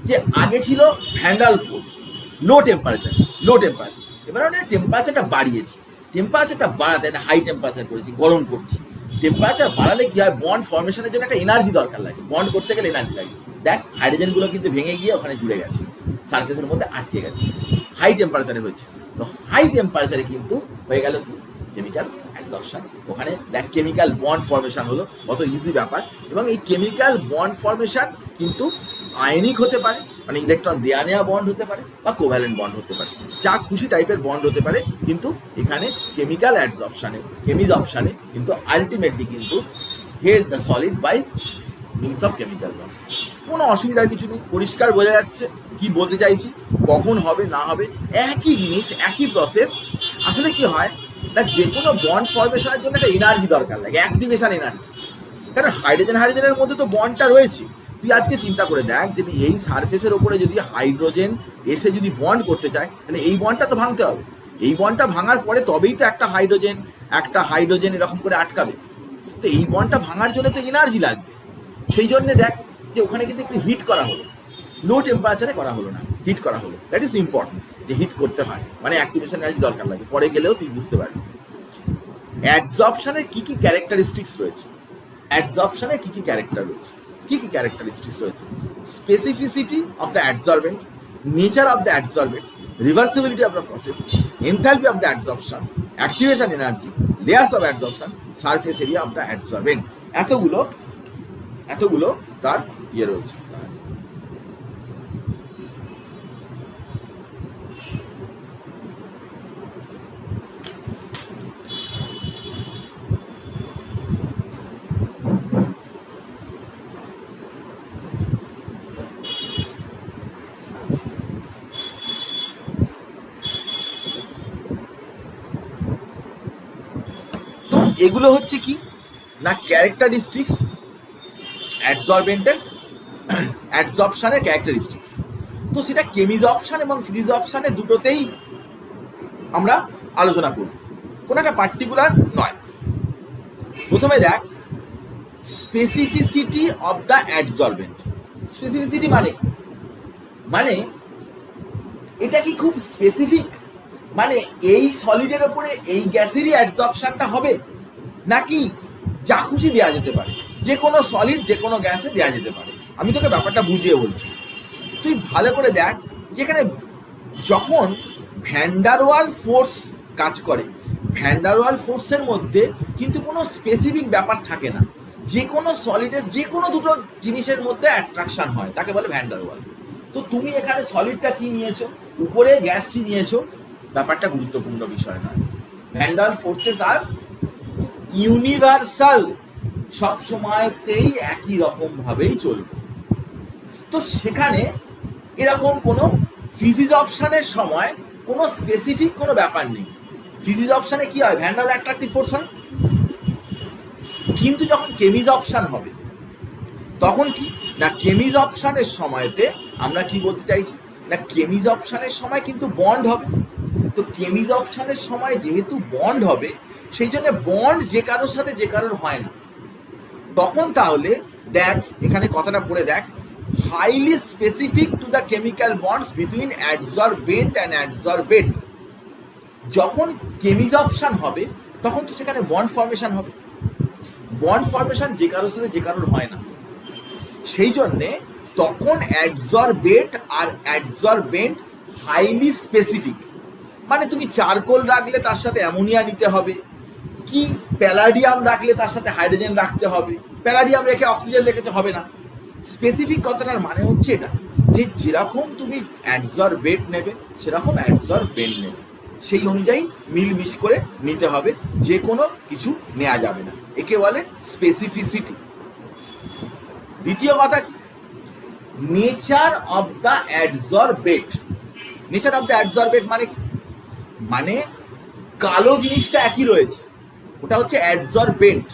যে আগে ছিল ভ্যান্ডাল ফোর্স, লো টেম্পারেচার, এবার আমরা টেম্পারেচারটা বাড়িয়েছি, টেম্পারেচারটা বাড়াতে একটা হাই টেম্পারেচার করেছি, গরম করছি। টেম্পারেচার বাড়ালে কি হয়, বন্ড ফর্মেশনের জন্য একটা এনার্জি দরকার লাগে, বন্ড করতে গেলে এনার্জি লাগে। দেখ হাইড্রোজেনগুলো কিন্তু ভেঙে গিয়ে ওখানে জুড়ে গেছে, সারফেসের মধ্যে আটকে গেছে, হাই টেম্পারেচারে হয়েছে। তো হাই টেম্পারেচারে কিন্তু হয়ে গেল কি কেমিক্যাল অ্যাডসর্পশন। ওখানে দেখ কেমিক্যাল বন্ড ফর্মেশন হলো, কত ইজি ব্যাপার। এবং এই কেমিক্যাল বন্ড ফর্মেশন কিন্তু আয়নিক হতে পারে, মানে ইলেকট্রন দেয়া নেওয়া বন্ড হতে পারে, বা কোভ্যালেন্ট বন্ড হতে পারে, যা খুশি টাইপের বন্ড হতে পারে। কিন্তু এখানে কেমিক্যাল অ্যাডসর্পশনে কিন্তু আলটিমেটলি কিন্তু hedge the solid by means of chemical bond. কোনো অসুবিধার কিছু নেই, পরিষ্কার বোঝা যাচ্ছে কি বলতে চাইছি, কখন হবে না হবে একই জিনিস, একই প্রসেস। আসলে কি হয় না, যে কোনো বন্ড ফর্মেশনের জন্য একটা এনার্জি দরকার লাগে, অ্যাক্টিভেশন এনার্জি। কারণ হাইড্রোজেনের মধ্যে তো বন্ডটা রয়েছে। তুই আজকে চিন্তা করে দেখ, যদি এই সারফেসের ওপরে যদি হাইড্রোজেন এসে যদি বন্ড করতে চায়, তাহলে এই বন্ডটা তো ভাঙতে হবে। এই বন্ডটা ভাঙার পরে তবেই তো একটা হাইড্রোজেন এরকম করে আটকাবে। তো এই বন্ডটা ভাঙার জন্য তো এনার্জি লাগবে। সেই জন্য দেখ যে ওখানে কিন্তু একটু হিট করা হলো, লো টেম্পারেচারে করা হলো না, হিট করা হলো। দ্যাট ইজ ইম্পর্টেন্ট, যে হিট করতে হয়, মানে অ্যাক্টিভেশন এনার্জি দরকার লাগে। পরে গেলেও তুই বুঝতে পারবি অ্যাডসর্পশনের কি কি ক্যারেক্টারিস্টিক্স রয়েছে। অ্যাডসর্পশনের কি কি ক্যারেক্টারিস্টিক্স রয়েছে? Specificity of the adsorbent, nature of the adsorbent, reversibility of the process, enthalpy of the adsorption, activation energy, layers of adsorption, surface area of the adsorbent. এতগুলো তার ইয়ে রয়েছে। এগুলো হচ্ছে কি না ক্যারেক্টারিস্টিক্স অ্যাডসর্বেন্টের, অ্যাডসর্পশনের ক্যারেক্টারিস্টিক্স। তো সেটা কেমিজর্পশন এবং ফিজিজর্পশনের দুটোতেই আমরা আলোচনা করব, কোনো একটা পার্টিকুলার নয়। প্রথমে দেখ স্পেসিফিসিটি অফ দ্য অ্যাডসর্বেন্ট। স্পেসিফিসিটি মানে এটা কি খুব স্পেসিফিক, মানে এই সলিডের ওপরে এই গ্যাসেরই অ্যাডসর্পশনটা হবে, নাকি যা খুশি দেওয়া যেতে পারে, যে কোনো সলিড যে কোনো গ্যাসে দেওয়া যেতে পারে। আমি তোকে ব্যাপারটা বুঝিয়ে বলছি, তুই ভালো করে দেখ। যেখানে যখন ভ্যান্ডারওয়াল ফোর্স কাজ করে, ভ্যান্ডারওয়াল ফোর্সের মধ্যে কিন্তু কোনো স্পেসিফিক ব্যাপার থাকে না। যে কোনো সলিডের যে কোনো দুটো জিনিসের মধ্যে অ্যাট্রাকশন হয়, তাকে বলে ভ্যান্ডারওয়াল। তো তুমি এখানে সলিডটা কি নিয়েছো, উপরে গ্যাস কি নিয়েছো, ব্যাপারটা গুরুত্বপূর্ণ বিষয় নয়। ভ্যান্ডারওয়াল ফোর্সেস আর ইউনিভার্সাল, সব সময়তেই একই রকম ভাবেই চলবে। তো সেখানে এরকম কোনো ফিজিজর্পশনের সময় কোনো স্পেসিফিক কোনো ব্যাপার নেই। ফিজিজর্পশনে কি হয়, ভ্যান্ডারওয়াল অ্যাট্রাকটিভ ফোর্স হয়। কিন্তু যখন কেমিজর্পশন হবে তখন কি না, কেমিজর্পশনের সময়তে আমরা কি বলতে চাইছি না, কেমিজর্পশনের সময় কিন্তু বন্ড হবে। তো কেমিজর্পশনের সময় যেহেতু বন্ড হবে, সেই জন্য বন্ড যে কারোর সাথে যে কারোর হয় না। তখন তাহলে দেখ এখানে কথাটা পড়ে দেখ, highly specific to the chemical bonds between adsorbent and adsorbate. যখন কেমিজর্পশন হবে তখন তো সেখানে বন্ড ফর্মেশন হবে। বন্ড ফর্মেশন যে কারোর সাথে যে কারোর হয় না, সেই জন্যে তখন অ্যাডসর্বেট আর অ্যাডসর্বেন্ট হাইলি স্পেসিফিক। মানে তুমি চারকোল রাখলে তার সাথে অ্যামোনিয়া নিতে হবে, কি প্যালাডিয়াম রাখলে তার সাথে হাইড্রোজেন রাখতে হবে, প্যালাডিয়াম রেখে অক্সিজেন রেখে তো হবে না। স্পেসিফিক কথাটার মানে হচ্ছে এটা, যে যেরকম তুমি অ্যাডসরবেট নেবে সেরকম অ্যাডসরবেন্ট নেবে, সেই অনুযায়ী মিলমিশ করে নিতে হবে, যে কোনো কিছু নেওয়া যাবে না। একে বলে স্পেসিফিসিটি। দ্বিতীয় কথা কি, nature of the adsorbate. Nature of the adsorbate মানে কি, মানে কালো জিনিসটা একই রয়েছে, ওটা হচ্ছে অ্যাডসরবেন্ট,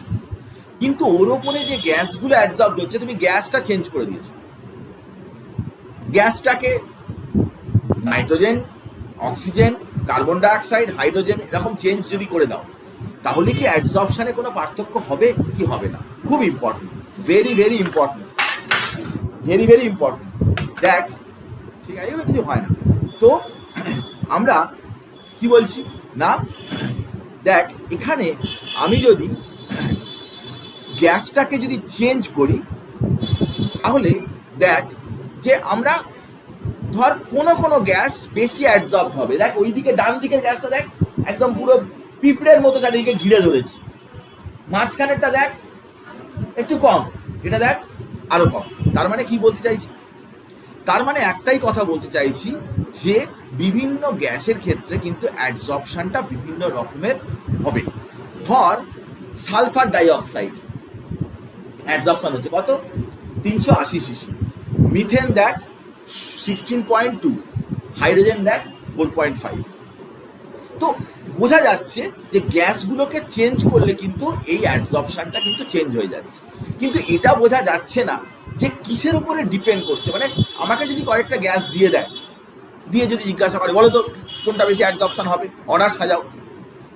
কিন্তু ওর ওপরে যে গ্যাসগুলো অ্যাডসর্ব হচ্ছে, তুমি গ্যাসটা চেঞ্জ করে দিয়েছো, গ্যাসটাকে nitrogen, oxygen, carbon dioxide, hydrogen এরকম চেঞ্জ যদি করে দাও, তাহলে কি অ্যাডসর্পশনে কোনো পার্থক্য হবে কি হবে না? খুব important, very very important, very very important. দেখ, ঠিক আছে, এগুলো কিছু হয় না। তো আমরা কি বলছি না, দেখ এখানে আমি যদি গ্যাসটাকে যদি চেঞ্জ করি, তাহলে দেখ যে আমরা ধর কোনো গ্যাস বেশি অ্যাডসর্ব হবে। দেখ ওইদিকে ডান দিকের গ্যাসটা দেখ একদম পুরো পিঁপড়ের মতো চারিদিকে ঘিরে ধরেছে, মাঝখানেরটা দেখ একটু কম, এটা দেখ আরো কম। তার মানে কি বলতে চাইছি? তার মানে একটাই কথা বলতে চাইছি যে বিভিন্ন গ্যাসের ক্ষেত্রে কিন্তু অ্যাডসর্পশনটা বিভিন্ন রকমের হবে। ধর সালফার ডাইঅক্সাইড অ্যাডসর্পশন হচ্ছে কত, 380 সিসি। মিথেন দেখ 16.2, হাইড্রোজেন দেখ 4.5। তো বোঝা যাচ্ছে যে গ্যাসগুলোকে চেঞ্জ করলে কিন্তু এই অ্যাডসর্পশনটা কিন্তু চেঞ্জ হয়ে যাচ্ছে, কিন্তু এটা বোঝা যাচ্ছে না যে কিসের উপরে ডিপেন্ড করছে। মানে আমাকে যদি কয়েকটা গ্যাস দিয়ে দেয়, দিয়ে যদি জিজ্ঞাসা করে বলো তো কোনটা বেশি অ্যাডসর্পশন হবে, অর্ডার সাজাও,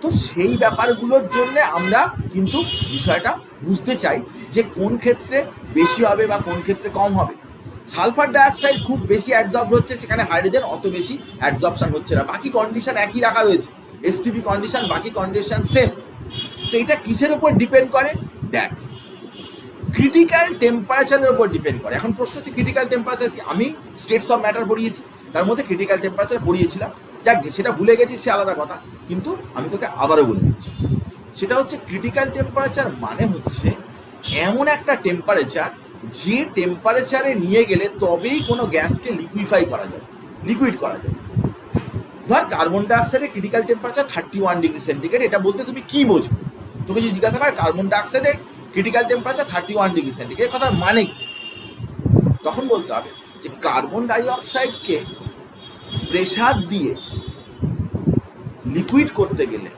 তো সেই ব্যাপারগুলোর জন্য আমরা কিন্তু বিষয়টা বুঝতে চাই যে কোন ক্ষেত্রে বেশি হবে বা কোন ক্ষেত্রে কম হবে। সালফার ডাইঅক্সাইড খুব বেশি অ্যাডসর্ব হচ্ছে, সেখানে হাইড্রোজেন অত বেশি অ্যাডসর্পশন হচ্ছে না, বাকি কন্ডিশন একই রাখা রয়েছে, এসটিপি কন্ডিশন বাকি কন্ডিশন সেম। তো এটা কিসের উপর ডিপেন্ড করে? দেখ, ক্রিটিক্যাল টেম্পারেচারের উপর ডিপেন্ড করে। এখন প্রশ্ন হচ্ছে ক্রিটিক্যাল টেম্পারেচার কি? আমি স্টেটস অফ ম্যাটার পড়িয়েছি, তার মধ্যে ক্রিটিক্যাল টেম্পারেচার পড়িয়েছিলাম, যাক সেটা ভুলে গেছি সে আলাদা কথা, কিন্তু আমি তোকে আবারও বলে দিচ্ছি। সেটা হচ্ছে ক্রিটিক্যাল টেম্পারেচার মানে হচ্ছে এমন একটা টেম্পারেচার যে টেম্পারেচারে নিয়ে গেলে তবেই কোনো গ্যাসকে লিকুইফাই করা যাবে, লিকুইড করা যাবে। ধর কার্বন ডাইঅক্সাইডের ক্রিটিক্যাল টেম্পারেচার 31 ডিগ্রি সেন্টিগ্রেড, এটা বলতে তুমি কি বোঝো? তোকে যদি জিজ্ঞাসা করে কার্বন ডাইঅক্সাইডের ক্রিটিক্যাল টেম্পারেচার 31 ডিগ্রি সেন্টিগ্রেড, কথার মানে কি? তখন বলতে হবে যে কার্বন ডাইঅক্সাইডকে প্রেসার দিয়ে লিকুইড করতে গেলে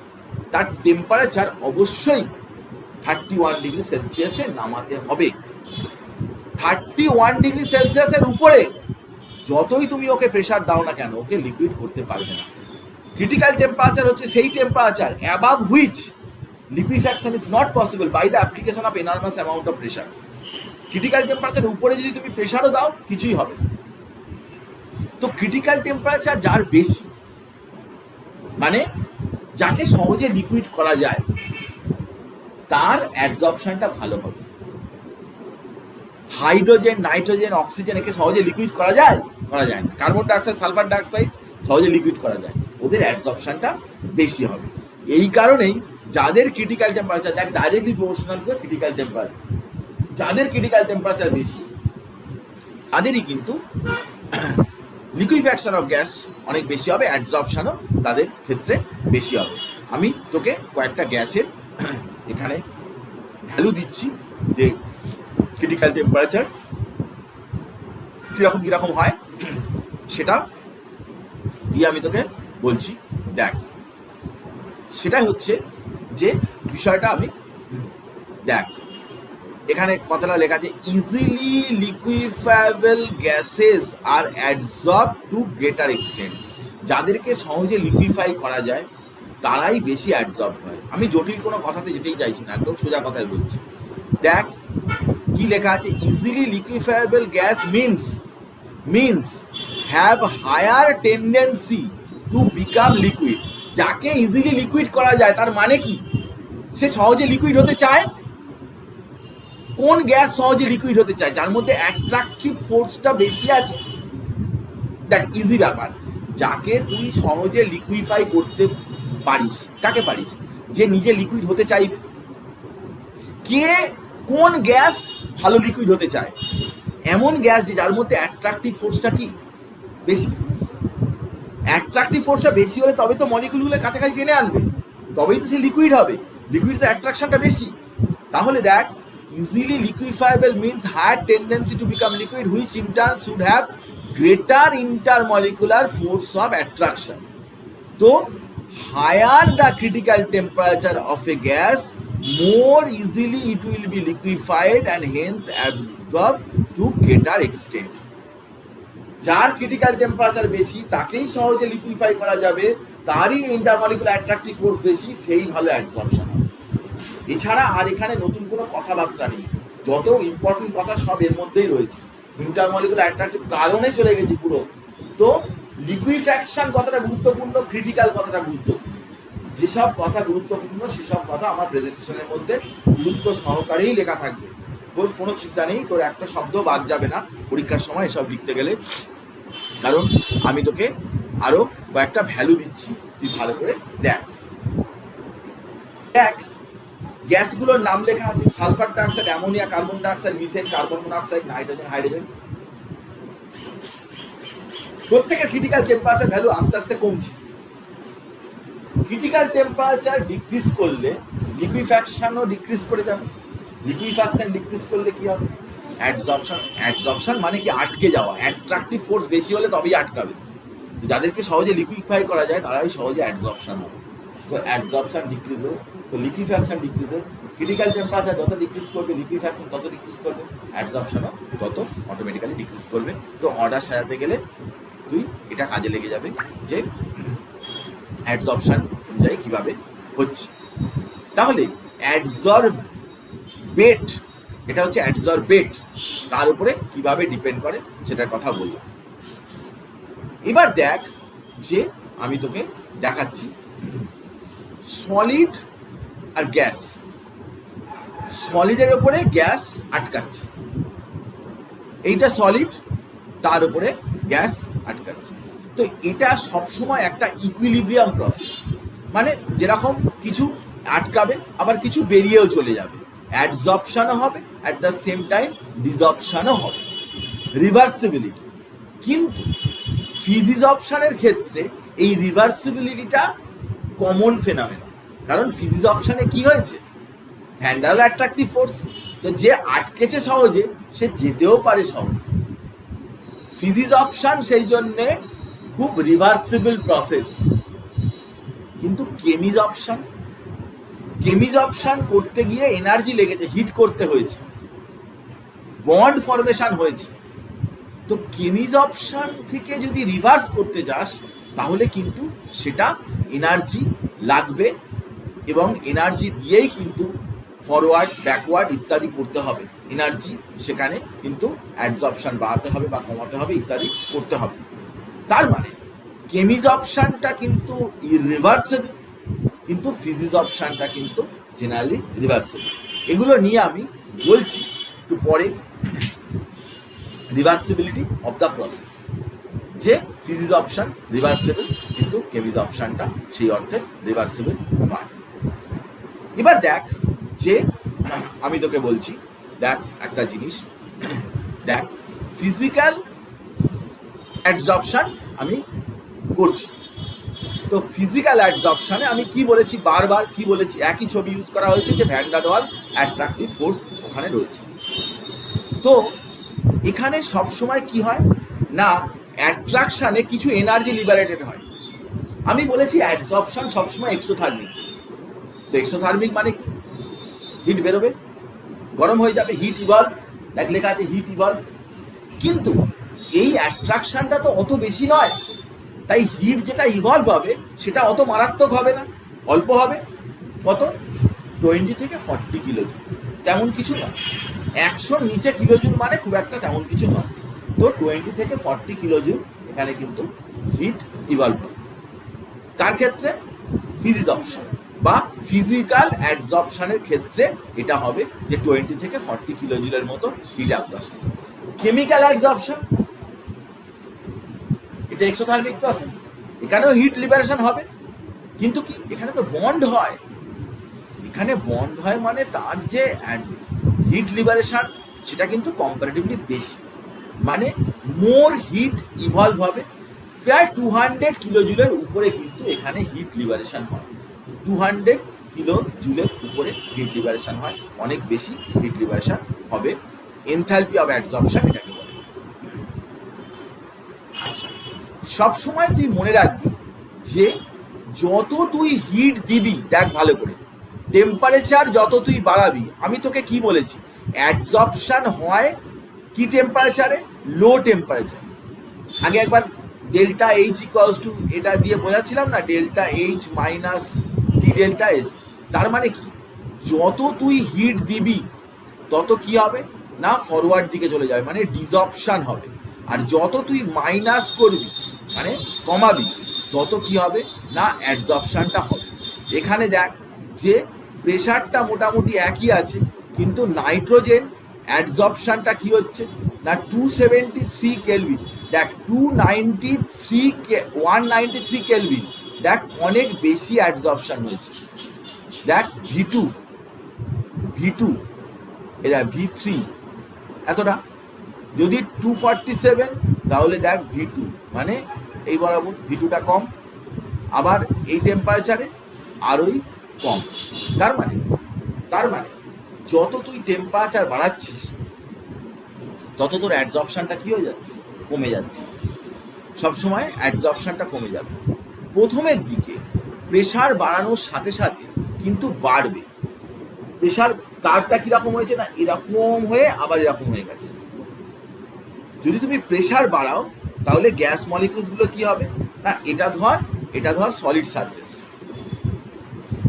তার টেম্পারেচার অবশ্যই 31 ডিগ্রি সেলসিয়াসে নামাতে হবে। 31 ডিগ্রি সেলসিয়াসের উপরে যতই তুমি ওকে প্রেসার দাও না কেন, ওকে লিকুইড করতে পারবে না। ক্রিটিক্যাল টেম্পারেচার হচ্ছে সেই temperature above which liquefaction is not possible by the application of enormous amount of pressure. Critical temperature উপরে যদি তুমি প্রেসারও দাও কিছুই হবে না। তো ক্রিটিক্যাল টেম্পারেচার যার বেশি, মানে যাকে সহজে লিকুইড করা যায়, তার অ্যাডসর্পশনটা ভালো হবে। হাইড্রোজেন, নাইট্রোজেন, অক্সিজেন একে সহজে লিকুইড করা যায়? করা যায় না। কার্বন ডাইঅক্সাইড, সালফার ডাইঅক্সাইড সহজে লিকুইড করা যায়, ওদের অ্যাডসর্পশনটা বেশি হবে। এই কারণেই যাদের ক্রিটিক্যাল টেম্পারেচার, দেখ directly proportional to critical temperature, যাদের ক্রিটিক্যাল টেম্পারেচার বেশি তাদেরই কিন্তু লিকুইফ্যাকশন অফ গ্যাস অনেক বেশি হবে, অ্যাডসর্পশনও তাদের ক্ষেত্রে বেশি হবে। আমি তোকে কয়েকটা গ্যাসের এখানে ভ্যালু দিচ্ছি যে ক্রিটিক্যাল টেম্পারেচার কীরকম কীরকম হয়, সেটা দিয়ে আমি তোকে বলছি। দেখ, সেটা হচ্ছে যে বিষয়টা আমি দেখ এখানে কথাটা লেখা আছে, ইজিলি লিকুইফায়েবল গ্যাসেস আর অ্যাডসর্ব টু গ্রেটার এক্সটেন্ট। যাদেরকে সহজে লিকুইফাই করা যায় তারাই বেশি অ্যাডসর্ব হয়। আমি জটিল কোনো কথাতে যেতেই চাইছি না, একদম সোজা কথাই বলছি। দেখ কি লেখা আছে, easily liquefiable gas means have higher tendency to become liquid. যাকে ইজিলি লিকুইড করা যায় তার মানে কি? সে সহজে লিকুইড হতে চায়। কোন গ্যাস সহজে লিকুইড হতে চায়? যার মধ্যে অ্যাট্রাকটিভ ফোর্সটা বেশি আছে। দেখ ইজি ব্যাপার, যাকে তুই সহজে লিকুইফাই করতে পারিস, কাকে পারিস? যে নিজে লিকুইড হতে চাইবে। কে কোন গ্যাস ভালো লিকুইড হতে চায়? এমন গ্যাস যে যার মধ্যে অ্যাট্রাকটিভ ফোর্সটা কি বেশি। অ্যাট্রাকটিভ ফোর্সটা বেশি হলে তবে তো মলিকুলগুলো কাছাকাছি টেনে আনবে, তবেই তো সে লিকুইড হবে। লিকুইডে অ্যাট্রাকশনটা বেশি। তাহলে দেখ, easily liquefiable means higher tendency to become liquid which in turn should have greater intermolecular force of attraction. তো higher the critical temperature of a gas, more easily it will be liquefied and hence absorbed to greater extent. যার critical temperature বেশি তাকেই সহজে liquefy করা যাবে, তারই intermolecular attractive force বেশি, সেই ভালো অ্যাবজর্পশন হবে। এছাড়া আর এখানে নতুন কোনো কথাবার্তা নেই, যত ইম্পর্টেন্ট কথা সব এর মধ্যেই রয়েছে। ইন্টারমলিকুলার অ্যাট্রাকটিভ কারণে চলে গেছি পুরো। তো লিকুইফ্যাকশন কতটা গুরুত্বপূর্ণ, ক্রিটিক্যাল কতটা গুরুত্বপূর্ণ, যেসব কথা গুরুত্বপূর্ণ সেসব কথা আমার প্রেজেন্টেশনের মধ্যে গুরুত্ব সহকারেই লেখা থাকবে। তোর কোনো চিন্তা নেই, তোর একটা শব্দ বাদ যাবে না পরীক্ষার সময় এসব লিখতে গেলে, কারণ আমি তোকে আরো কয়েকটা ভ্যালু দিচ্ছি, তুই ভালো করে দেখ। দেখ, গ্যাসগুলোর নাম লেখা আছে, sulphur dioxide, ammonia, carbon dioxide, methane, carbon monoxide, nitrogen, hydrogen. প্রত্যেকের ক্রিটিক্যাল টেম্পারেচার ভ্যালু আস্তে আস্তে কমছে। ক্রিটিক্যাল টেম্পারেচার ডিক্রিজ করলে লিকুইফ্যাকশনও ডিক্রিজ করে যাবে। লিকুইফ্যাকশন ডিক্রিজ করলে কি হবে? অ্যাডজর্পশন। অ্যাডজর্পশন মানে কি? আটকে যাওয়া। অ্যাট্রাকটিভ ফোর্স বেশি হলে তবেই আটকাবে। যাদেরকে সহজে লিকুইফাই করা যায় তারাই সহজে অ্যাডজর্পশন হবে। তো অ্যাডজর্পশন ডিক্রিজ হবে, তো লিকুইফ্যাকশন ডিক্রিজ হবে। ক্রিটিক্যাল টেম্পারেচার যত ডিক্রিজ করবে, লিকুইফ্যাকশন তত ডিক্রিজ করবে, অ্যাডজর্পশনও তত অটোমেটিক্যালি ডিক্রিজ করবে। তো অর্ডার সাজাতে গেলে তুই এটা কাজে লেগে যাবে যে অ্যাডজর্পশন অনুযায়ী কীভাবে হচ্ছে। তাহলে অ্যাডজর্বেট, এটা হচ্ছে অ্যাডজর্বেট, তার উপরে কিভাবে ডিপেন্ড করে সেটার কথা বললাম। এবার দেখ যে আমি তোকে দেখাচ্ছি সলিড আর গ্যাস। সলিডের উপরে গ্যাস আটকাচ্ছে, এইটা সলিড, তার উপরে গ্যাস আটকাচ্ছে। তো এটা সবসময় একটা ইকুইলিব্রিয়াম প্রসেস, মানে যেরকম কিছু আটকাবে আবার কিছু বেরিয়েও চলে যাবে, অ্যাডজর্পশনও হবে, অ্যাট দ্য সেম টাইম ডিজর্পশনও হবে, রিভার্সিবিলিটি। কিন্তু ফিজিজর্পশনের ক্ষেত্রে এই রিভার্সিবিলিটিটা কমন ফেনোমেনন, কারণ ফিজিজর্পশনে কি হয়েছে? ভ্যান ডার ওয়াল অ্যাট্রাকটিভ ফোর্স, তো যে আটকেছে সহজে সে যেতেও পারে সহজে। ফিজিজর্পশন সেই জন্যে খুব রিভার্সিবল প্রসেস। কিন্তু কেমিজর্পশন করতে গিয়ে এনার্জি লেগেছে, হিট করতে হয়েছে, বন্ড ফরমেশন হয়েছে। তো কেমিজর্পশন থেকে যদি রিভার্স করতে যাস তাহলে কিন্তু সেটা এনার্জি লাগবে, এবং এনার্জি দিয়েই কিন্তু ফরওয়ার্ড, ব্যাকওয়ার্ড ইত্যাদি করতে হবে। এনার্জি সেখানে কিন্তু অ্যাডজর্পশন বাড়াতে হবে বা কমাতে হবে ইত্যাদি করতে হবে। তার মানে কেমিজর্পশনটা কিন্তু রিভার্সেবল, কিন্তু ফিজিজর্পশনটা কিন্তু জেনারেলি রিভার্সেবল। এগুলো নিয়ে আমি বলছি একটু পরে, রিভার্সিবিলিটি অফ দ্য প্রসেস, যে ফিজিজর্পশন রিভার্সেবল কিন্তু কেমিজর্পশনটা সেই অর্থে রিভার্সেবল নয়। এবার দেখ যে আমি তোকে বলছি, দেখ একটা জিনিস, দেখ ফিজিক্যাল অ্যাডজর্পশন আমি করছি। তো ফিজিক্যাল অ্যাডজর্পশনে আমি কি বলেছি, বারবার কি বলেছি, একই ছবি ইউজ করা হয়েছে যে ভ্যান ডার ওয়াল অ্যাট্রাকটিভ ফোর্স ওখানে রয়েছে। তো এখানে সবসময় কি হয় না, অ্যাট্রাকশনে কিছু এনার্জি লিবারেটেড হয়। আমি বলেছি অ্যাডজর্পশন সবসময় এক্সোথার্মিক। তো এক্সোথার্মিক মানে কি? হিট বেরোবে, গরম হয়ে যাবে, হিট ইভলভ, দেখ লেখা আছে হিট ইভলভ। কিন্তু এই অ্যাট্রাকশনটা তো অত বেশি নয়, তাই হিট যেটা ইভলভ হবে সেটা অত মারাত্মক হবে না, অল্প হবে। কত? 20 থেকে 40 কিলোজুল, তেমন কিছু নয়। 100 নিচে কিলোজুল মানে খুব একটা তেমন কিছু নয়। তো 20 থেকে 40 কিলোজুল এখানে কিন্তু হিট ইভলভ হবে। কার ক্ষেত্রে? ফিজিজর্পশন বা ফিজিক্যাল অ্যাডজর্পশনের ক্ষেত্রে এটা হবে যে 20 থেকে 40 কিলোজুলের মতো হিট অ্যাবজর্পশন। কেমিক্যাল অ্যাডজর্পশন এটা এক্সোথার্মিক প্রসেস, এখানেও হিট লিবারেশন হবে, কিন্তু কি এখানে তো বন্ড হয়। এখানে বন্ড হয় মানে তার যে হিট লিবারেশন সেটা কিন্তু কম্পারেটিভলি বেশি। মানে মোর হিট ইভলভ হবে, প্রায় 200 কিলো জুলের উপরে কিন্তু এখানে হিট লিবারেশন হয়। 200 কিলো জুলের উপরে হিট লিবারেশন হয়, অনেক বেশি হিট লিবারেশন হবে। এনথালপি অফ অ্যাডজর্পশন এটাকে বলে। আচ্ছা, সবসময় তুই মনে রাখবি যে যত তুই হিট দিবি, দেখ ভালো করে, টেম্পারেচার যত তুই বাড়াবি, আমি তোকে কি বলেছি, অ্যাডজর্পশন হয় কি টেম্পারেচারে, লো টেম্পারেচার। আগে একবার ডেল্টা এইচ ইকুয়ালস টু এটা দিয়ে বোঝাচ্ছিলাম না, ডেল্টা এইচ মাইনাস টি ডেল্টা এস। তার মানে কি, যত তুই হিট দিবি তত কি হবে না ফরওয়ার্ড দিকে চলে যাবে, মানে ডিজর্পশন হবে। আর যত তুই মাইনাস করবি মানে কমাবি, তত কি হবে না অ্যাডজর্পশনটা হবে। এখানে দেখ যে প্রেশারটা মোটামুটি একই আছে, কিন্তু নাইট্রোজেন অ্যাডজর্পশনটা কি হচ্ছে না 273 কেলভিন। দেখ 193 কেলভিন, দেখ অনেক বেশি অ্যাডজর্পশন হয়েছে। দেখ ভি টু এরা ভি3 এতটা, যদি 247 তাহলে দেখ ভি2 মানে এই বরাবর ভি2টা কম, আবার এই টেম্পারেচারে আরোই কম। তার মানে যত তুই টেম্পারেচার বাড়াচ্ছিস তত তোর অ্যাডজর্পশনটা কি হয়ে যাচ্ছে, কমে যাচ্ছে। সবসময় অ্যাডজর্পশনটা কমে যাবে। প্রথমের দিকে প্রেশার বাড়ানোর সাথে সাথে কিন্তু বাড়বে। প্রেশার কার্ভটা কিরকম হয়েছে না এরকম হয়ে আবার এরকম হয়ে গেছে। যদি তুমি প্রেশার বাড়াও তাহলে গ্যাস মলিকিউলসগুলো কি হবে না, এটা ধর সলিড সারফেস,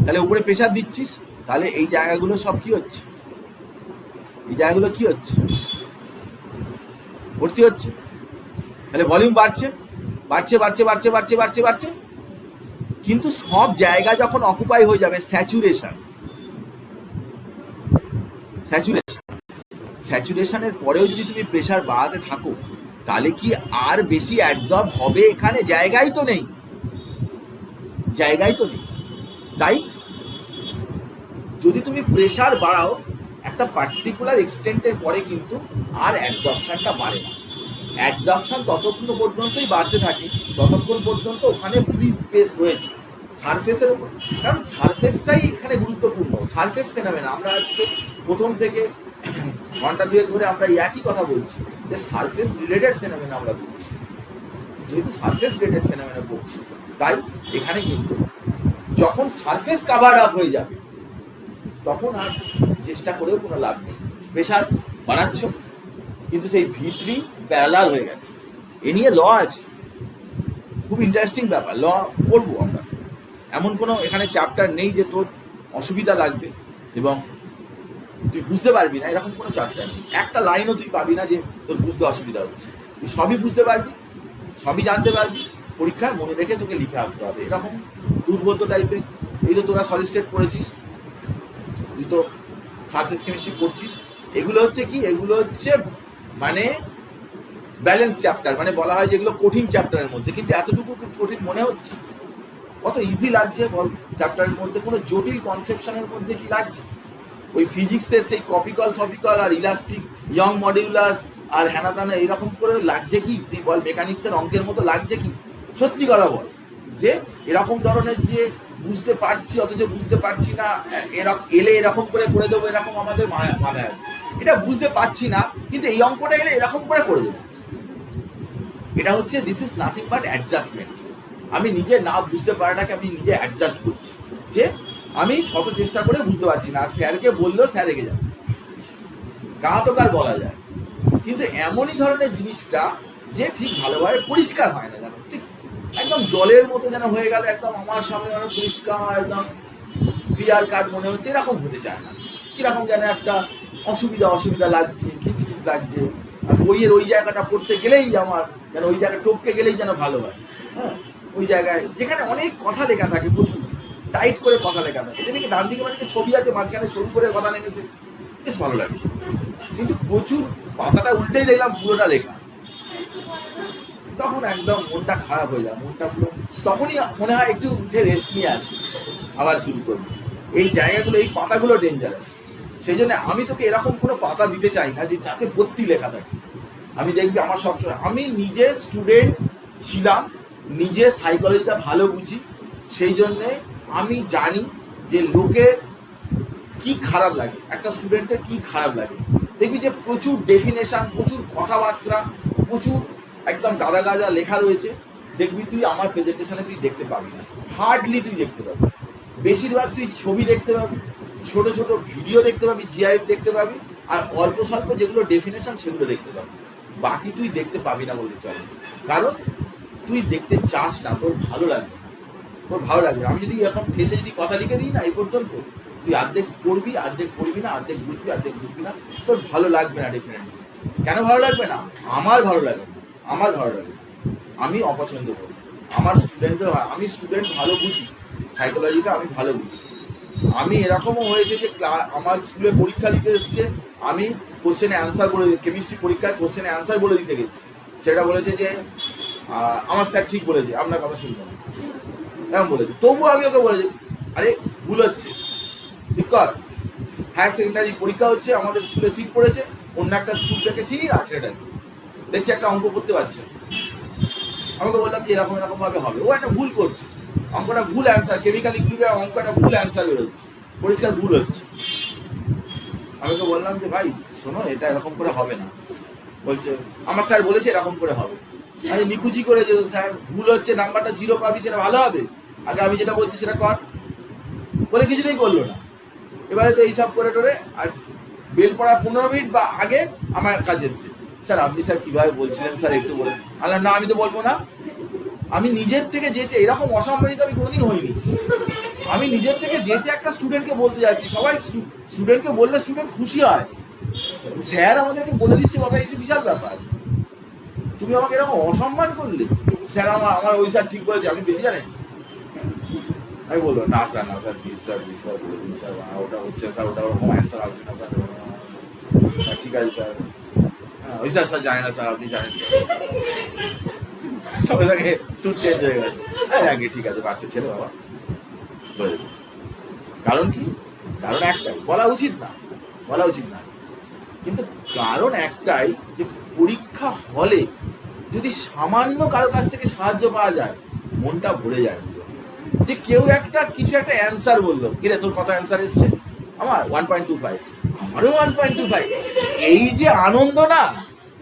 তাহলে উপরে প্রেশার দিচ্ছিস, তাহলে এই জায়গাগুলো সব কি হচ্ছে, এই জায়গাগুলো কি হচ্ছে, ভর্তি হচ্ছে। তাহলে ভলিউম বাড়ছে বাড়ছে বাড়ছে বাড়ছে বাড়ছে বাড়ছে বাড়ছে, কিন্তু সব জায়গা যখন অকুপাই হয়ে যাবে, স্যাচুরেশনের পরেও যদি তুমি প্রেশার বাড়াতে থাকো, তাহলে কি আর বেশি অ্যাডজর্ব হবে? এখানে জায়গাই তো নেই। তাই যদি তুমি প্রেশার বাড়াও একটা পার্টিকুলার এক্সটেন্টের পরে কিন্তু আর অ্যাডজর্পশনটা বাড়ে না। অ্যাডজর্পশন ততক্ষণ পর্যন্তই বাড়তে থাকে ততক্ষণ পর্যন্ত ওখানে ফ্রি স্পেস রয়েছে সারফেসের উপর। কারণ সারফেসটাই এখানে গুরুত্বপূর্ণ, সারফেস ফেনোমেনা। আমরা আজকে প্রথম থেকে ঘন্টা দুয়েক ধরে আমরা একই কথা বলছি যে সারফেস রিলেটেড ফেনোমেনা আমরা বলছি। যেহেতু সারফেস রিলেটেড ফেনোমেনা বলছি, তাই এখানে কিন্তু যখন সারফেস কাভার আপ হয়ে যাবে তখন আর চেষ্টা করেও কোনো লাভ নেই। প্রেশার বাড়াচ্ছ কিন্তু সেই ভি3 প্যারালাল হয়ে গেছে। এ নিয়ে ল আছে, খুব ইন্টারেস্টিং ব্যাপার, ল পড়বো আমরা। এমন কোনো এখানে চ্যাপ্টার নেই যে তোর অসুবিধা লাগবে এবং তুই বুঝতে পারবি না, এরকম কোনো চ্যাপ্টার নেই। একটা লাইনও তুই পাবি না যে তোর বুঝতে অসুবিধা হচ্ছে। তুই সবই বুঝতে পারবি, সবই জানতে পারবি, পরীক্ষায় মনে রেখে তোকে লিখে আসতে হবে। এরকম দুর্বোধ্য টাইপের, এই তো তোরা সলিড স্টেট পড়েছিস, তুই তো সারফেস কেমিস্ট্রি পড়ছিস, এগুলো হচ্ছে কি, এগুলো হচ্ছে মানে ব্যালেন্স চ্যাপ্টার, মানে বলা হয় যেগুলো কঠিন চ্যাপ্টারের মধ্যে, কিন্তু এতটুকু কঠিন মনে হচ্ছে? কত ইজি লাগছে বল চ্যাপ্টারের মধ্যে, কোনো জটিল কনসেপশনের মধ্যে কি লাগছে? ওই ফিজিক্সের সেই কপিকল ফপিকল আর ইলাস্ট্রিক ইয়ং মডিউলাস আর হ্যানাতানা এরকম করে লাগছে কি? তুই বল মেকানিক্সের অঙ্কের মতো লাগছে কি? সত্যি কথা বল, যে এরকম ধরনের যে বুঝতে পারছি অথচ বুঝতে পারছি না, এলে এরকম করে করে দেবো, এরকম আমাদের মাথায় এটা বুঝতে পারছি না, কিন্তু এই অঙ্কটা এলে এরকম করে করে দেবো। এটা হচ্ছে this is nothing but adjustment. আমি নিজে না বুঝতে পারাটাকে আমি নিজে অ্যাডজাস্ট করছি, যে আমি শত চেষ্টা করে বুঝতে পারছি না, স্যারকে বললেও স্যার রেগে যাবে, কাহা তো কার বলা যায়। কিন্তু এমনই ধরনের জিনিসটা যে ঠিক ভালোভাবে পরিষ্কার হয় না, জানো, ঠিক একদম জলের মতো যেন হয়ে গেল, একদম আমার সামনে যেন পরিষ্কার, একদম ক্লিয়ার কাট মনে হচ্ছে, এরকম হতে চায় না। কিরকম যেন একটা অসুবিধা লাগছে, খিচখিচ লাগছে। আর বইয়ের ওই জায়গাটা পড়তে গেলেই আমার যেন ওই জায়গায় টপকে গেলেই যেন ভালো হয়। হ্যাঁ, ওই জায়গায় যেখানে অনেক কথা লেখা থাকে, প্রচুর টাইট করে কথা লেখা থাকে, যেদিকে ডান দিকে মানে ছবি আছে, মাঝখানে সরু করে কথা লেগেছে, বেশ ভালো লাগে। কিন্তু প্রচুর পাতাটা উল্টেই দেখলাম পুরোটা লেখা, তখন একদম মনটা খারাপ হয়ে যায়, মনটা পুরো, তখনই মনে হয় একটু উঠে রেস্ট নিয়ে আসি, আবার শুরু করবো। এই জায়গাগুলো, এই পাতাগুলো ডেঞ্জারাস। সেই জন্য আমি তোকে এরকম কোনো পাতা দিতে চাই না যে যাতে ভর্তি লেখা থাকে। আমি দেখবি আমার সবসময়, আমি নিজে স্টুডেন্ট ছিলাম, নিজে সাইকোলজিটা ভালো বুঝি, সেই জন্যে আমি জানি যে লোকের কি খারাপ লাগে, একটা স্টুডেন্টের কি খারাপ লাগে। দেখবি যে প্রচুর ডেফিনেশন, প্রচুর কথাবার্তা, প্রচুর একদম গাদা গাদা লেখা রয়েছে, দেখবি তুই আমার প্রেজেন্টেশনে তুই দেখতে পাবি না, হার্ডলি তুই দেখতে পাবি। বেশিরভাগ তুই ছবি দেখতে পাবি, ছোট ছোট ভিডিও দেখতে পাবি, জিআইএফ দেখতে পাবি, আর অল্প স্বল্প যেগুলো ডেফিনেশন সেগুলো দেখতে পাবি, বাকি তুই দেখতে পাবি না বলতে চলে। কারণ তুই দেখতে চাস না, তোর ভালো লাগবে না, তোর ভালো লাগবে না। আমি যদি এখন ফেসে যদি কথা লিখে দিই না এই পর্যন্ত, তুই অর্ধেক পড়বি, অর্ধেক পড়বি না, অর্ধেক বুঝবি, অর্ধেক বুঝবি না, তোর ভালো লাগবে না ডেফিনেটলি। কেন ভালো লাগবে না? আমার ভালো লাগে না, আমার ভালো লাগে না, আমি অপছন্দ করি। আমার স্টুডেন্টদের, আমি স্টুডেন্ট ভালো বুঝি, সাইকোলজিটা আমি ভালো বুঝি। আমি এরকমও হয়েছে যে আমার স্কুলে পরীক্ষা দিতে এসছে, আমি কোশ্চেনে অ্যান্সার বলে, কেমিস্ট্রি পরীক্ষায় কোশ্চেনে অ্যান্সার বলে দিতে গেছি, সেটা বলেছে যে আমার স্যার ঠিক বলেছে, আপনার কথা শুনবো না, এরকম বলেছে। তবুও আমি ওকে বলেছি, আরে ভুল হচ্ছে, ঠিক কর। হায়ার সেকেন্ডারি পরীক্ষা হচ্ছে, আমাদের স্কুলে সিট পড়েছে, অন্য একটা স্কুল থেকে চিনি না ছেলেটাকে, দেখছি একটা অঙ্ক করতে পারছে, আমাকে বললাম যে এরকম এরকম ভাবে হবে, ও একটা ভুল করছে, অঙ্কটা ভুল অ্যান্সার, কেমিক্যাল ইকুইলিব্রিয়াম অঙ্কটা ভুল অ্যান্সার বেরোচ্ছে, পরিষ্কার ভুল হচ্ছে। আমি তো বললাম যে ভাই শোনো, এটা এরকম করে হবে না। বলছে আমার স্যার বলেছে এরকম করে হবে। আমি নিকুচি করে যে স্যার ভুল হচ্ছে, নাম্বারটা 0 পাবি, সেটা ভালো হবে, আগে আমি যেটা বলছি সেটা কর। বলে কিছুতেই করলো না। এবারে তো এইসব করে টোরে, আর বেল পড়া 15 মিনিট বা আগে আমার কাছে এসছে, স্যার আপনি স্যার কীভাবে বলছিলেন স্যার একটু বলেন। আল্লাহ না, আমি তো বলবো না, আমি নিজের থেকে যেচে, এরকম অসম্মানিত আমি কোনোদিন হইনি। আমি নিজের থেকে যেচে একটা স্টুডেন্টকে বলতে যাচ্ছি, সবাই স্টুডেন্টকে বললে স্টুডেন্ট খুশি হয়, স্যার আমাদেরকে বলে দিচ্ছে, বাবা এই যে বিশাল ব্যাপার, তুমি আমাকে এরকম অসম্মান করলে। স্যার আমার ওই স্যার ঠিক বলেছে, আপনি বেশি জানেন। আমি বলবো না স্যার, না sir, please sir, please sir বলে দিন স্যার, ওটা হচ্ছে স্যার, ওটা ওরকম অ্যান্সার আসবে না স্যার, স্যার ঠিক আছে স্যার, ওই স্যার স্যার জানে না স্যার, আপনি জানেন স্যার। সঙ্গে সঙ্গে স্যুট চেঞ্জ হয়ে গেছে, হ্যাঁ আগে ঠিক আছে, বাচ্চা ছেলে বাবা বলে দেবো। কারণ কি? কারণ একটাই, বলা উচিত না, বলা উচিত না, কিন্তু কারণ একটাই যে পরীক্ষা হলে যদি সামান্য কারো কাছ থেকে সাহায্য পাওয়া যায়, মনটা ভরে যায়। যে কেউ একটা কিছু একটা অ্যান্সার বললো, কিরে তোর কত অ্যান্সার এসছে? আমার 1.25, আমারও 1.25, এই যে আনন্দ না,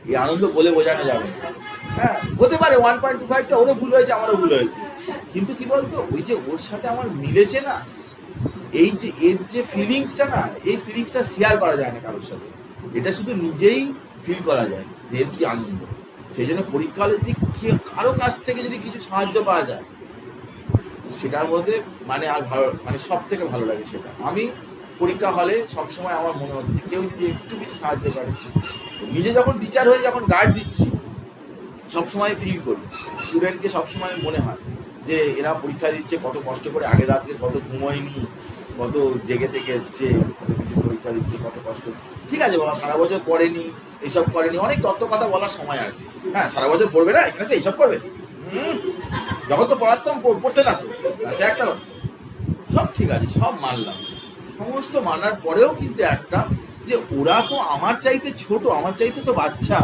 এই আনন্দ বলে বোঝানো যাবে না। হ্যাঁ হতে পারে 1.25টা ওরও ভুল হয়েছে, আমারও ভুল হয়েছে, কিন্তু কি বলতো, ওই যে ওর সাথে আমার মিলেছে না, এই যে এর যে ফিলিংসটা না, এই ফিলিংসটা শেয়ার করা যায় না কারোর সাথে, এটা শুধু নিজেই ফিল করা যায় যে এর কি আনন্দ। সেই জন্য পরীক্ষা হলে যদি কারো কাছ থেকে যদি কিছু সাহায্য পাওয়া যায়, সেটার মধ্যে মানে আর ভালো, মানে সব থেকে ভালো লাগে সেটা। আমি পরীক্ষা হলে সবসময় আমার মনে হচ্ছে কেউ যদি একটু কিছু সাহায্য করে, নিজে যখন টিচার হয়ে যখন গার্ড দিচ্ছি, সবসময় ফিল করি, স্টুডেন্টকে সবসময় মনে হয় যে এরা পরীক্ষা দিচ্ছে, কত কষ্ট করে, আগের রাত্রে কত ঘুমোয়নি, কত জেগে থেকে এসছে, কত কিছু পরীক্ষা দিচ্ছে, কত কষ্ট। ঠিক আছে বাবা, সারা বছর পড়েনি, এইসব করেনি, অনেক তত্ত্ব কথা বলার সময় আছে, হ্যাঁ সারা বছর পড়বে না, এখানে এইসব করবে, যখন তো পড়াতাম পড়তে না তো, সে একটা, সব ঠিক আছে, সব মানলাম, সমস্ত মানার পরেও কিন্তু একটা, যে ওরা তো আমার চাইতে ছোট, আমার চাইতে তো বাচ্চা,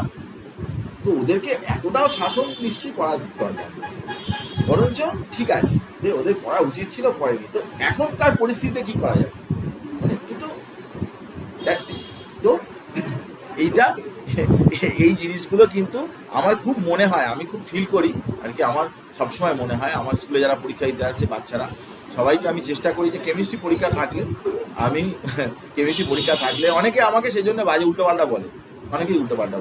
তো ওদেরকে এতটাও শাসন নিশ্চয়ই করা দরকার, বরঞ্চ ঠিক আছে যে ওদের পড়া উচিত ছিল, পড়েনি, তো এখনকার পরিস্থিতিতে কি করা যাবে, মানে কিন্তু তো এইটা, এই জিনিসগুলো কিন্তু আমার খুব মনে হয়, আমি খুব ফিল করি আর কি। আমার সবসময় মনে হয় আমার স্কুলে যারা পরীক্ষা দিতে আসছে বাচ্চারা, সবাইকে আমি চেষ্টা করি যে কেমিস্ট্রি পরীক্ষা থাকলে, আমি কেমিস্ট্রি পরীক্ষা থাকলে, অনেকে আমাকে সেই জন্য বাজে উল্টোপাল্টা বলে, অনেকেই উল্টোপাল্টা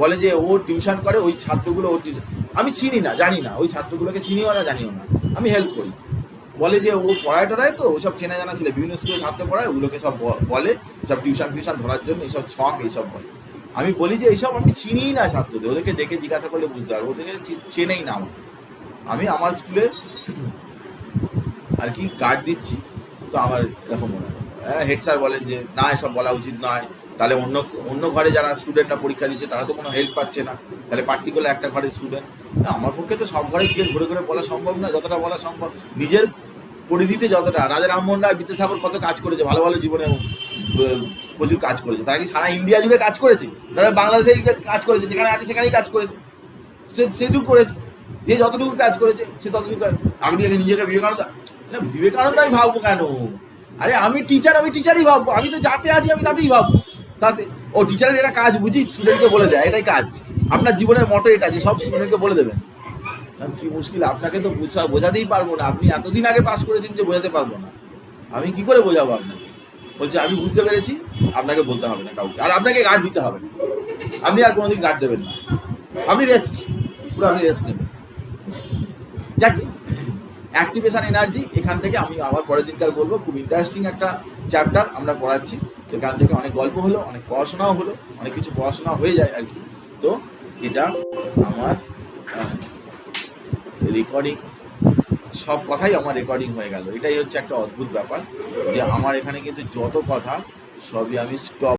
বলে যে ও টিউশন করে, ওই ছাত্রগুলো ওর টিউশন, আমি চিনি না, জানি না, ওই ছাত্রগুলোকে চিনিও না, জানিও না, আমি হেল্প করি। বলে যে ও পড়ায় টড়ায়, তো ওসব চেনা জানা ছিল, বিভিন্ন স্কুলে ছাত্র পড়ায়, ওগুলোকে সব বলে সব টিউশন ফিউশন ধরার জন্য, এইসব ছক এইসব বলে। আমি বলি যে এইসব আমি চিনিই না ছাত্রদের, ওদেরকে দেখে জিজ্ঞাসা করলে বুঝতে পারবো, ওদেরকে চেনেই না আমাকে। আমি আমার স্কুলে আর কি গার্ড দিচ্ছি, তো আমার এরকম মনে হয়। হেড স্যার বলেন যে না, এসব বলা উচিত নয়, তাহলে অন্য অন্য ঘরে যারা স্টুডেন্টরা পরীক্ষা দিচ্ছে তারা তো কোনো হেল্প পাচ্ছে না, তাহলে পার্টিকুলার একটা ঘরের স্টুডেন্ট, আমার পক্ষে তো সব ঘরে গিয়ে ঘুরে ঘুরে বলা সম্ভব না, যতটা বলা সম্ভব নিজের পরিধিতে যতটা রাজা রামমোহন রায়, বিদ্যাসাগর কত কাজ করেছে, ভালো ভালো জীবনে প্রচুর কাজ করেছে। তারা কি সারা ইন্ডিয়া জুড়ে কাজ করেছে? তারা বাংলাদেশে কাজ করেছে, যেখানে আছে সেখানেই কাজ করেছে, সেটুকু করেছে। যে যতটুকু কাজ করেছে সে ততটুকু। আপনি নিজেকে বিবেকানন্দ, না বিবেকানন্দ আমি ভাববো কেন? আরে আমি টিচার, আমি টিচারই ভাববো। আমি তো যাতে আছি আমি তাতেই ভাববো। তাতে ও টিচারের এটা কাজ বুঝি, স্টুডেন্টকে বলে দেয়, এটাই কাজ। আপনার জীবনের মতো এটা যে সব স্টুডেন্টকে বলে দেবেন। কি মুশকিল, আপনাকে তো বোঝাতেই পারবো না। আপনি এতদিন আগে পাস করেছেন যে বোঝাতে পারবো না। আমি কি করে বোঝাবো আপনাকে? বলছে আমি বুঝতে পেরেছি, আপনাকে বলতে হবে না কাউকে, আর আপনাকে গার্ড দিতে হবে না। আপনি আর কোনোদিন গার্ড দেবেন না, আপনি রেস্ট, পুরো আপনি রেস্ট নেবেন। যাক, অ্যাক্টিভেশন এনার্জি এখান থেকে আমি আবার পরের দিনকার বলবো। খুব ইন্টারেস্টিং একটা চ্যাপ্টার আমরা পড়াচ্ছি। এখান থেকে অনেক গল্প হলো, অনেক পড়াশোনাও হলো, অনেক কিছু পড়াশোনা হয়ে যায় আর কি। তো এটা আমার রেকর্ডিং, সব কথাই আমার রেকর্ডিং হয়ে গেল। এটাই হচ্ছে একটা অদ্ভুত ব্যাপার যে আমার এখানে কিন্তু যত কথা সবই আমি স্টপ